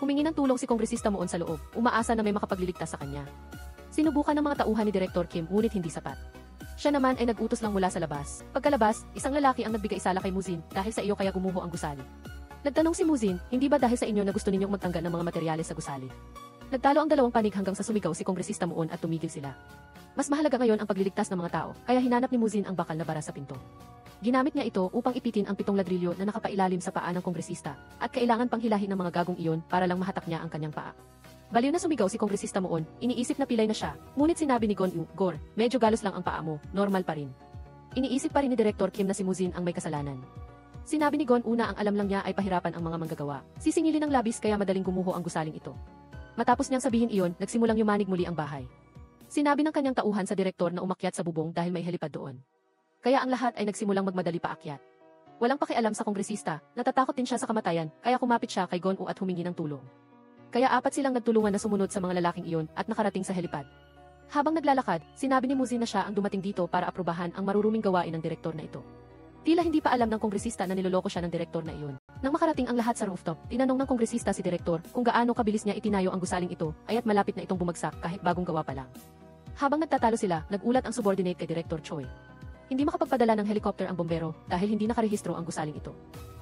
Humingi ng tulong si Kongresista Moon sa loob, umaasa na may makapagliligtas sa kanya. Sinubukan ng mga tauhan ni Director Kim ngunit hindi sapat. Siya naman ay nag-utos lang mula sa labas. Pagkalabas, isang lalaki ang nagbigay sala kay Muzin dahil sa iyo kaya gumuho ang gusali. Nagtanong si Muzin, hindi ba dahil sa inyo na gusto ninyong magtangga ng mga materyales sa gusali? Nagtalo ang dalawang panig hanggang sa sumigaw si Kongresista Moon at tumigil sila. Mas mahalaga ngayon ang pagliligtas ng mga tao, kaya hinanap ni Muzin ang bakal na bara sa pinto. Ginamit niya ito upang ipitin ang 7 ladrilyo na nakapailalim sa paa ng kongresista at kailangan pang hilahin ng mga gagong iyon para lang mahatak niya ang kanyang paa. Baliw na sumigaw si Kongresista Moon, iniisip na pilay na siya, ngunit sinabi ni Gon-woo, Gor, medyo galos lang ang paa mo, normal pa rin. Iniisip pa rin ni Director Kim na si Muzin ang may kasalanan. Sinabi ni Gon-woo na ang alam lang niya ay pahirapan ang mga manggagawa. Sisingilin ng labis kaya madaling gumuho ang gusaling ito. Matapos niyang sabihin iyon, nagsimulang yumanig muli ang bahay. Sinabi ng kanyang tauhan sa direktor na umakyat sa bubong dahil may helipad doon. Kaya ang lahat ay nagsimulang magmadali paakyat. Walang pakialam sa kongresista, natatakot din siya sa kamatayan, kaya kumapit siya kay Gon-woo at humingi ng tulong. Kaya 4 silang nagtulungan na sumunod sa mga lalaking iyon at nakarating sa helipad. Habang naglalakad, sinabi ni Muzin na siya ang dumating dito para aprubahan ang maruruming gawain ng direktor na ito. Tila hindi pa alam ng kongresista na niloloko siya ng direktor na iyon. Nang makarating ang lahat sa rooftop, tinanong ng kongresista si direktor kung gaano kabilis niya itinayo ang gusaling ito, aya't malapit na itong bumagsak kahit bagong gawa pa lang. Habang nagtatalo sila, nagulat ang subordinate kay Director Choi. Hindi makapagpadala ng helicopter ang bombero dahil hindi nakarehistro ang gusaling ito.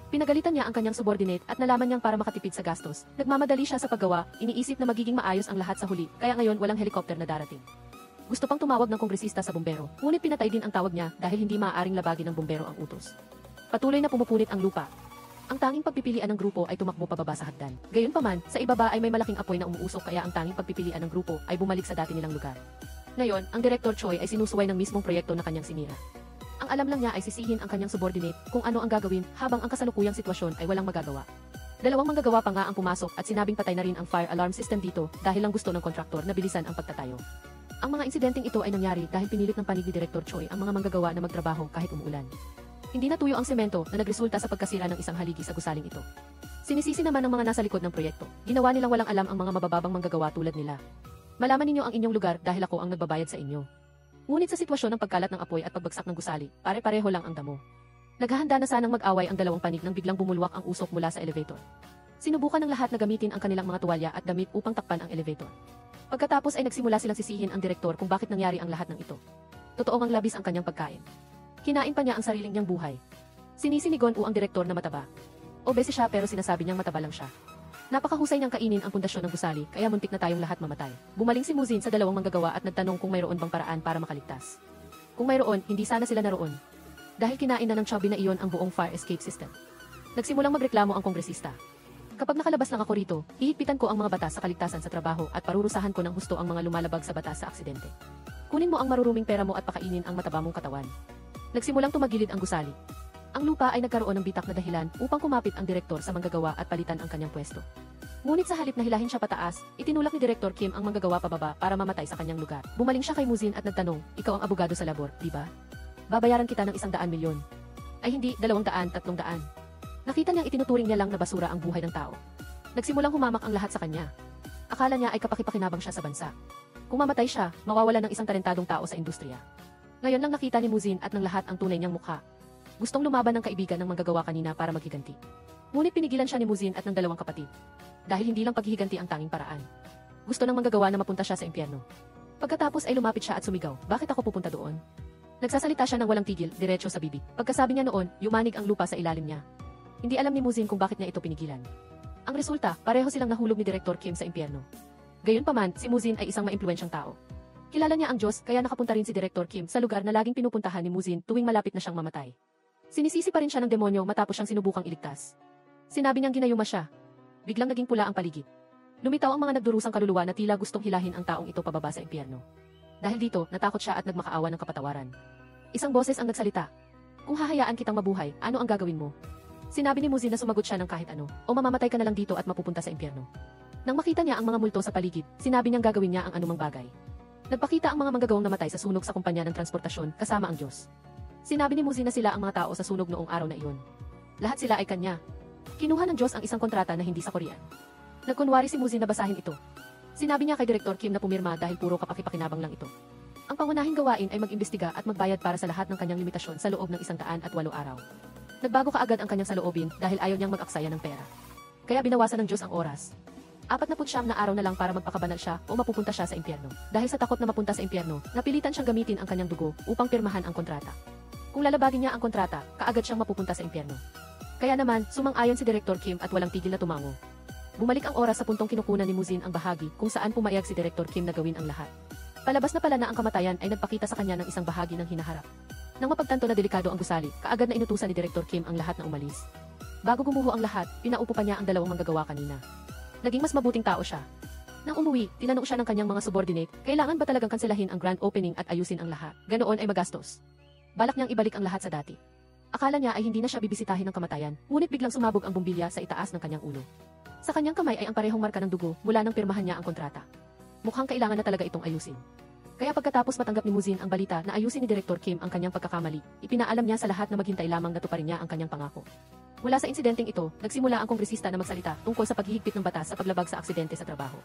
Pinagalitan niya ang kanyang subordinate at nalaman niyang para makatipid sa gastos, nagmamadali siya sa paggawa, iniisip na magiging maayos ang lahat sa huli, kaya ngayon walang helicopter na darating. Gusto pang tumawag ng kongresista sa bumbero, ngunit pinatay din ang tawag niya dahil hindi maaaring labagin ng bumbero ang utos. Patuloy na pumupunit ang lupa. Ang tanging pagpipilian ng grupo ay tumakbo pababa sa hagdan. Gayunpaman, sa ibaba ay may malaking apoy na umuusok kaya ang tanging pagpipilian ng grupo ay bumalik sa dati nilang lugar. Ngayon, ang Director Choi ay sinusuway ng mismong proyekto na kanyang sinira. Ang alam lang niya ay sisihin ang kanyang subordinate kung ano ang gagawin habang ang kasalukuyang sitwasyon ay walang magagawa. Dalawang manggagawa pa nga ang pumasok at sinabing patay na rin ang fire alarm system dito dahil lang gusto ng kontraktor na bilisan ang pagtatayo. Ang mga insidenteng ito ay nangyari dahil pinilit ng panig ni Director Choi ang mga manggagawa na magtrabaho kahit umuulan. Hindi natuyo ang semento na nagresulta sa pagkasira ng isang haligi sa gusaling ito. Sinisisi naman ng mga nasa likod ng proyekto. Ginawa nilang walang alam ang mga mabababang manggagawa tulad nila. Malaman ninyo ang inyong lugar dahil ako ang nagbabayad sa inyo. Ngunit sa sitwasyon ng pagkalat ng apoy at pagbagsak ng gusali, pare-pareho lang ang damo. Naghahanda na sanang mag-away ang dalawang panig nang biglang bumulwak ang usok mula sa elevator. Sinubukan ng lahat na gamitin ang kanilang mga tuwalya at damit upang takpan ang elevator. Pagkatapos ay nagsimula silang sisihin ang direktor kung bakit nangyari ang lahat ng ito. Totoong ang labis ang kanyang pagkain. Kinain pa niya ang sariling niyang buhay. Sinisi ni Gon-u ang direktor na mataba. Obese siya pero sinasabi niyang mataba lang siya. Napakahusay niyang kainin ang pundasyon ng gusali kaya muntik na tayong lahat mamatay. Bumaling si Muzin sa dalawang manggagawa at nagtanong kung mayroon bang paraan para makaligtas. Kung mayroon, hindi sana sila naroon. Dahil kinain na ng chubby na iyon ang buong fire escape system. Nagsimulang magreklamo ang kongresista. Kapag nakalabas lang ako rito, hihigpitan ko ang mga batas sa kaligtasan sa trabaho at parurusahan ko ng husto ang mga lumalabag sa batas sa aksidente. Kunin mo ang maruruming pera mo at pakainin ang mataba mong katawan. Nagsimulang tumagilid ang gusali. Ang lupa ay nagkaroon ng bitak na dahilan upang kumapit ang direktor sa manggagawa at palitan ang kanyang pwesto. Ngunit sa halip na hilahin siya pataas, itinulak ni Director Kim ang manggagawa pababa para mamatay sa kanyang lugar. Bumaling siya kay Muzin at nagtanong, ikaw ang abogado sa labor, di ba? Babayaran kita ng 100 milyon. Ay hindi, 200, 300. Nakita niyang itinuturing niya lang na basura ang buhay ng tao. Nagsimulang humamak ang lahat sa kanya. Akala niya ay kapakipakinabang siya sa bansa. Kung mamatay siya, mawawala ng isang talentadong tao sa industriya. Ngayon lang nakita ni Muzin at ng lahat ang tunay niyang mukha. Gustong lumaban ng kaibigan ng manggagawa kanina para maghiganti. Ngunit pinigilan siya ni Muzin at ng dalawang kapatid. Dahil hindi lang paghihiganti ang tanging paraan. Gusto ng manggagawa na mapunta siya sa impyerno. Pagkatapos ay lumapit siya at sumigaw, bakit ako pupunta doon? Nagsasalita siya ng walang tigil, diretso sa bibig. Pagkasabi niya noon, yumanig ang lupa sa ilalim niya. Hindi alam ni Muzin kung bakit niya ito pinigilan. Ang resulta, pareho silang nahulog ni Director Kim sa impyerno. Gayunpaman, si Muzin ay isang maimpluwensyang tao. Kilala niya ang Diyos kaya nakapunta rin si Director Kim sa lugar na laging pinupuntahan ni Muzin tuwing malapit na siyang mamatay. Sinisisi pa rin siya ng demonyo matapos siyang sinubukang iligtas. Sinabi niyang ginayuma siya. Biglang naging pula ang paligid. Lumitaw ang mga nagdurusang kaluluwa na tila gustong hilahin ang taong ito pababa sa impyerno. Dahil dito, natakot siya at nagmakaawa ng kapatawaran. Isang boses ang nagsalita. Kung hahayaan kitang mabuhay, ano ang gagawin mo? Sinabi ni Muzin na sumagot siya ng kahit ano, o mamamatay ka na lang dito at mapupunta sa impyerno. Nang makita niya ang mga multo sa paligid, sinabi niyang gagawin niya ang anumang bagay. Nagpakita ang mga manggagawang namatay sa sunog sa kumpanya ng transportasyon kasama ang Diyos. Sinabi ni Muzin na sila ang mga tao sa sunog noong araw na iyon. Lahat sila ay kanya. Kinuha ng Diyos ang isang kontrata na hindi sa Korean. Nagkunwari si Muzin na basahin ito. Sinabi niya kay Director Kim na pumirma dahil puro kapakipakinabang lang ito. Ang pangunahing gawain ay mag-imbestiga at magbayad para sa lahat ng kanyang limitasyon sa loob ng 108 araw. Nagbago kaagad ang kanyang saloobin dahil ayaw niyang mag-aksaya ng pera. Kaya binawasan ng Diyos ang oras. 49 na araw na lang para magpakabanal siya o mapupunta siya sa impyerno. Dahil sa takot na mapunta sa impyerno, napilitan siyang gamitin ang kanyang dugo upang pirmahan ang kontrata. Kung lalabagin niya ang kontrata, kaagad siyang mapupunta sa impyerno. Kaya naman, sumang-ayon si Director Kim at walang tigil na tumango. Bumalik ang oras sa puntong kinukunan ni Muzin ang bahagi kung saan pumayag si Director Kim na gawin ang lahat. Palabas na pala na ang kamatayan ay nagpakita sa kanya ng isang bahagi ng hinaharap. Nang mapagtanto na delikado ang gusali, kaagad na inutusan ni Director Kim ang lahat na umalis. Bago gumuho ang lahat, pinaupo pa niya ang dalawang manggagawa kanina. Naging mas mabuting tao siya. Nang umuwi, tinanong siya ng kanyang mga subordinate, kailangan ba talagang kanselahin ang grand opening at ayusin ang lahat? Ganoon ay magastos. Balak niyang ibalik ang lahat sa dati. Akala niya ay hindi na siya bibisitahin ng kamatayan, ngunit biglang sumabog ang bumbilya sa itaas ng kanyang ulo. Sa kanyang kamay ay ang parehong marka ng dugo mula nang pirmahan niya ang kontrata. Mukhang kailangan na talaga itong ayusin. Kaya pagkatapos matanggap ni Muzin ang balita na ayusin ni Director Kim ang kanyang pagkakamali, ipinaalam niya sa lahat na maghintay lamang na tuparin niya ang kanyang pangako. Mula sa insidenteng ito, nagsimula ang kongresista na magsalita tungkol sa paghihigpit ng batas sa paglabag sa aksidente sa trabaho.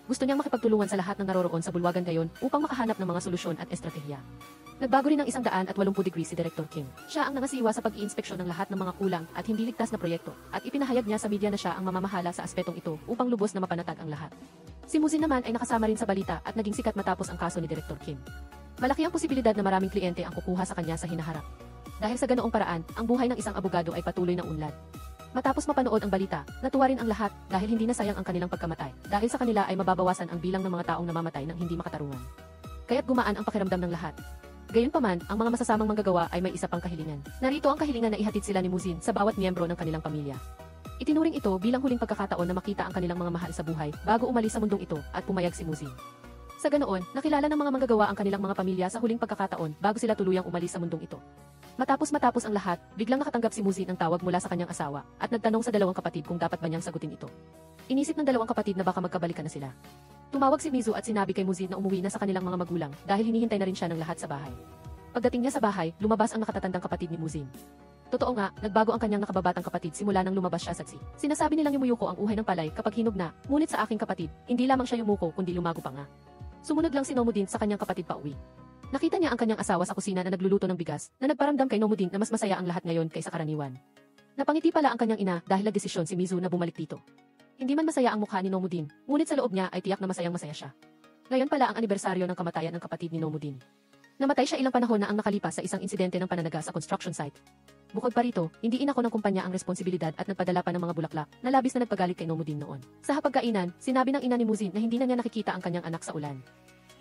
Gusto niyang makipagtulungan sa lahat ng naroroon sa bulwagan ngayon upang makahanap ng mga solusyon at estratehiya. Nagbago rin ng 180 degrees si Director Kim. Siya ang nangasiwa sa pag-iinspeksyon ng lahat ng mga kulang at hindi ligtas na proyekto, at ipinahayag niya sa media na siya ang mamamahala sa aspetong ito upang lubos na mapanatag ang lahat. Si Muzin naman ay nakasama rin sa balita at naging sikat matapos ang kaso ni Director Kim. Malaki ang posibilidad na maraming kliyente ang kukuha sa kanya sa hinaharap. Dahil sa ganoong paraan, ang buhay ng isang abogado ay patuloy na unlad. Matapos mapanood ang balita, natuwa rin ang lahat dahil hindi na sayang ang kanilang pagkamatay. Dahil sa kanila ay mababawasan ang bilang ng mga taong namamatay ng hindi makatarungan. kaya't gumaan ang pakiramdam ng lahat. Gayunpaman, ang mga masasamang manggagawa ay may isa pang kahilingan. Narito ang kahilingan na ihatid sila ni Muzin sa bawat miyembro ng kanilang pamilya. Itinuring ito bilang huling pagkakataon na makita ang kanilang mga mahal sa buhay bago umalis sa mundong ito at pumayag si Muzin. Sa ganoon, nakilala ng mga manggagawa ang kanilang mga pamilya sa huling pagkakataon bago sila tuluyang umalis sa mundong ito. Matapos ang lahat, biglang nakatanggap si Muzin ng tawag mula sa kanyang asawa at nagtanong sa dalawang kapatid kung dapat ba niyang sagutin ito. Inisip ng dalawang kapatid na baka magkabalikan na sila. Tumawag si Mizu at sinabi kay Muzin na umuwi na sa kanilang mga magulang dahil hinihintay na rin siya ng lahat sa bahay. Pagdating niya sa bahay, lumabas ang nakatatandang kapatid ni Muzin. Totoo nga, nagbago ang kanyang nakababatang kapatid simula nang lumabas siya sa tsi. Sinasabi nilang yumuyuko ang uhay ng palay kapag hinog na, ngunit sa aking kapatid, hindi lamang siya yumuko kundi lumago pa nga. Sumunod lang si Nomudin sa kanyang kapatid pauwi. Nakita niya ang kanyang asawa sa kusina na nagluluto ng bigas, na nagparamdam kay Nomudin na mas masaya ang lahat ngayon kaysa karaniwan. Napangiti pala ang kanyang ina dahil nagdesisyon si Mizu na bumalik dito. Hindi man masaya ang mukha ni Nomudin, ngunit sa loob niya ay tiyak na masayang masaya siya. Ngayon pala ang anibersaryo ng kamatayan ng kapatid ni Nomudin. Namatay siya ilang panahon na ang nakalipas sa isang insidente ng pananaga sa construction site. Bukod pa rito, hindi inako ng kumpanya ang responsibilidad at nagpadala pa ng mga bulaklak na labis na nagpagalit kay Nomudin noon. Sa hapagkainan, sinabi ng ina ni Muzin na hindi na niya nakikita ang kanyang anak sa ulan.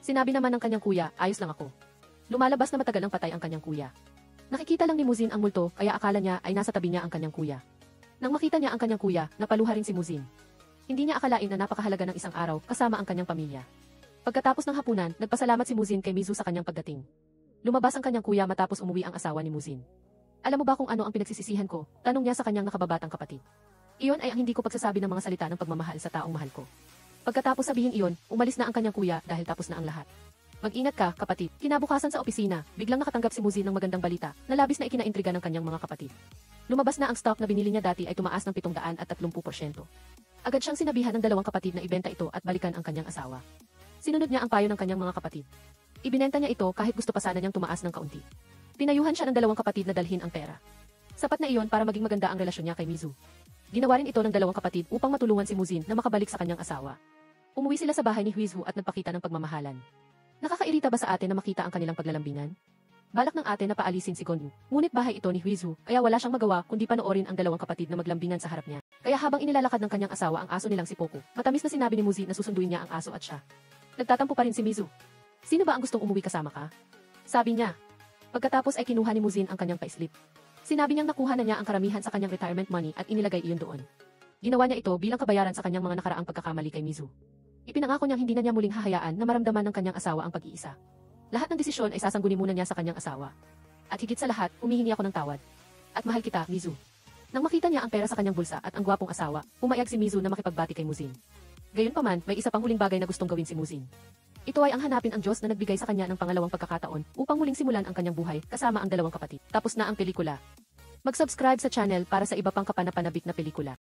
Sinabi naman ng kanyang kuya, ayos lang ako. Lumalabas na matagal ang patay ang kanyang kuya. Nakikita lang ni Muzin ang multo kaya akala niya ay nasa tabi niya ang kanyang kuya. Nang makita niya ang kanyang kuya, napaluha rin si Muzin. Hindi niya akalain na napakahalaga ng isang araw kasama ang kanyang pamilya. Pagkatapos ng hapunan, nagpasalamat si Muzin kay Mizu sa kanyang pagdating. Lumabas ang kanyang kuya matapos umuwi ang asawa ni Muzin. Alam mo ba kung ano ang pinagsisisihan ko? Tanong niya sa kanyang nakababatang kapatid. Iyon ay ang hindi ko pagsasabi ng mga salita ng pagmamahal sa taong mahal ko. Pagkatapos sabihin iyon, umalis na ang kanyang kuya dahil tapos na ang lahat. Mag-ingat ka, kapatid. Kinabukasan sa opisina, biglang nakatanggap si Muzin ng magandang balita na labis na ikinaintriga ng kanyang mga kapatid. Lumabas na ang stock na binili niya dati ay tumaas ng 730%. Agad siyang sinabihan ng dalawang kapatid na ibenta ito at balikan ang kanyang asawa. Sinunod niya ang payo ng kanyang mga kapatid. Ibinenta niya ito kahit gusto pa sana niyang tumaas ng kaunti. Pinayuhan siya ng dalawang kapatid na dalhin ang pera. Sapat na iyon para maging maganda ang relasyon niya kay Mizu. Ginawa rin ito ng dalawang kapatid upang matulungan si Muzin na makabalik sa kanyang asawa. Umuwi sila sa bahay ni Huizu at nagpakita ng pagmamahalan. Nakakairita ba sa atin na makita ang kanilang paglalambingan? Balak ng ate na paalisin si Gondu, ngunit bahay ito ni Huizu, kaya wala siyang magawa kundi panoorin ang dalawang kapatid na maglambingan sa harap niya. Kaya habang inilalakad ng kanyang asawa ang aso nilang si Poco, matamis na sinabi ni Muzin na susunduin niya ang aso at siya. Nagtatampo pa rin si Mizu. Sino ba ang gustong umuwi kasama ka? Sabi niya. Pagkatapos ay kinuha ni Muzin ang kanyang paislip. Sinabi niyang nakuha na niya ang karamihan sa kanyang retirement money at inilagay iyon doon. Ginawa niya ito bilang kabayaran sa kanyang mga nakaraang pagkakamali kay Mizu. Ipinangako niyang hindi na niya muling hahayaan na maramdaman ng kanyang asawa ang pag-iisa. Lahat ng desisyon ay sasangguni muna niya sa kanyang asawa. At higit sa lahat, humihingi ako ng tawad. At mahal kita, Mizu. Nang makita niya ang pera sa kanyang bulsa at ang gwapong asawa, pumayag si Mizu na makipagbati kay Muzin. Gayunpaman, may isa pang huling bagay na gustong gawin si Muzin. Ito ay ang hanapin ang Diyos na nagbigay sa kanya ng pangalawang pagkakataon upang muling simulan ang kanyang buhay kasama ang dalawang kapatid. Tapos na ang pelikula. Mag-subscribe sa channel para sa iba pang kapanapanabik na pelikula.